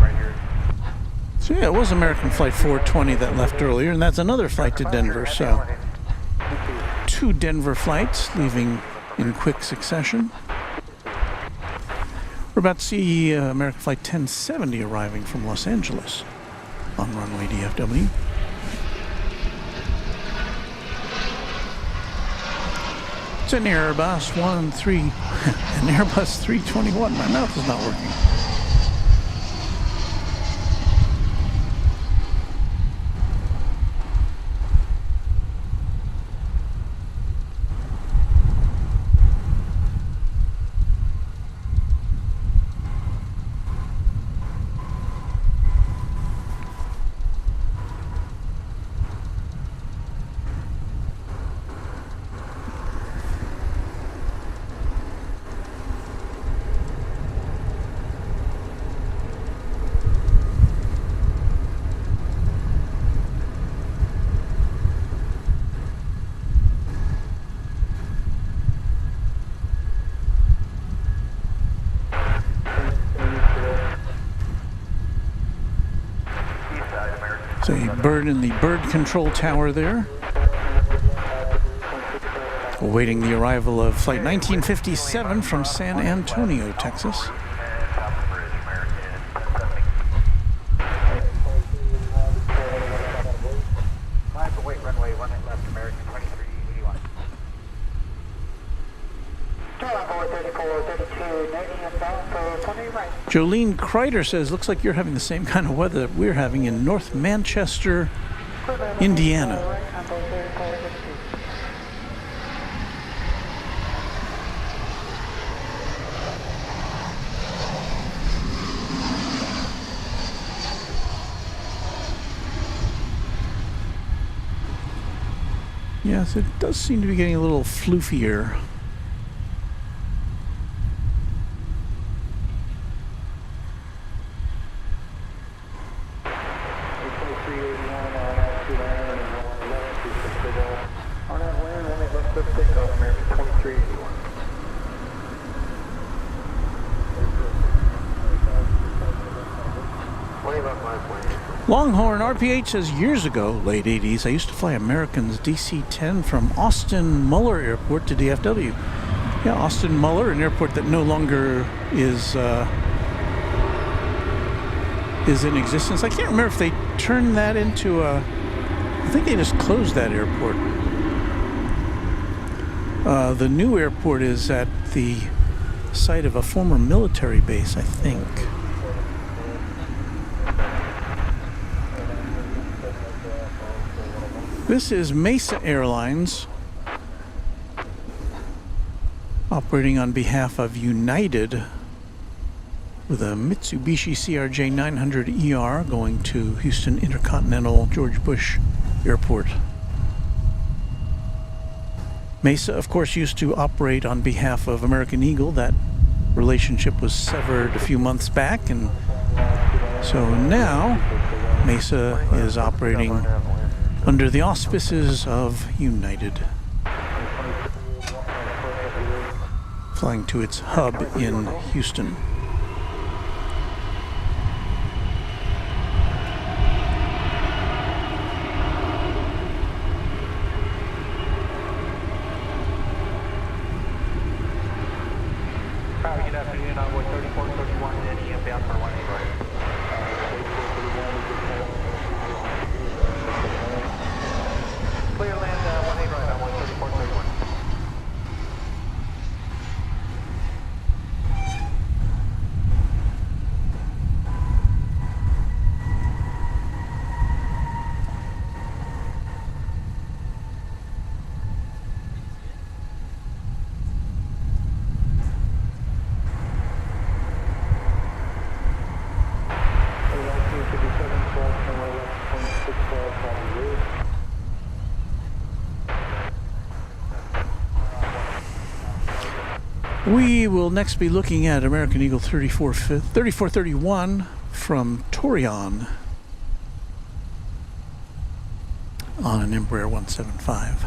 Right here. So yeah, it was American Flight 420 that left earlier, and that's another flight to Denver. So 2 Denver flights leaving in quick succession. We're about to see American Flight 1070 arriving from Los Angeles on runway DFW. It's an Airbus 321. My mouth is not working. There's a bird in the bird control tower there, awaiting the arrival of Flight 1957 from San Antonio, Texas. Jolene Kreider says, looks like you're having the same kind of weather that we're having in North Manchester, Indiana. Yes, it does seem to be getting a little floofier. Longhorn RPH says, years ago, late 80s, I used to fly American's DC-10 from Austin Muller Airport to DFW. Yeah, Austin Muller, an airport that no longer is in existence. I can't remember if they turned that into a... I think they just closed that airport. The new airport is at the site of a former military base, I think. This is Mesa Airlines, operating on behalf of United with a Mitsubishi CRJ-900ER going to Houston Intercontinental George Bush Airport. Mesa, of course, used to operate on behalf of American Eagle. That relationship was severed a few months back, and so now Mesa is operating under the auspices of United, flying to its hub in Houston. Good afternoon, Envoy 3431, any inbound for 18 right. Clear land 18 right, Envoy 3431. We will next be looking at American Eagle 3431 from Torreon on an Embraer 175.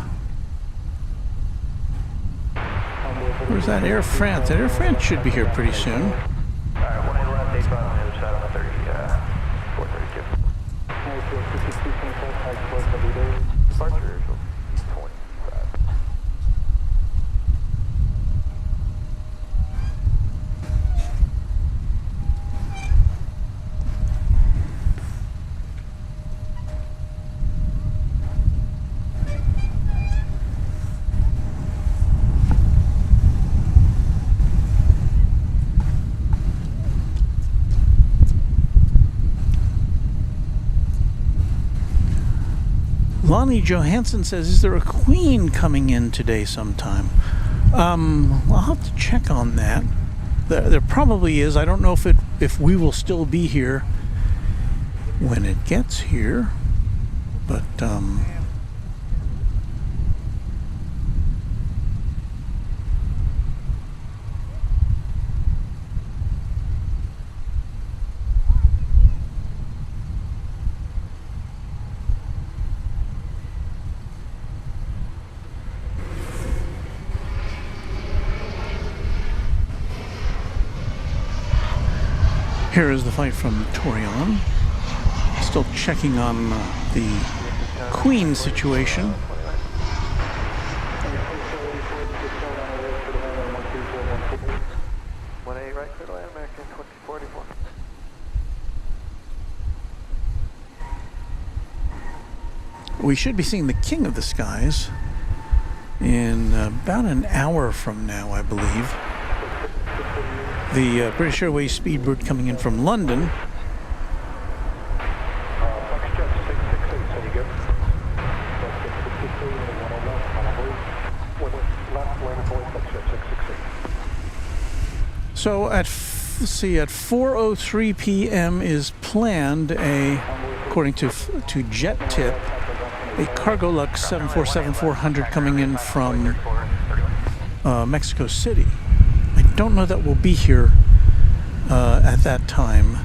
Where's that? Air France. That Air France should be here pretty soon. Alright, 18 left, 8 on the other side on the 432. Departure will be 25. Lonnie Johansson says, is there a Queen coming in today sometime? I'll have to check on that. There probably is. I don't know if we will still be here when it gets here, but here is the flight from Torreon. Still checking on the Queen situation. We should be seeing the King of the Skies in about an hour from now, I believe. The British Airways Speedbird coming in from London. So at 4:03 p.m. is planned according to Jet Tip, a Cargolux 747-400 coming in from Mexico City. I don't know that we'll be here at that time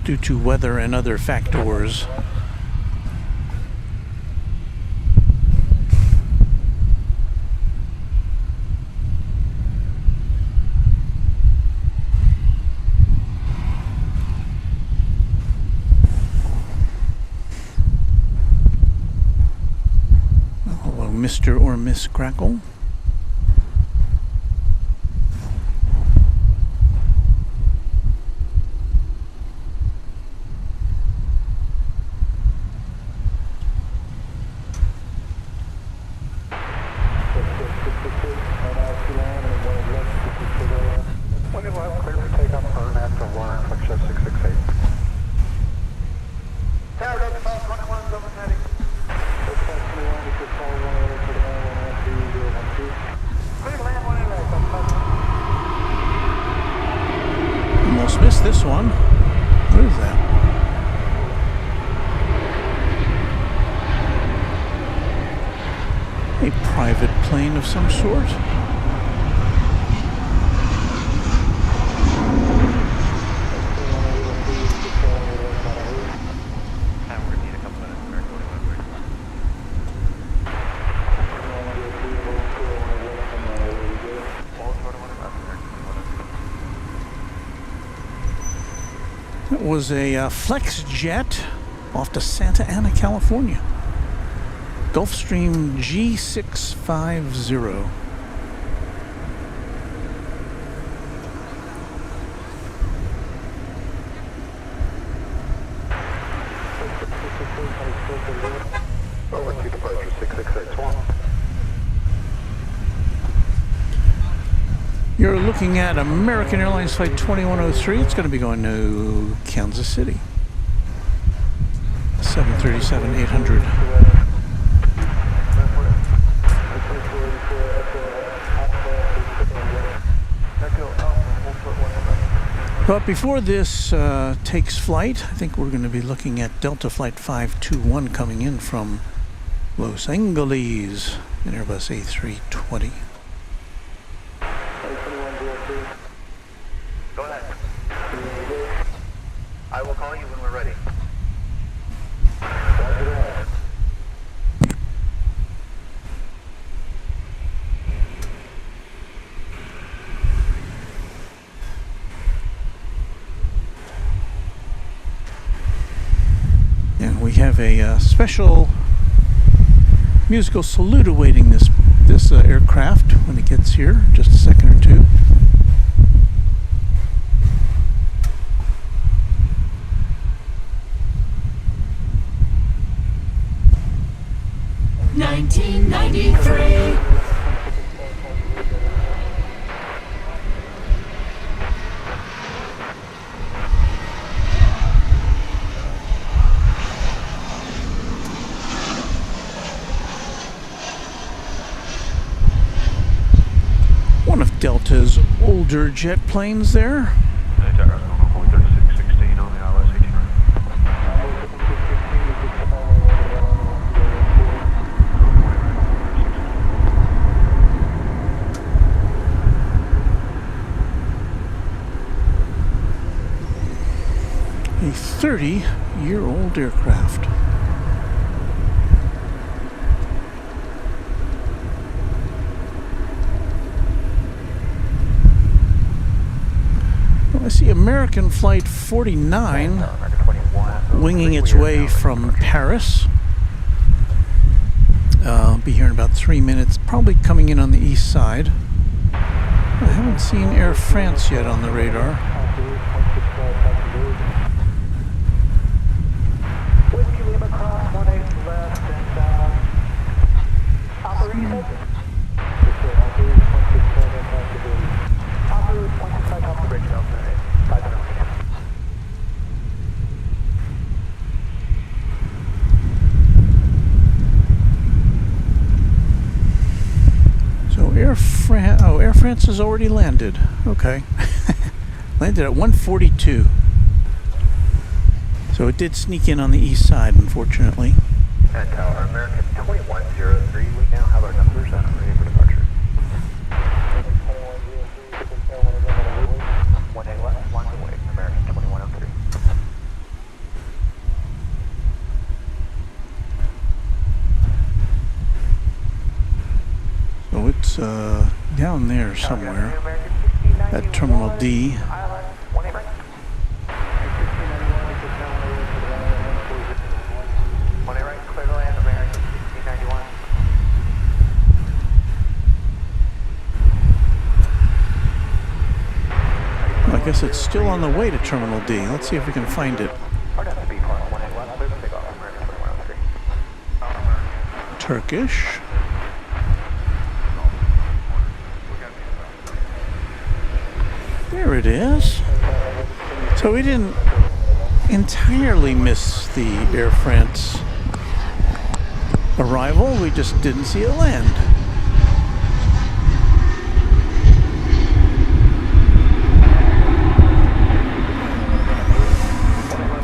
due to weather and other factors. Hello, Mr. or Miss Crackle. Almost missed this one. What is that? A private plane of some sort? It was a Flex jet off to Santa Ana, California. Gulfstream G650. You're looking at American Airlines Flight 2103. It's going to be going to Kansas City. 737-800. But before this takes flight, I think we're going to be looking at Delta Flight 521 coming in from Los Angeles, an Airbus A320. Go ahead. I will call you when we're ready. And we have a special musical salute awaiting this aircraft when it gets here. Just a second or two. One of Delta's older jet planes there. Jackery's going on 3616 on the ILS 18. A 30-year-old aircraft. I see American Flight 49 winging its way from Paris. I'll be here in about 3 minutes, probably coming in on the east side. I haven't seen Air France yet on the radar. Air France has already landed. Okay. Landed at 1:42. So it did sneak in on the east side, unfortunately. And Tower American 2103, we now have our numbers and are ready for departure. 18 left, launch away, American 2103. So it's down there somewhere at Terminal D. I guess it's still on the way to Terminal D. Let's see if we can find it. Turkish. There it is. So we didn't entirely miss the Air France arrival. We just didn't see it land.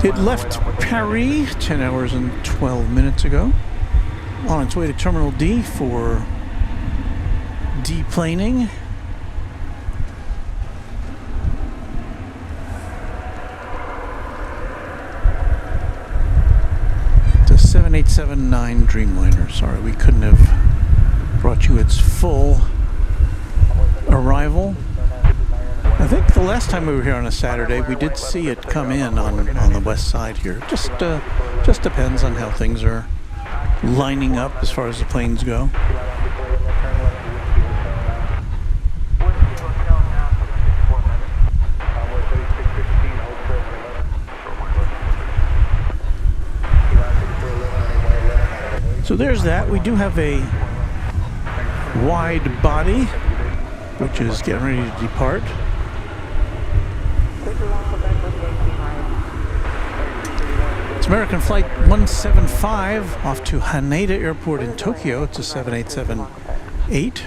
It left Paris 10 hours and 12 minutes ago, on its way to Terminal D for deplaning. It's a 7879 Dreamliner. Sorry, we couldn't have brought you its full arrival. I think the last time we were here on a Saturday, we did see it come in on the west side here. Just depends on how things are lining up as far as the planes go. So there's that. We do have a wide body, which is getting ready to depart. It's American Flight 175 off to Haneda Airport in Tokyo. It's a 7878.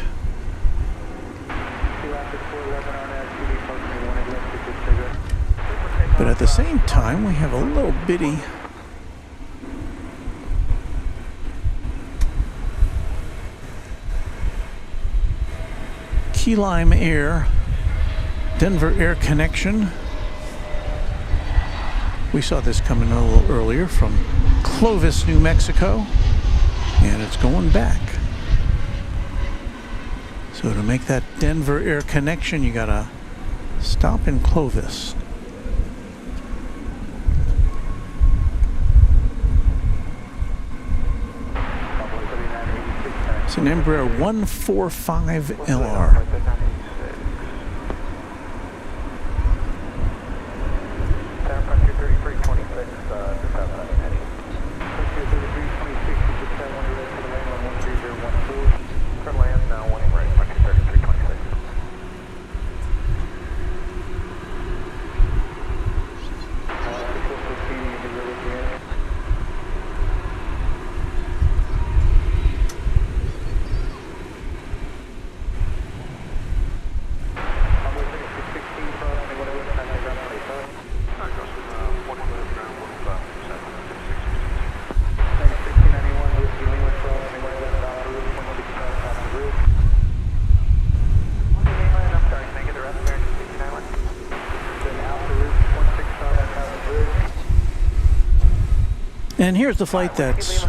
But at the same time, we have a little bitty Key Lime Air, Denver Air Connection. We saw this coming a little earlier from Clovis, New Mexico, and it's going back. So to make that Denver Air Connection, you gotta stop in Clovis. It's an Embraer 145LR. And here's the flight that's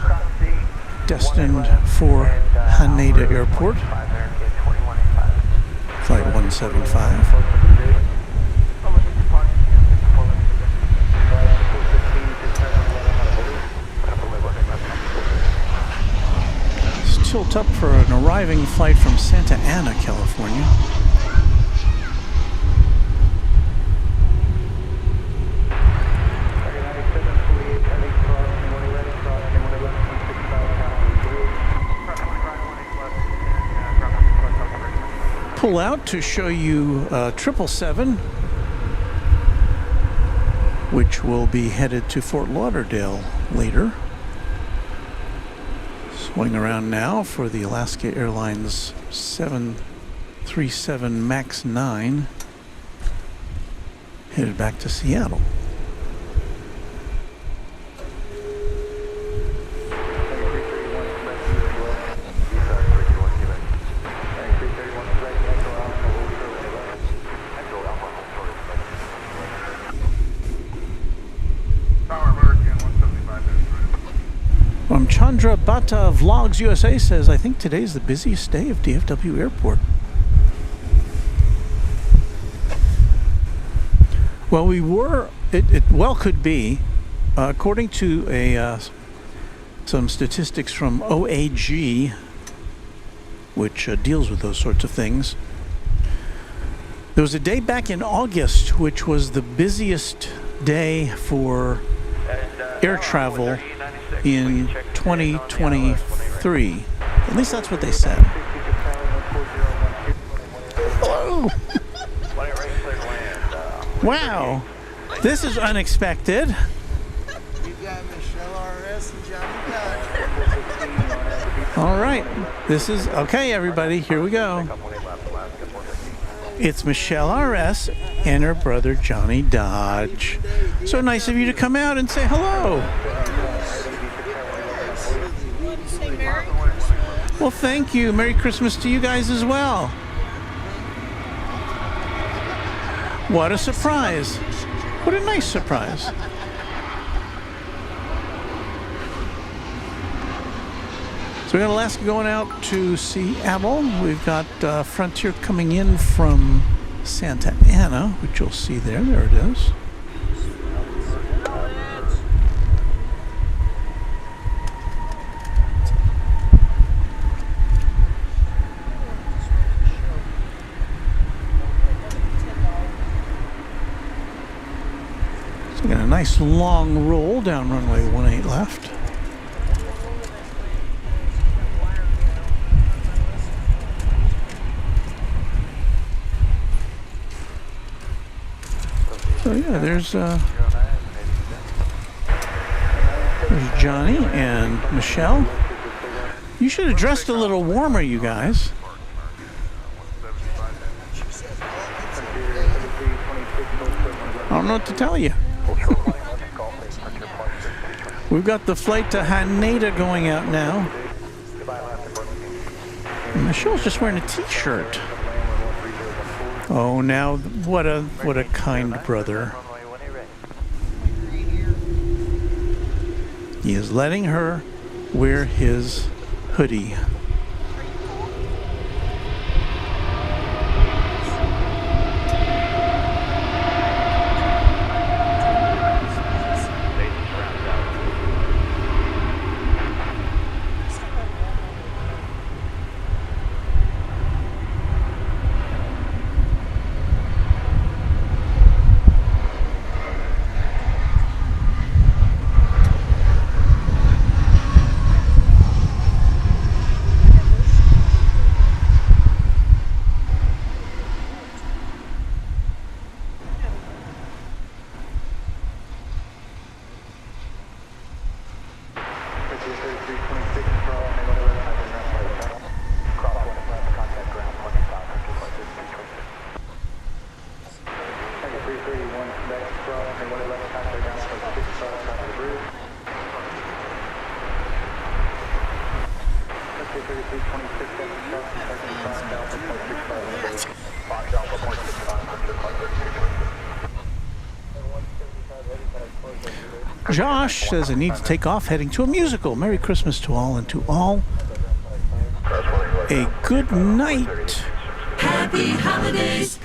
destined for Haneda Airport, flight 175. Let's tilt up for an arriving flight from Santa Ana, California. Pull out to show you 777, which will be headed to Fort Lauderdale later. Swing around now for the Alaska Airlines 737 MAX 9, headed back to Seattle. Chandra Bhatta Vlogs USA says, I think today's the busiest day of DFW Airport. Well, we were, it well could be, according to some statistics from OAG, which deals with those sorts of things. There was a day back in August, which was the busiest day for air travel in 2023. At least that's what they said. Hello. Wow, this is unexpected. You got Michelle RS and Johnny Dodge. All right, this is okay, everybody. Here we go. It's Michelle RS and her brother Johnny Dodge. So nice of you to come out and say hello. Well, thank you. Merry Christmas to you guys as well. What a surprise. What a nice surprise. So we got Alaska going out to Seattle. We've got Frontier coming in from Santa Ana, which you'll see there. There it is. So we got a nice long roll down runway 18 left. So yeah, there's Johnny and Michelle. You should have dressed a little warmer, you guys. I don't know what to tell you. We've got the flight to Haneda going out now. And Michelle's just wearing a t-shirt. Oh, now what a kind brother. He is letting her wear his hoodie. Josh says I need to take off, heading to a musical. Merry Christmas to all, and to all a good night. Happy holidays.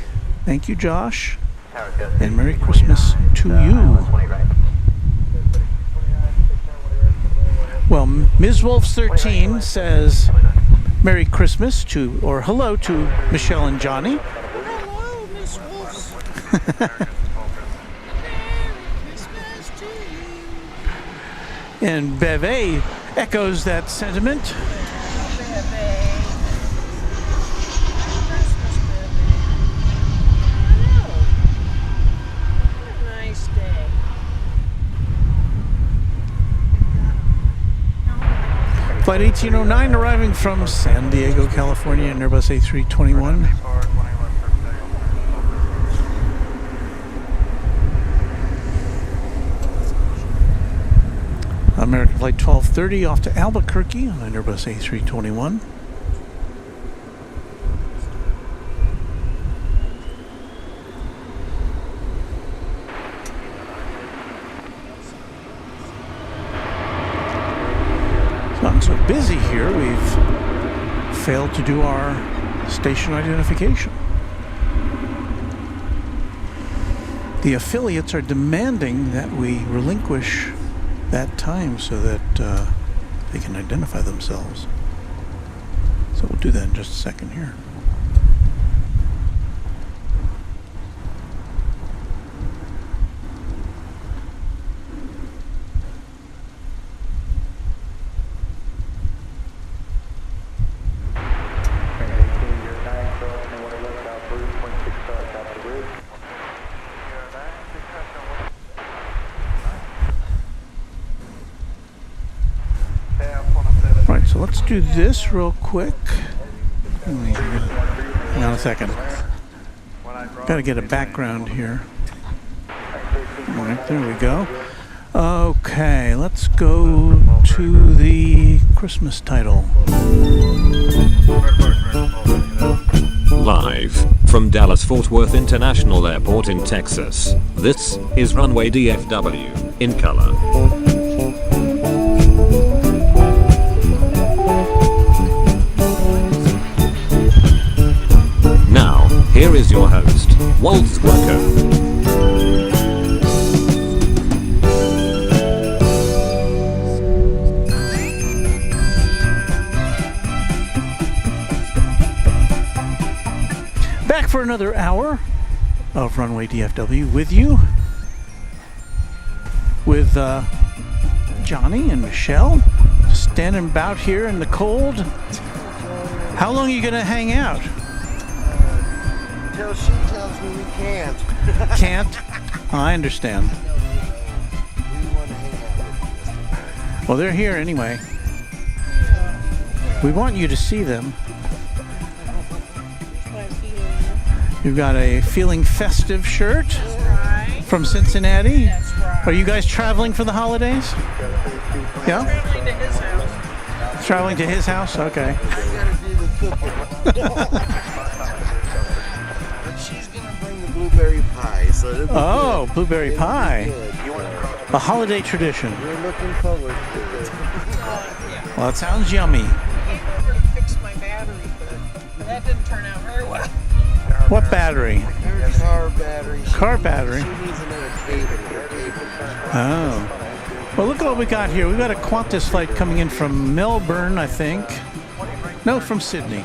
Thank you, Josh, and Merry Christmas to you. Well, Ms. Wolves 13 says Merry Christmas to, or hello to Michelle and Johnny. Hello, Miss Wolves. And Beve echoes that sentiment. Nice day. Flight 1809 arriving from San Diego, California, in Airbus A321. American Flight 1230 off to Albuquerque on an Airbus A321. It's gotten so busy here, we've failed to do our station identification. The affiliates are demanding that we relinquish that time so that they can identify themselves. So we'll do that in just a second here. So let's do this real quick. Hang on a second. Got to get a background here. All right, there we go. Okay, let's go to the Christmas title. Live from Dallas-Fort Worth International Airport in Texas, this is Runway DFW, in color. Here is your host, Waltz Worker. Back for another hour of Runway DFW with you, with Johnny and Michelle, just standing about here in the cold. How long are you going to hang out? Until she tells me we can't. Can't? I understand. We want to hang out with you. Well, they're here anyway. We want you to see them. You've got a Feeling Festive shirt from Cincinnati. Are you guys traveling for the holidays? Yeah? Traveling to his house. Traveling to his house? Okay. I gotta do the cooking. But she's blueberry pie. So it'll be good. Blueberry It'll be pie. good. A holiday tradition. We're looking forward to it. Well, it sounds yummy. I came over to fix my battery, but that didn't turn out very well. What battery? Her car battery. Car battery. She needs another cable. Oh. Well, look at what we got here. We got a Qantas flight coming in from Melbourne, I think. No, from Sydney.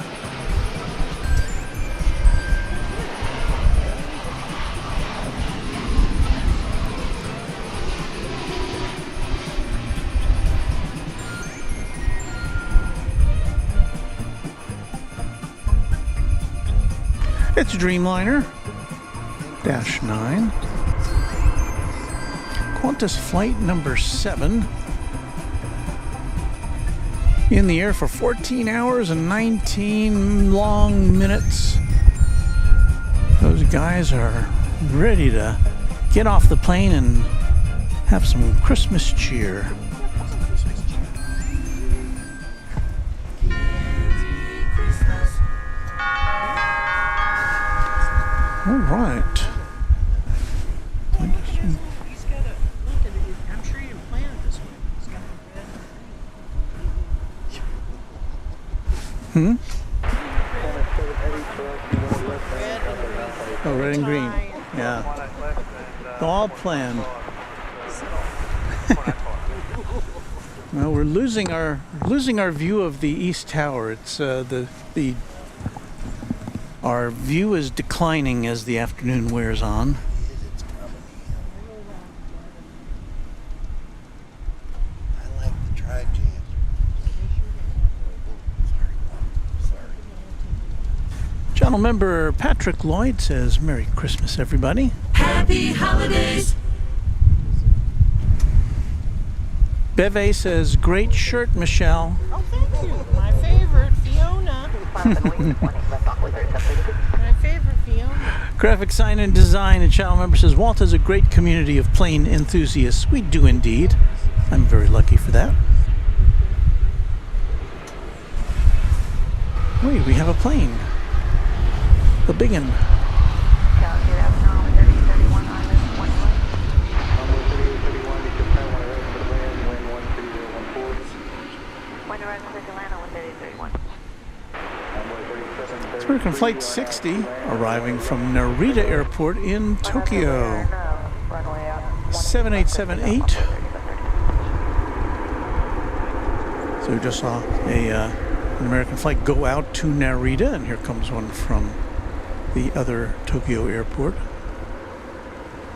It's Dreamliner -9. Qantas flight number 7. In the air for 14 hours and 19 long minutes. Those guys are ready to get off the plane and have some Christmas cheer. All right. He's got a look at it. I'm sure you planned this one. He's got the red. Oh, red and green. Yeah. All planned. Well, we're losing our view of the East Tower. It's our view is declining as the afternoon wears on. I like the dry jam. Channel member Patrick Lloyd says, "Merry Christmas, everybody." Happy holidays. Beve says, "Great shirt, Michelle." Oh, thank you. My favorite, Fiona. My favorite, Fiona. Graphic Sign and Design, a channel member says, "Walt has a great community of plane enthusiasts." We do indeed. I'm very lucky for that. Wait, we have a plane. The big one. It's American Flight 60 arriving from Narita Airport in Tokyo. 7878. So we just saw an American flight go out to Narita, and here comes one from the other Tokyo airport.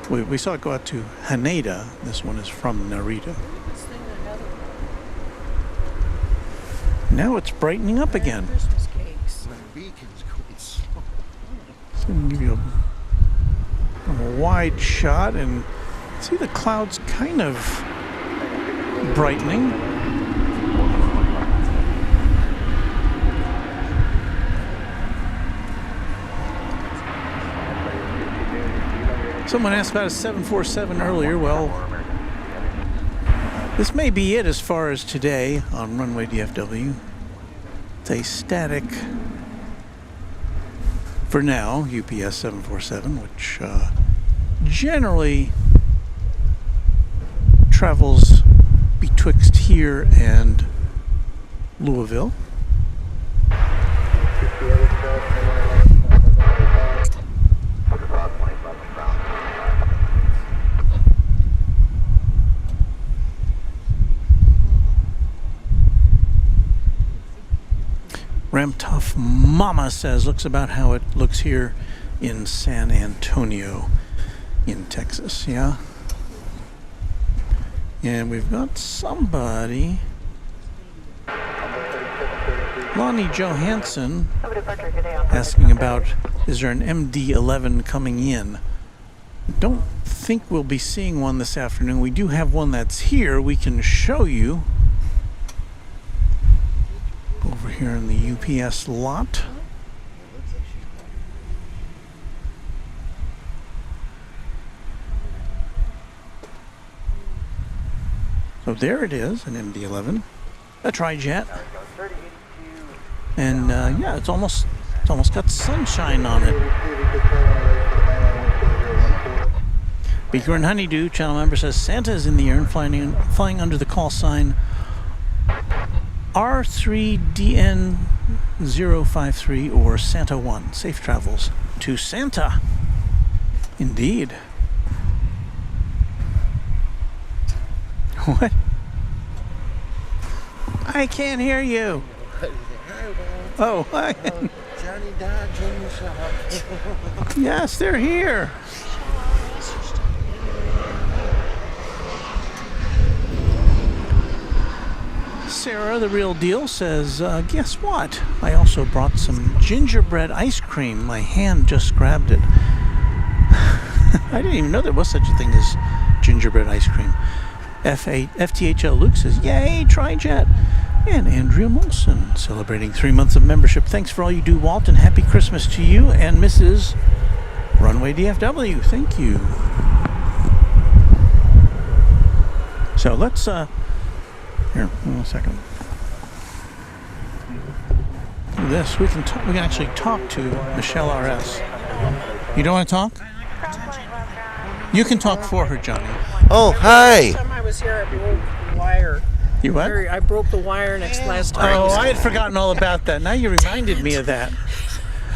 We saw it go out to Haneda. This one is from Narita. Now it's brightening up again. Christmas cakes. So I'm gonna give you a wide shot and see the clouds kind of brightening. Someone asked about a 747 earlier. Well, this may be it as far as today on Runway DFW. It's a static, for now, UPS 747, which generally travels betwixt here and Louisville. Ramtough Mama says, looks about how it looks here in San Antonio in Texas, yeah? And we've got somebody, Lonnie Johansson, asking about, is there an MD-11 coming in? Don't think we'll be seeing one this afternoon. We do have one that's here we can show you. Over here in the UPS lot. So there it is, an MD-11, a tri-jet, and yeah, it's almost got sunshine on it. Beaker and Honeydew, channel member, says Santa is in the air and flying under the call sign R3DN053 or Santa 1. Safe travels to Santa. Indeed. What? I can't hear you. Oh, hi. Johnny Dodge in the shop. Yes, they're here. Sarah, the real deal, says, guess what? I also brought some gingerbread ice cream. My hand just grabbed it. I didn't even know there was such a thing as gingerbread ice cream. FTHL Luke says, yay, TriJet. And Andrea Molson, celebrating 3 months of membership. Thanks for all you do, Walt, and happy Christmas to you and Mrs. Runway DFW. Thank you. So let's, here, hold on a second. Do this. We can actually talk to Michelle RS. You don't want to talk? You can talk for her, Johnny. Oh, hi. Last time I was here, I broke the wire. You what? I broke the wire last time. Oh, I had forgotten all about that. Now you reminded me of that.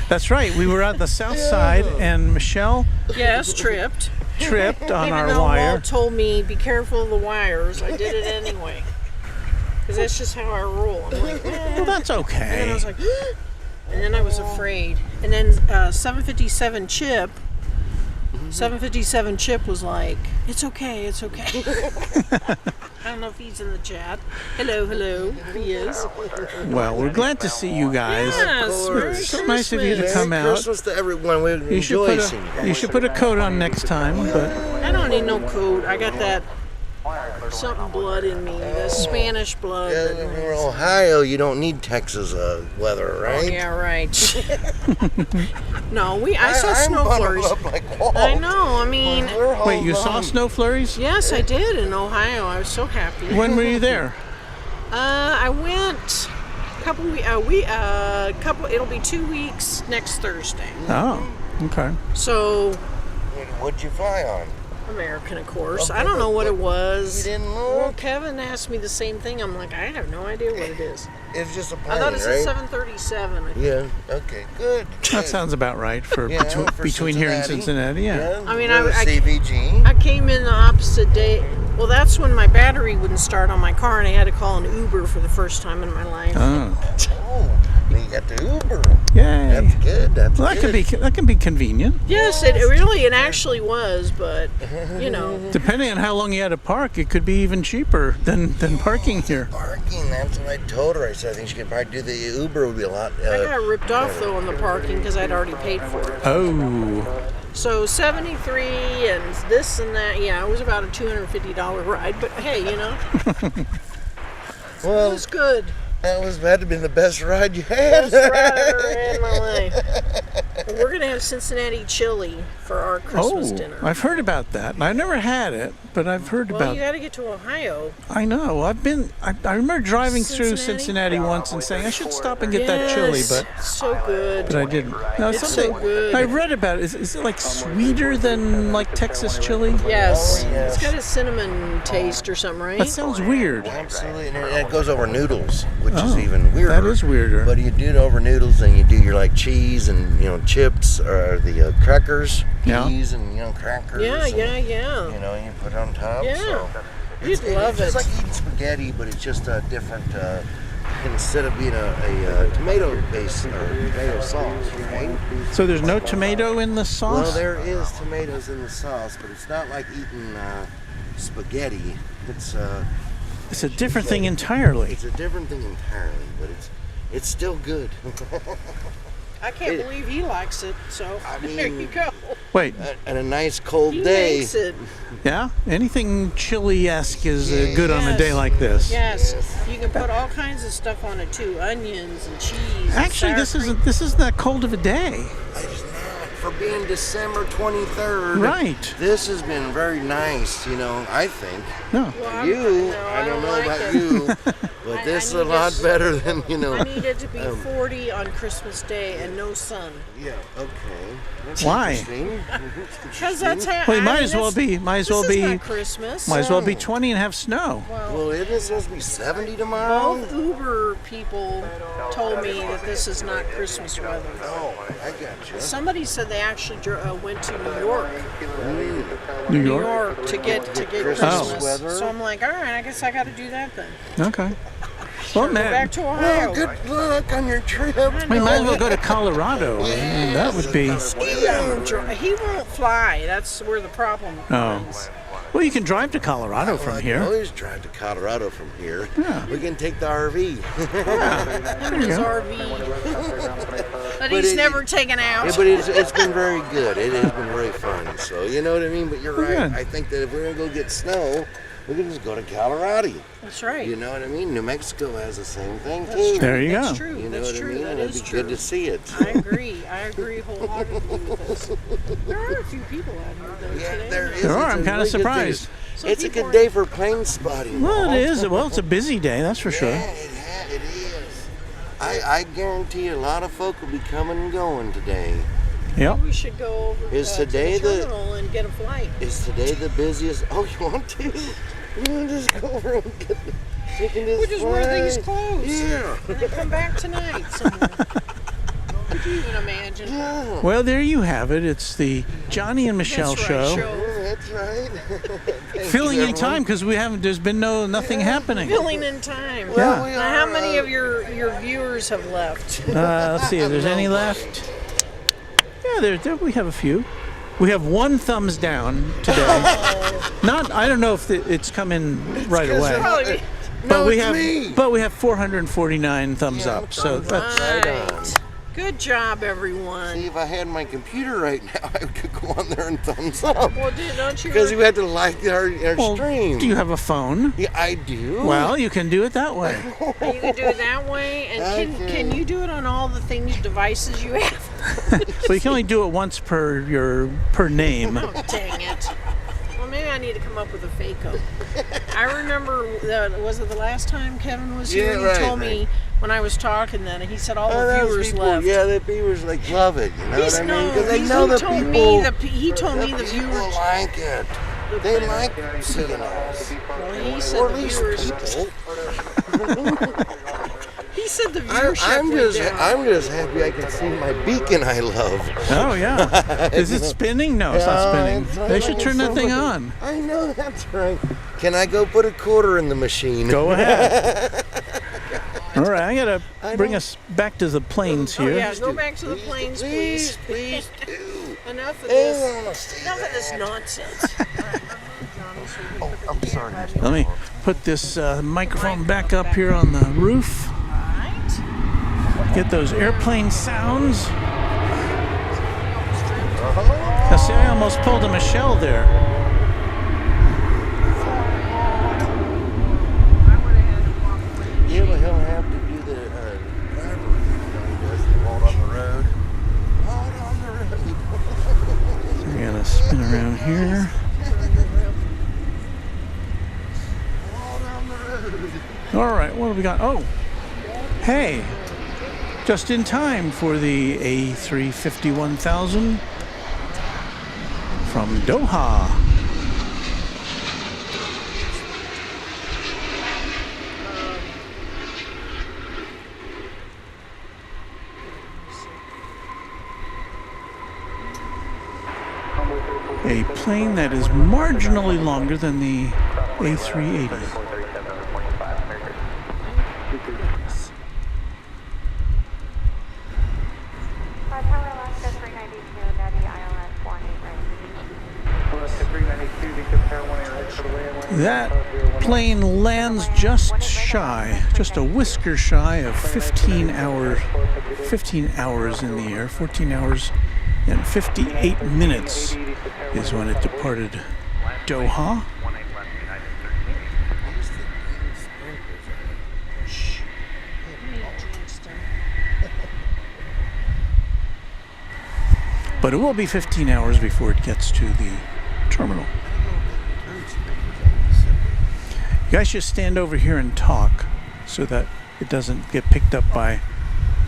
That's right. We were on the south side, and Michelle tripped on our Even though wire. Walt told me, be careful of the wires, I did it anyway. Because that's just how I roll. I'm like, Well, that's okay. And then I was like, and then I was afraid. And then 757 Chip was like, it's okay. I don't know if he's in the chat. Hello. He is. Well, we're glad to see you guys. Yes, Merry So nice of you to Christmas. come out. Christmas to everyone. We're You rejoicing. should put a coat on next time, but I don't need no coat. I got that something blood in me. The Spanish blood. Yeah, we're in Ohio. You don't need Texas weather, right? Oh, yeah, right. No, I saw snow flurries. I know. I mean, wait, you saw snow flurries? yes, I did in Ohio. I was so happy. When were you there? I went it'll be 2 weeks next Thursday. Oh, okay. So What'd you fly on? American, of course. I don't know what it was. You didn't know? Well, Kevin asked me the same thing. I'm like, I have no idea what it is. It's just a plane, I thought it said right? 737. I think. Yeah. Okay. Good. That sounds about right for Yeah, between here and Cincinnati. Yeah. I mean, Go to I CVG. came in the opposite day. Well, that's when my battery wouldn't start on my car, and I had to call an Uber for the first time in my life. Oh. You got the Uber. Yay. That's good. That's Well, that can be convenient. Yes, it actually was, but you know. Depending on how long you had to park, it could be even cheaper than parking here. Parking. That's what I told her. I said I think she could probably do the Uber. Would be a lot. I got ripped off though on the parking because I'd already paid for it. Oh. So 73 and this and that. Yeah, it was about a $250 ride, but hey, you know, Well, it was good. that had to be the best ride you had. Best ride I ever had in my life. And we're gonna have Cincinnati chili for our Christmas dinner. I've heard about that. I've never had it, but I've heard Well, about you got to get to Ohio. I know. I remember driving through Cincinnati once and saying I should stop and get that chili, but so good. I didn't. No, It's something so good. I read about it. Is it like sweeter than like Texas chili? Yes. Oh, yes. It's got a cinnamon taste or something, right? That sounds weird. Absolutely, and it goes over noodles, which is even weirder. That is weirder. But you do it over noodles, and you do your like cheese and chips or the crackers, peas and crackers. Yeah. And, you you put it on top. Yeah. So You'd love it's it. just like eating spaghetti, but it's just a different. Instead of being a tomato base or tomato sauce, right? So there's no tomato in the sauce? Well, there is tomatoes in the sauce, but it's not like eating spaghetti. It's a different thing entirely. It's a different thing entirely, but it's still good. I can't believe he likes it. So there you go. Wait. And a nice cold He day. makes it. Yeah? Anything chili-esque is good on a day like this. Yes. You can put all kinds of stuff on it too. Onions and cheese. Actually, and this isn't that cold of a day. It's not for being December 23rd. Right. This has been very nice, I think. No. Well, I don't know like about it. you, but but this is a lot better than, you know. I need it to be 40 on Christmas Day and no sun. Yeah, okay. That's Why? Because that's how. Well, it might as well be. Might as well be. Not Christmas. Might as well be 20 and have snow. Well, isn't it supposed to be 70 tomorrow? Both Uber people told me that this is not Christmas weather. Oh, I got you. Somebody said they actually went to New York. New York to get Christmas weather. So I'm like, all right, I guess I got to do that then. Okay. Well, Go back to Ohio. Well, good luck on your trip. We might as well go to Colorado. That would be. He won't fly. That's where the problem is. Well, you can drive to Colorado from here. I can always drive to Colorado from here. Yeah. We can take the RV. His RV. But he's never taken out. Yeah, but it's been very good. It has been very fun. So, you know what I mean? But you're right. I think that if we're going to go get snow, we can just go to Colorado. That's right. You know what I mean? New Mexico has the same thing, too. True. There you go. That's true. You know That's what true. I mean? That It'd is be true. good to see it. I agree. I agree wholeheartedly with this. There are a few people out here, though, today. There are. I'm kind of surprised. It's a good day for plane spotting. Well, it is. Well, it's a busy day, that's for sure. Yeah, it is. I guarantee a lot of folk will be coming and going today. Yep. We should go over Is to today the terminal and get a flight. Is today the busiest? Oh, you want to? You want to just go over and get We'll just wear things close. Yeah. And then come back tonight somewhere. Could you even imagine? Yeah. Well, there you have it. It's the Johnny and Michelle show. That's right. Filling in time because there's been nothing happening. Filling in time. Yeah. Now, how many of your viewers have left? Let's see if there's any left. Yeah, there we have a few. We have one thumbs down today. I don't know if it's come in right away. But we have 449 thumbs up. So that's right. Good job, everyone. See, if I had my computer right now, I could go on there and thumbs up. Well, don't you? Because you had to like our stream. Do you have a phone? Yeah, I do. Well, you can do it that way. You can do it that way, and can you do it on all the devices you have? Well, you can only do it once per name. Oh, dang it. Well, maybe I need to come up with a FACO. I remember, was it the last time Kevin was here? Yeah, He told me when I was talking then, he said all the viewers left. Yeah, the viewers love it. You know what I mean? Because they know the people. He told me the viewers like it. They like seeing us. Well, he said the viewers. He said the viewership. I'm just happy I can see my beacon I love. Oh yeah. Is it spinning? No, it's not spinning. They should turn that thing on. I know, that's right. Can I go put a quarter in the machine? Go ahead. All right, I gotta bring us back to the planes here. Oh, yeah, go back to the planes, please. Please do. Enough of this. Enough of this nonsense. Oh, I'm sorry. Let me put this microphone back up here on the roof. Get those airplane sounds. Now, see, I almost pulled a Michelle there. Yeah, but he'll have to do the driver. Hold on the road. Hold on the road. So we're gonna spin around here. Hold on the road. All right, what have we got? Oh, hey. Just in time for the A350 1000 from Doha. A plane that is marginally longer than the A380. That plane lands just a whisker shy of 15 hours in the air. 14 hours and 58 minutes is when it departed Doha. But it will be 15 hours before it gets to the terminal. You guys just stand over here and talk so that it doesn't get picked up by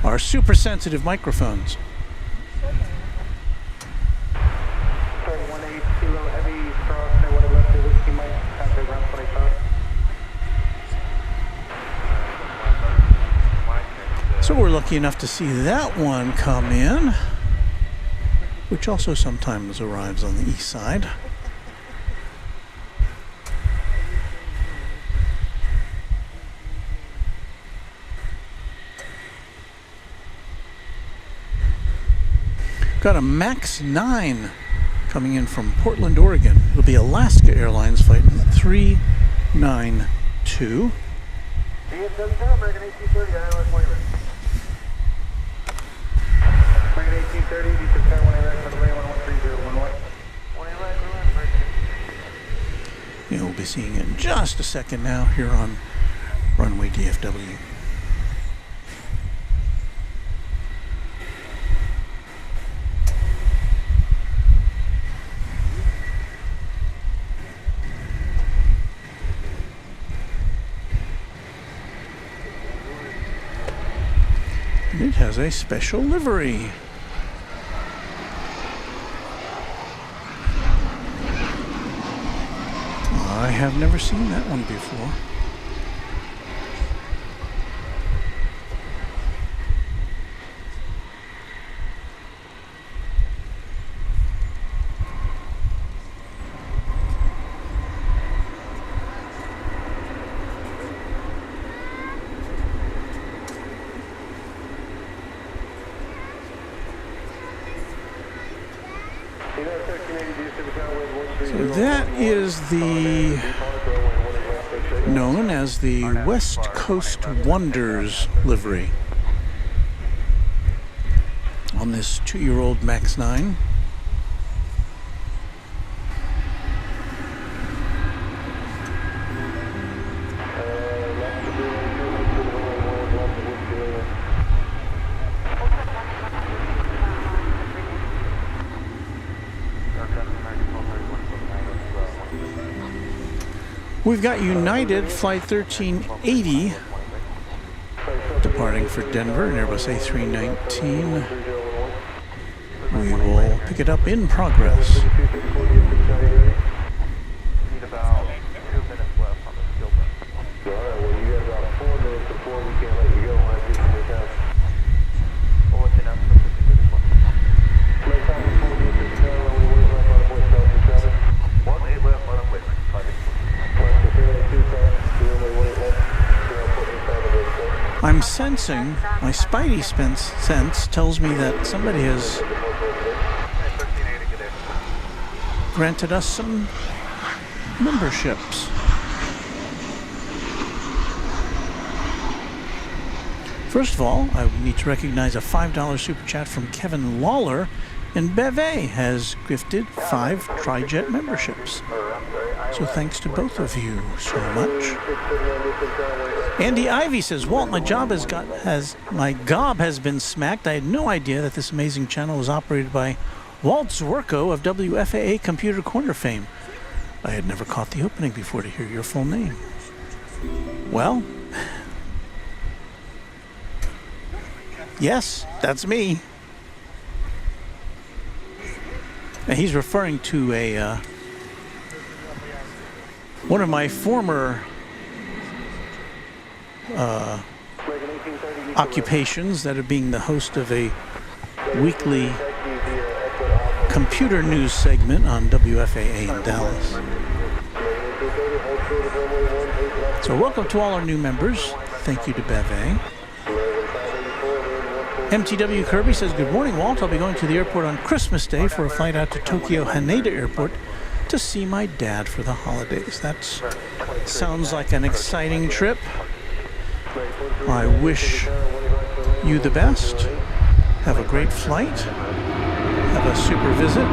our super sensitive microphones. 180 heavy cross, no one left to whiskey Mike, contact ground 25. So we're lucky enough to see that one come in, which also sometimes arrives on the east side. Got a MAX 9 coming in from Portland, Oregon. It'll be Alaska Airlines flight 392. DFW, American 1830, ILS 1 American 1830, DFW 1 Iraq, by the way, 113011. 1 Iraq, American. Yeah, we'll be seeing it in just a second now here on Runway DFW. It has a special livery. I have never seen that one before. So that is known as the West Coast Wonders livery on this 2-year-old MAX 9. We've got United Flight 1380 departing for Denver, an Airbus A319. We will pick it up in progress. Need about 2 minutes left on the skill bus. Alright, well you got about 4 minutes before we can't let you go. I'll do some more time. We'll let you know. Late time before we get to the town, we wait left on the voice call for Travis. 1-8 left on the voice. I'm sensing, my spidey sense tells me that somebody has granted us some memberships. First of all, I need to recognize a $5 super chat from Kevin Lawler, and Beve has gifted 5 Trijet memberships. So thanks to both of you so much. Andy Ivy says, Walt, my gob has been smacked. I had no idea that this amazing channel was operated by Walt Zwerko of WFAA Computer Corner fame. I had never caught the opening before to hear your full name. Well, yes, that's me. And he's referring to a one of my former occupations, that of being the host of a weekly computer news segment on WFAA in Dallas. So welcome to all our new members. Thank you to Beve. MTW Kirby says, good morning, Walt. I'll be going to the airport on Christmas Day for a flight out to Tokyo Haneda Airport to see my dad for the holidays. That sounds like an exciting trip. I wish you the best. Have a great flight. Have a super visit.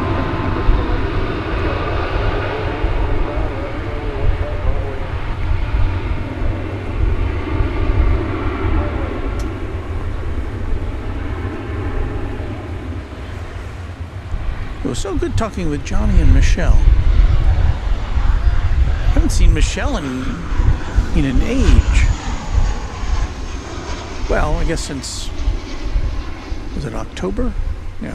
It was so good talking with Johnny and Michelle. I haven't seen Michelle in an age. guess since, was it October? Yeah.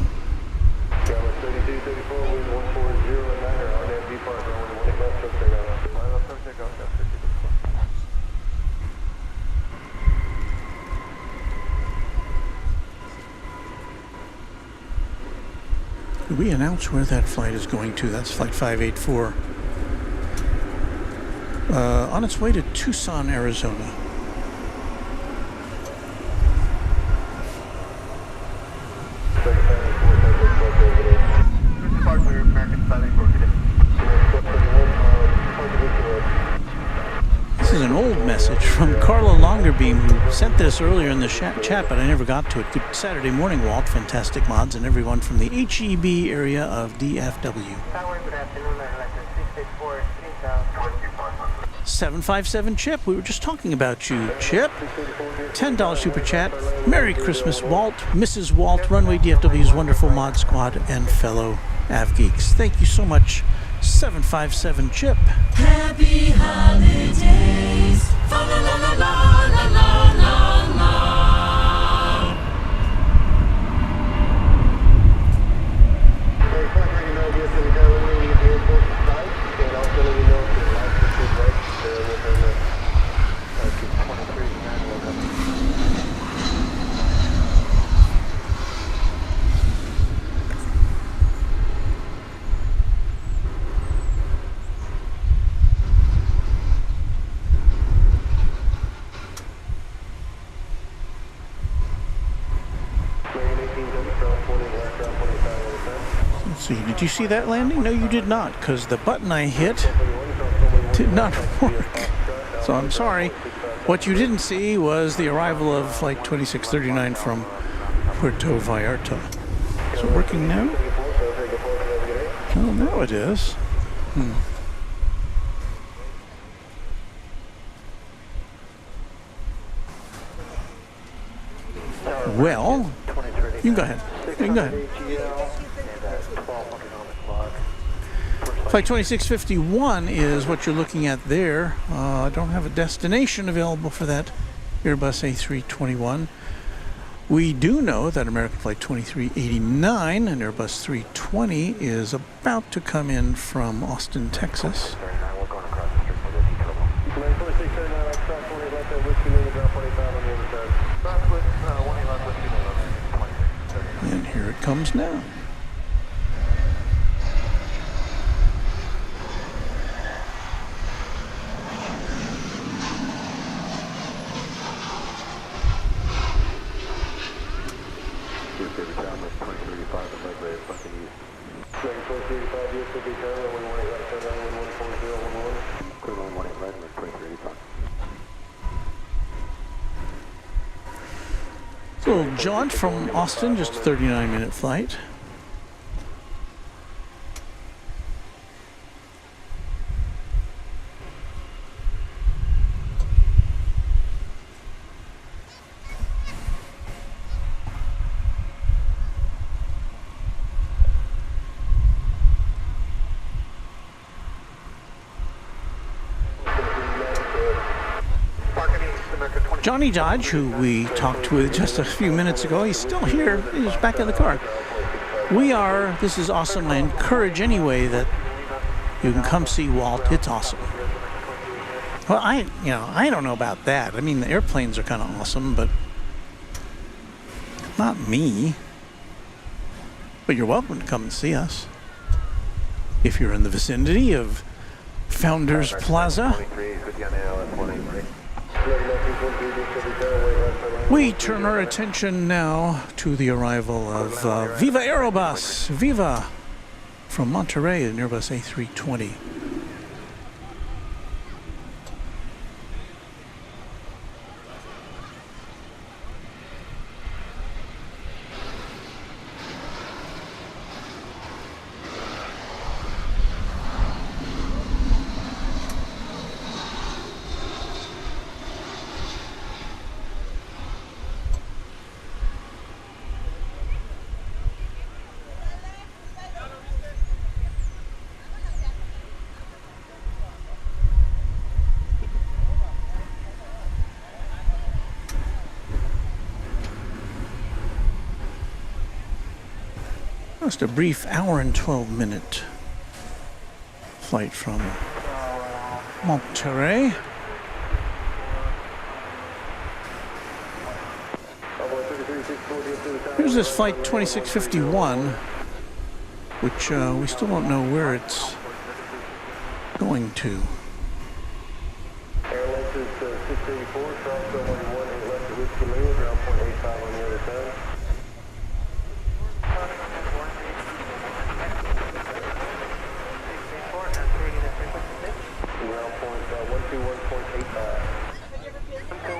Dallas 32, 34, wind 140 and 9, or RNAV depart, runway 1 left, first takeoff. Line left, first takeoff, that's 50. Did we announce where that flight is going to? That's flight 584. On its way to Tucson, Arizona. This is an old message from Carla Longerbeam, who sent this earlier in the chat, but I never got to it. Good Saturday morning, Walt, fantastic mods, and everyone from the HEB area of DFW. 757 Chip, we were just talking about you, Chip. $10 super chat. Merry Christmas, Walt, Mrs. Walt, Runway DFW's wonderful mod squad, and fellow AvGeeks. Thank you so much, 757 Chip. Happy holidays. Fa la la la la la la la la. Let's see, did you see that landing? No, you did not, because the button I hit did not work. So I'm sorry. What you didn't see was the arrival of Flight 2639 from Puerto Vallarta. Is it working now? Oh, now it is. Well, you can go ahead. You can go ahead. Flight 2651 is what you're looking at there. I don't have a destination available for that Airbus A321. We do know that American Flight 2389, an Airbus 320, is about to come in from Austin, Texas. And here it comes now. So jaunt from Austin, just a 39-minute flight. Johnny Dodge, who we talked with just a few minutes ago, he's still here. He's back in the car. This is awesome. I encourage anyway that you can come see Walt. It's awesome. Well, I don't know about that. I mean, the airplanes are kind of awesome, but not me. But you're welcome to come and see us if you're in the vicinity of Founders Plaza. We turn our attention now to the arrival of Viva Aerobus, Viva, from Monterey, an Airbus A320. Just a brief hour and 12-minute flight from Monterey. Here's this flight 2651, which we still don't know where it's going to. Airlines is 684, Charles 118 left at Whiskey Lane, ground point 85 on the other side. Ground point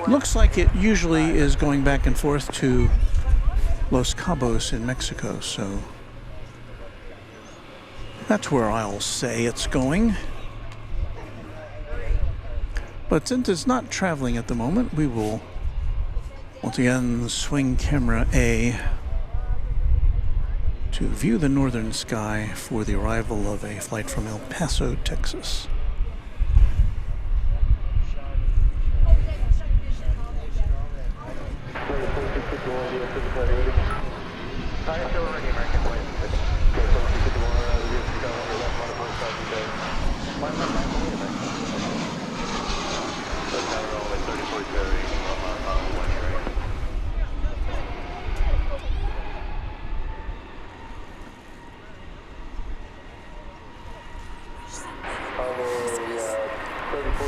121.85. Looks like it usually is going back and forth to Los Cabos in Mexico, so that's where I'll say it's going. But since it's not traveling at the moment, we will once again swing camera A to view the northern sky for the arrival of a flight from El Paso, Texas.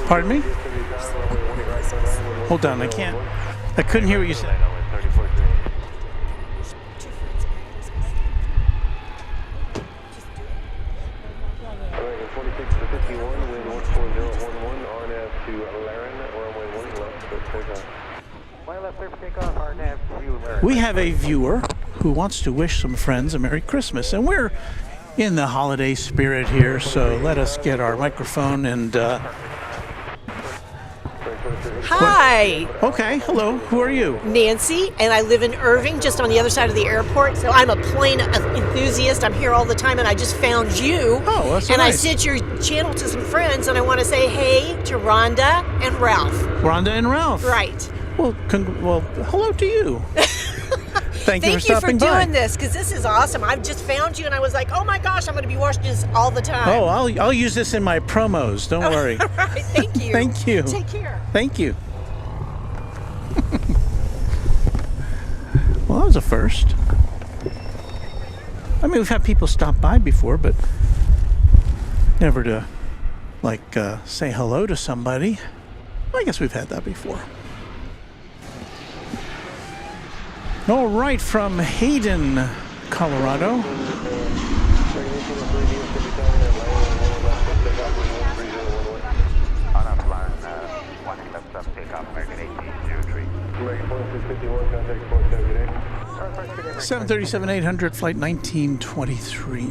Pardon me? Hold on, I couldn't hear what you said. We have a viewer who wants to wish some friends a Merry Christmas, and we're in the holiday spirit here, so let us get our microphone and Hi. Okay, hello. Who are you? Nancy, and I live in Irving, just on the other side of the airport. So I'm a plane enthusiast. I'm here all the time, and I just found you. Oh, that's so And nice. I sent your channel to some friends, and I want to say hey to Rhonda and Ralph. Rhonda and Ralph. Right. Well, hello to you. Thank you for stopping by. Thank you for doing this, because this is awesome. I've just found you, and I was like, oh my gosh, I'm going to be watching this all the time. Oh, I'll use this in my promos. Don't worry. All right, thank you. Thank you. Take care. Thank you. Well, that was a first. I mean, we've had people stop by before, but never to, say hello to somebody. I guess we've had that before. All right, from Hayden, Colorado. American 737-800, flight 1923.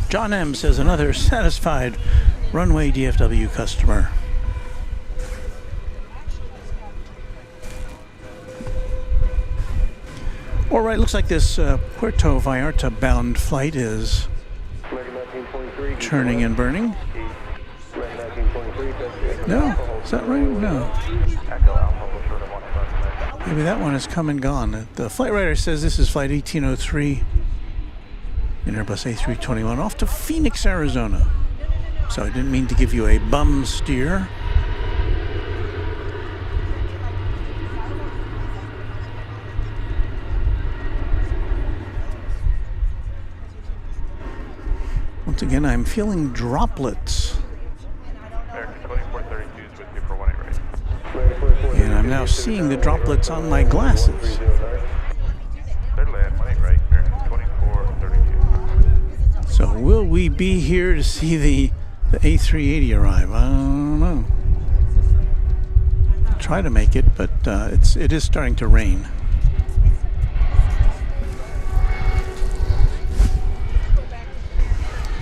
John M. says another satisfied Runway DFW customer. All right, looks like this Puerto Vallarta bound flight is turning and burning. No, is that right? No. Maybe that one has come and gone. The flight writer says this is flight 1803 in Airbus A321 off to Phoenix, Arizona. So I didn't mean to give you a bum steer. Once again, I'm feeling droplets. And I'm now seeing the droplets on my glasses. So will we be here to see the A380 arrive? I don't know. Try to make it, but it is starting to rain.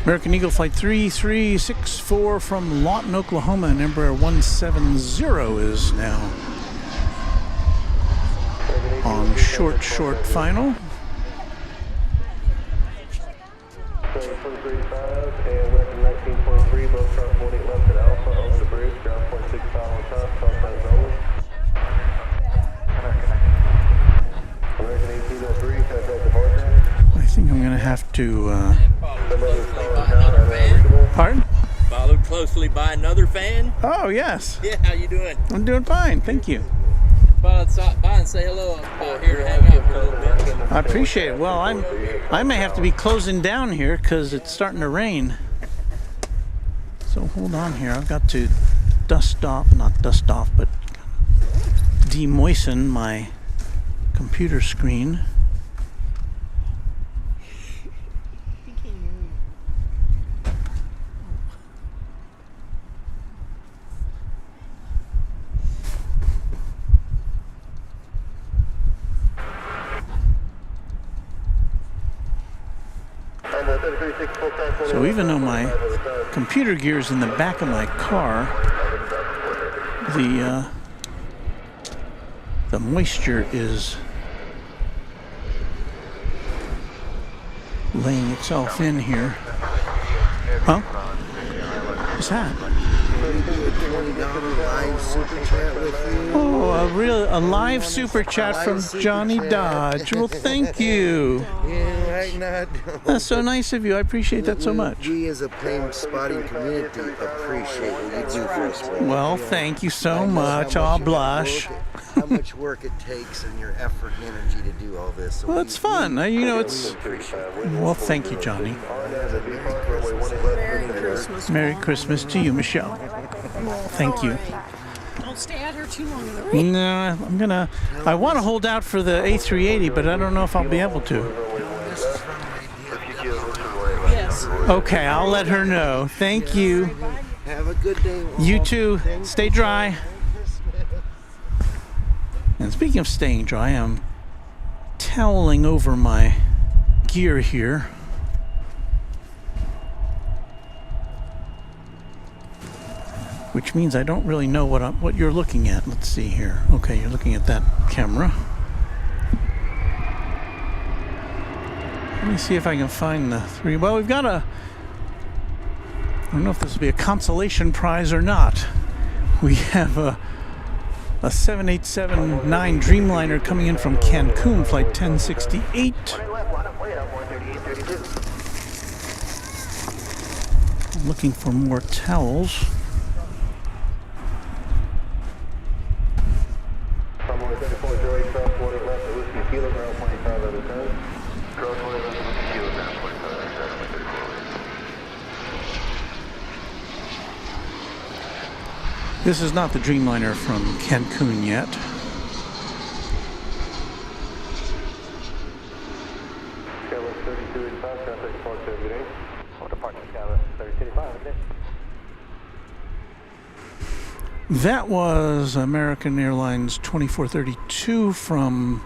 American Eagle Flight 3364 from Lawton, Oklahoma, and Embraer 170 is now on short final. I'm gonna have to. Pardon? Followed closely by another fan. Oh yes. Yeah, how you doing? I'm doing fine, thank you. Stop by and say hello. I'm here to hang out for a little bit. I appreciate it. Well, I may have to be closing down here because it's starting to rain. So hold on here. I've got to not dust off, but demoisten my computer screen. So even though my computer gear is in the back of my car, the moisture is laying itself in here. Huh? What's that? Oh, a live super chat from Johnny Dodge. Well, thank you. That's so nice of you. I appreciate that so much. We as a plane spotting community appreciate what you do for us. Well, thank you so much. I'll blush. How much work it takes and your effort and energy to do all this. So well, it's fun. You know, it's... Well, thank you, Johnny. Merry Christmas. Merry Christmas to you, Michelle. Thank you. Don't stay out here too long in the rain. No, I want to hold out for the A380, but I don't know if I'll be able to. Yes. Okay, I'll let her know. Thank you. Have a good day. You too. Stay dry. And speaking of staying dry, I'm toweling over my gear here. Which means I don't really know what you're looking at. Let's see here. Okay, you're looking at that camera. Let me see if I can find the three. Well, we've got I don't know if this will be a consolation prize or not. We have a 787-9 Dreamliner coming in from Cancun, flight 1068. I'm looking for more towels. This is not the Dreamliner from Cancun yet. That was American Airlines 2432 from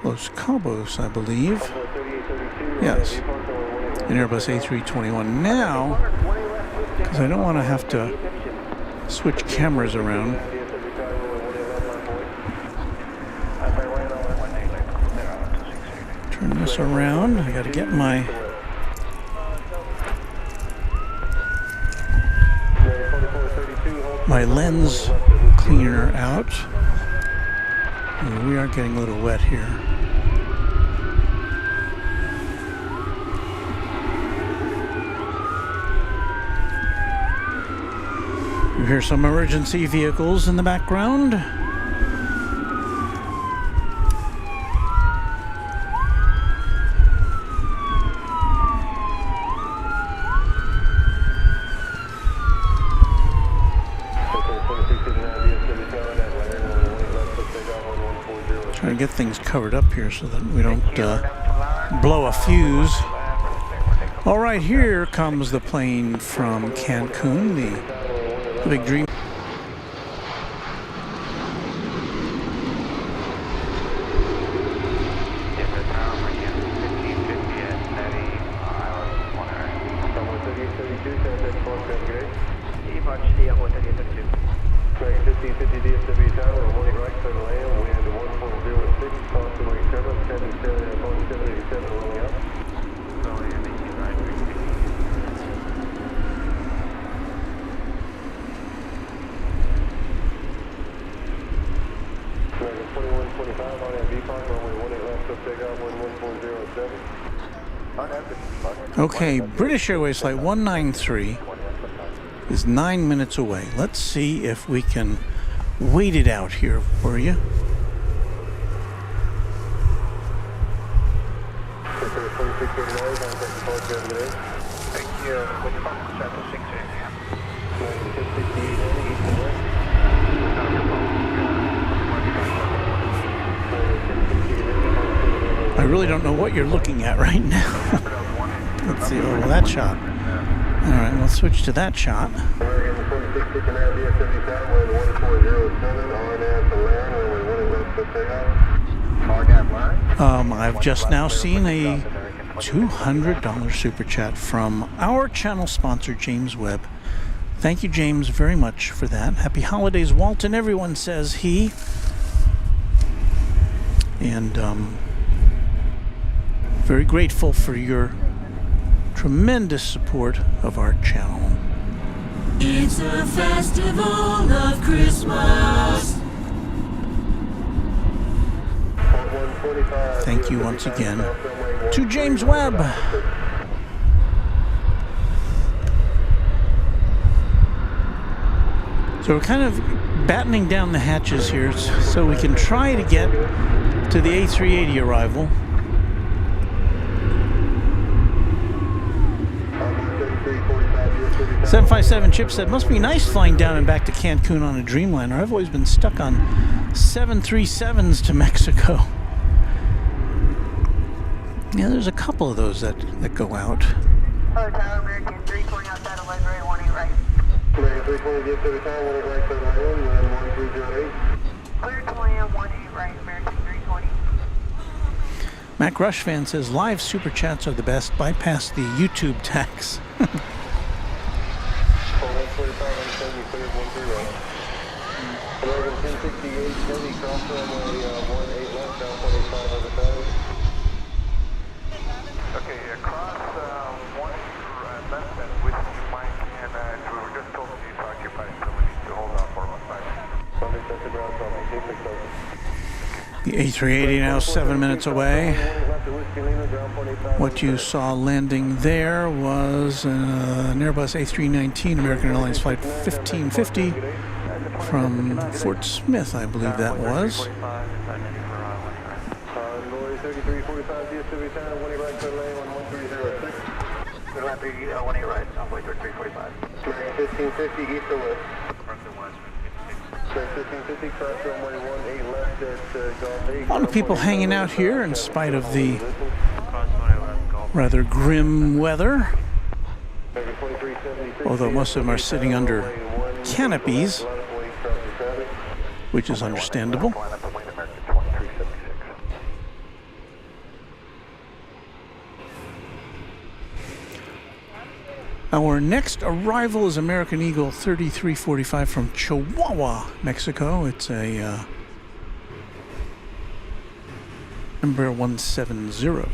Los Cabos, I believe. Yes, an Airbus A321. Now, because I don't want to have to switch cameras around. Turn this around. I got to get my lens cleaner out. And we are getting a little wet here. You hear some emergency vehicles in the background. Trying to get things covered up here so that we don't blow a fuse. All right, here comes the plane from Cancun, the big Dream. 2125 on that V-Park, runway 18 left, so takeoff, wind 1407. Okay, British Airways flight 193 is 9 minutes away. Let's see if we can wait it out here for you. Thank you. I really don't know what you're looking at right now. Let's see. Oh, that shot. All right, we'll switch to that shot. I've just now seen a $200 super chat from our channel sponsor, James Webb. Thank you, James, very much for that. Happy holidays, Walton. Everyone says he. And very grateful for your tremendous support of our channel. It's a festival of Christmas. Thank you once again to James Webb. So we're kind of battening down the hatches here so we can try to get to the A380 arrival. $757 Chip said, must be nice flying down and back to Cancun on a Dreamliner. I've always been stuck on 737s to Mexico. Yeah, there's a couple of those that go out. Hotel American 320 outside of livery 18 right. American 320, get to the tower, 1 right side of the land, 1308. Clear 20 and 18 right, American 320. Mac Rush fan says, live super chats are the best. Bypass the YouTube tax. American 1068, heavy cross runway 18 left, down 25 on the side. Okay, cross 1 left and with Mike, and we were just told you to occupy, so we need to hold on for 1 second. Set the ground from The A380 now 7 minutes away. What you saw landing there was an Airbus A319, American Airlines flight 1550 from Fort Smith, I believe that was. A lot of people hanging out here in spite of the rather grim weather, although most of them are sitting under canopies, which is understandable. Our next arrival is American Eagle 3345 from Chihuahua, Mexico. It's a number 170.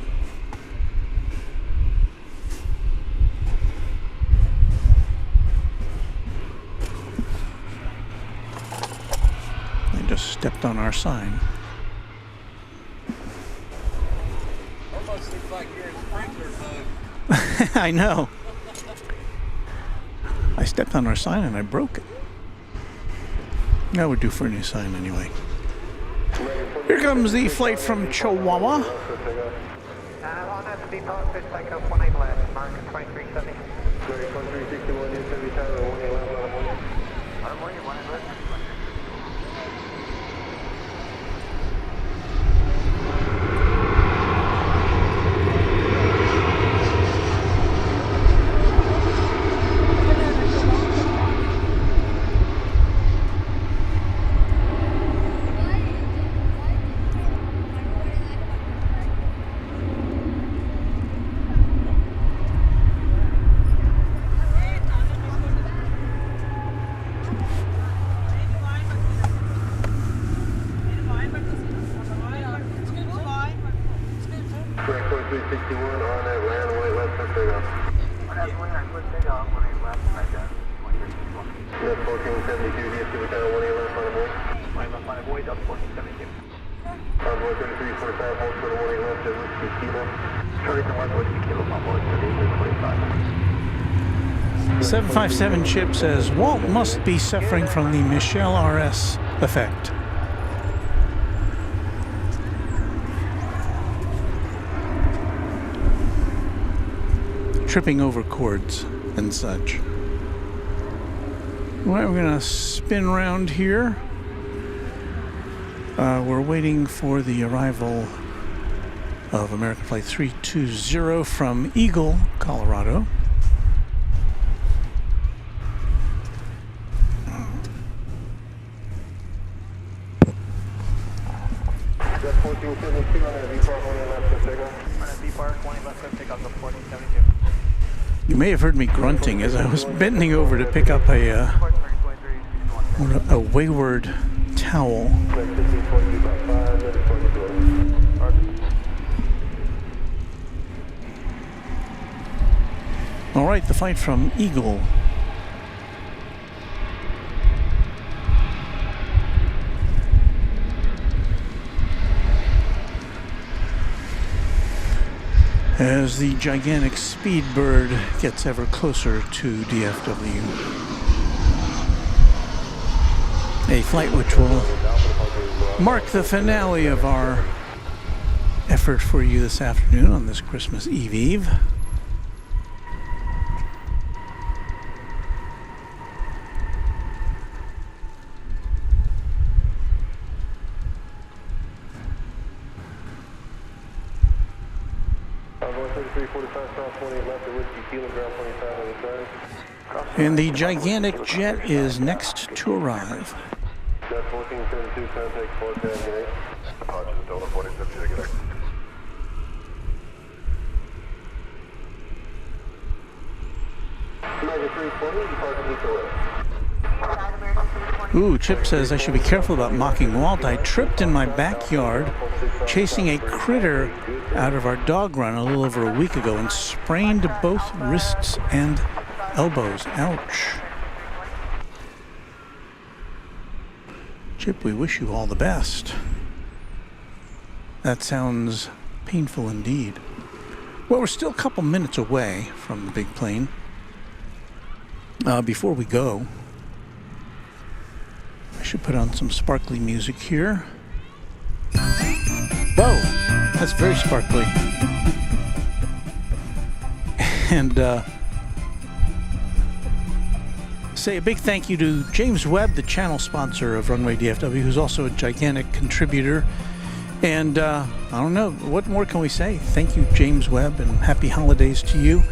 They just stepped on our sign. Almost looks like you're in sprinkler mode. I know. I stepped on our sign and I broke it. That would do for a new sign anyway. Here comes the flight from Chihuahua. On that to be parked, just take off 18 left, American 2370. American 2361, you should be tower, 18 left on the morning. On the morning, 18 left. Avoid up 1472. 757 Chip says, Walt must be suffering from the Michelle RS effect. Tripping over cords and such. Well, we're going to spin around here. We're waiting for the arrival of American Flight 320 from Eagle, Colorado. You may have heard me grunting as I was bending over to pick up a wayward towel. All right, the flight from Eagle. As the gigantic Speedbird gets ever closer to DFW. A flight which will mark the finale of our effort for you this afternoon on this Christmas Eve. And the gigantic jet is next to arrive. Ooh, Chip says I should be careful about mocking Walt. I tripped in my backyard chasing a critter out of our dog run a little over a week ago and sprained both wrists and elbows. Ouch. Chip, we wish you all the best. That sounds painful indeed. Well, we're still a couple minutes away from the big plane. Before we go, I should put on some sparkly music here. Whoa, that's very sparkly. And say a big thank you to James Webb, the channel sponsor of Runway DFW, who's also a gigantic contributor. And I don't know, what more can we say? Thank you, James Webb, and happy holidays to you.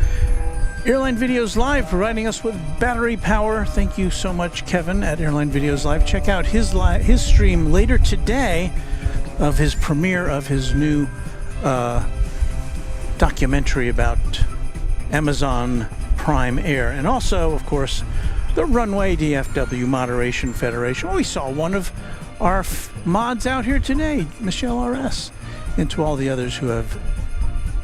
Airline Videos Live providing us with battery power. Thank you so much, Kevin, at Airline Videos Live. Check out his stream later today of his premiere of his new documentary about Amazon Prime Air. And also, of course, the Runway DFW Moderation Federation. We saw one of our mods out here today, Michelle RS, and to all the others who have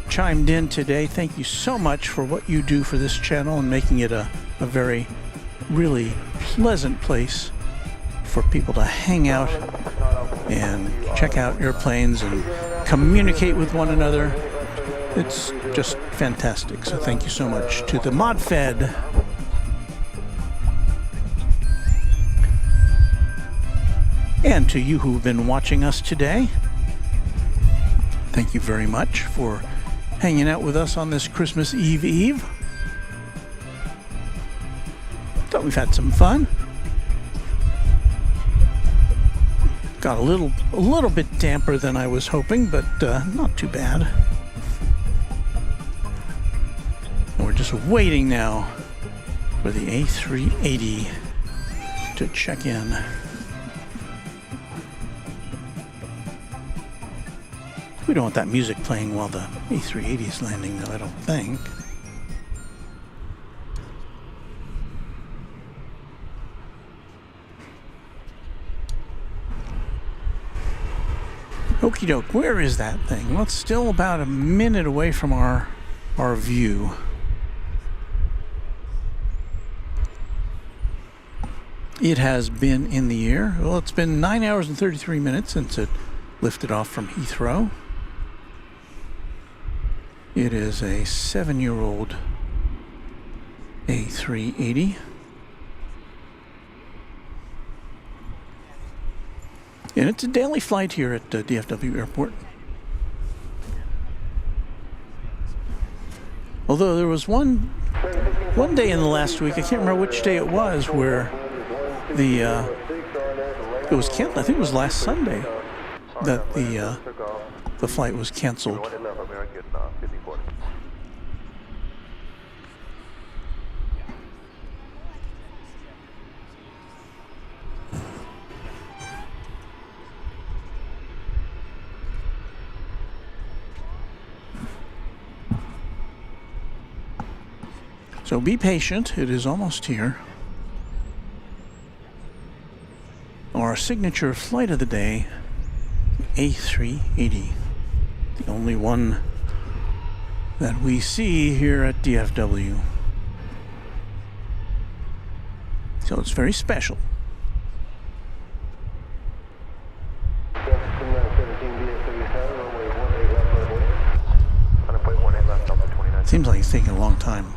chimed in today. Thank you so much for what you do for this channel and making it a very, really pleasant place for people to hang out and check out airplanes and communicate with one another. It's just fantastic. So thank you so much to the Mod Fed. And to you who've been watching us today. Thank you very much for hanging out with us on this Christmas Eve. Thought we've had some fun. Got a little bit damper than I was hoping, but not too bad. And we're just waiting now for the A380 to check in. We don't want that music playing while the A380 is landing, though, I don't think. Okie doke, where is that thing? Well, it's still about a minute away from our view. It has been in the air. Well, it's been 9 hours and 33 minutes since it lifted off from Heathrow. It is a 7-year-old A380. And it's a daily flight here at DFW Airport. Although there was one day in the last week, I can't remember which day it was, where it was canceled. I think it was last Sunday that the flight was canceled. So be patient, it is almost here. Our signature flight of the day, A380. The only one that we see here at DFW. So it's very special. Seems like it's taking a long time.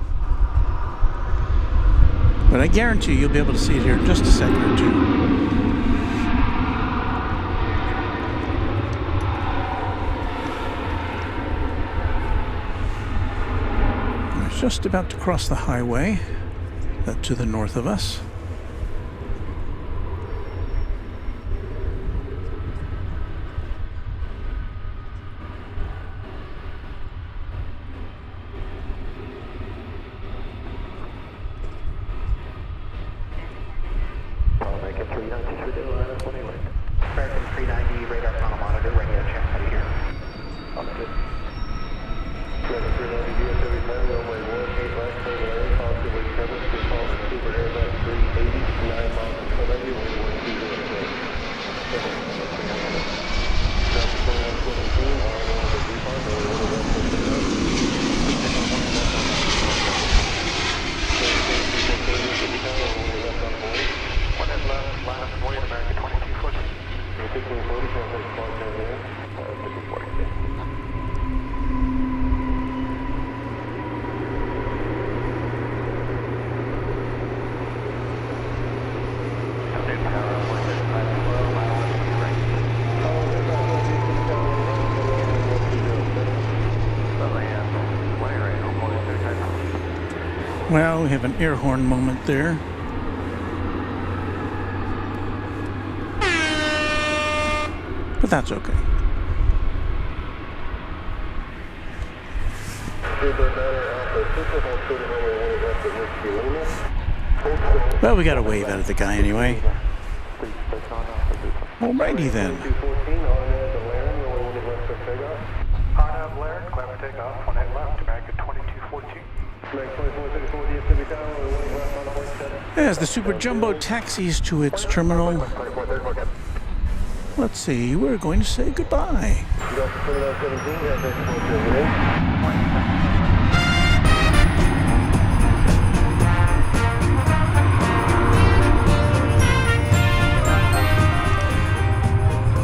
But I guarantee you'll be able to see it here in just a second or two. It's just about to cross the highway to the north of us. Well, we have an air horn moment there. But that's okay. Well, we got a wave out of the guy anyway. Alrighty then. As the Super Jumbo taxis to its terminal, let's see, we're going to say goodbye.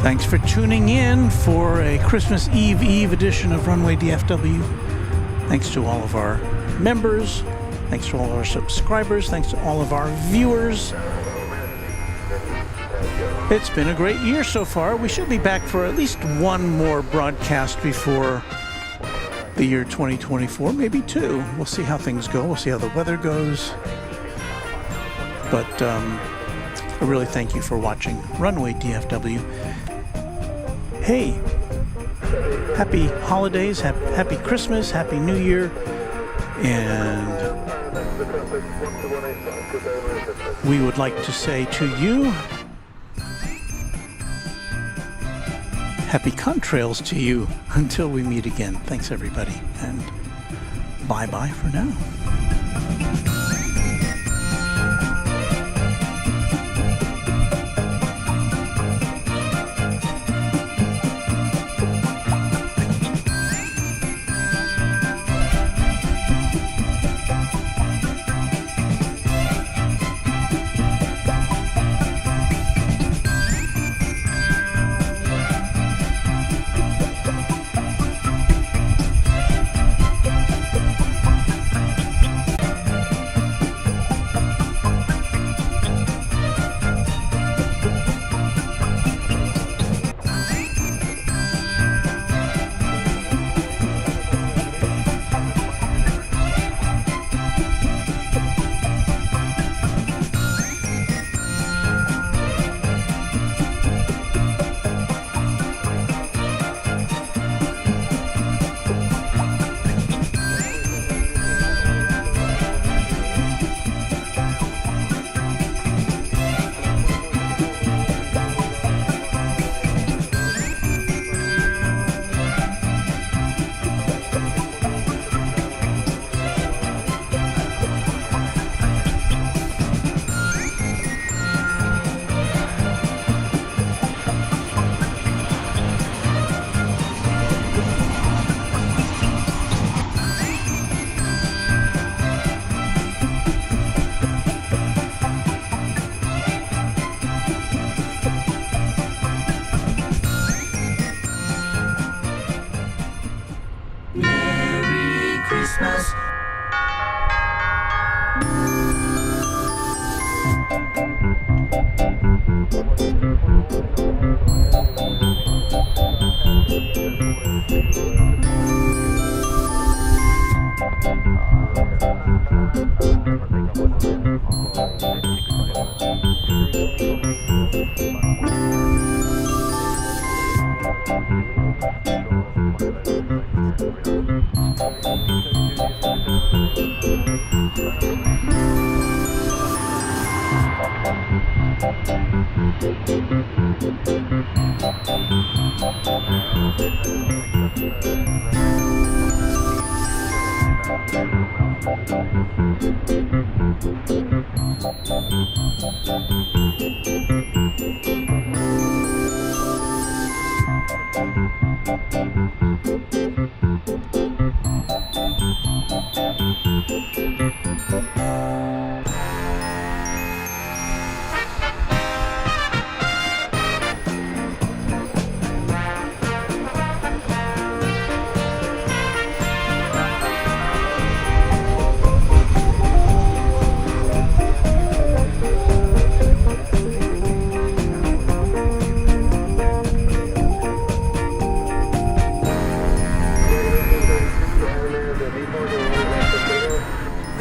Thanks for tuning in for a Christmas Eve edition of Runway DFW. Thanks to all of our members. Thanks to all of our subscribers. Thanks to all of our viewers. It's been a great year so far. We should be back for at least one more broadcast before the year 2024, maybe two. We'll see how things go. We'll see how the weather goes. But I really thank you for watching Runway DFW. Hey, happy holidays, happy Christmas, happy New Year, and we would like to say to you, happy contrails to you until we meet again. Thanks everybody, and bye-bye for now.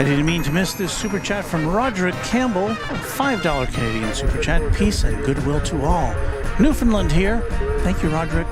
I didn't mean to miss this super chat from Roderick Campbell, $5 Canadian super chat. Peace and goodwill to all. Newfoundland here. Thank you, Roderick.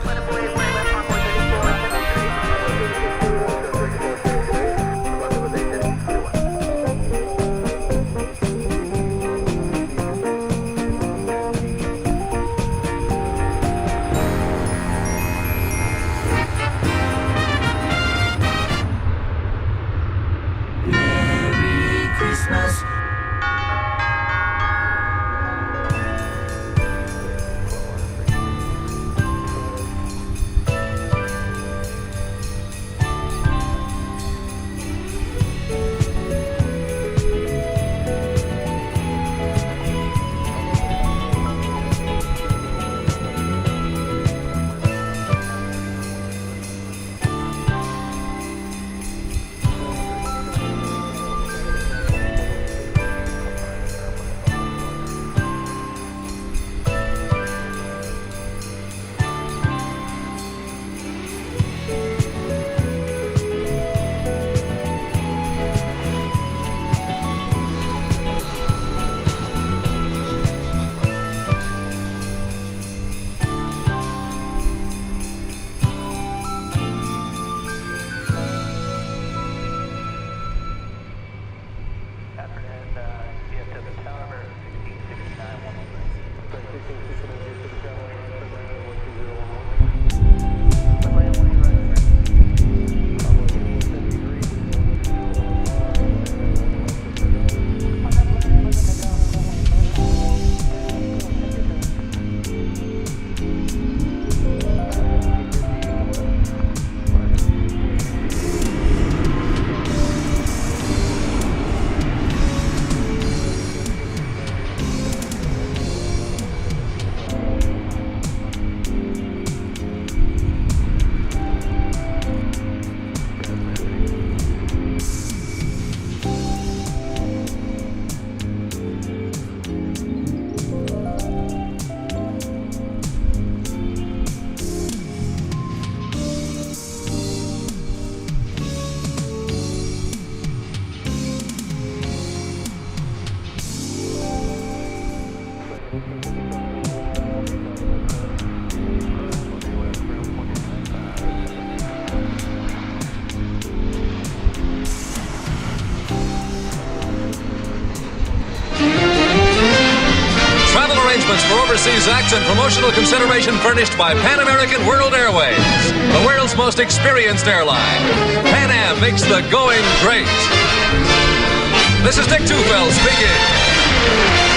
For overseas acts and promotional consideration furnished by Pan American World Airways, the world's most experienced airline. Pan Am makes the going great. This is Dick Tufeld speaking.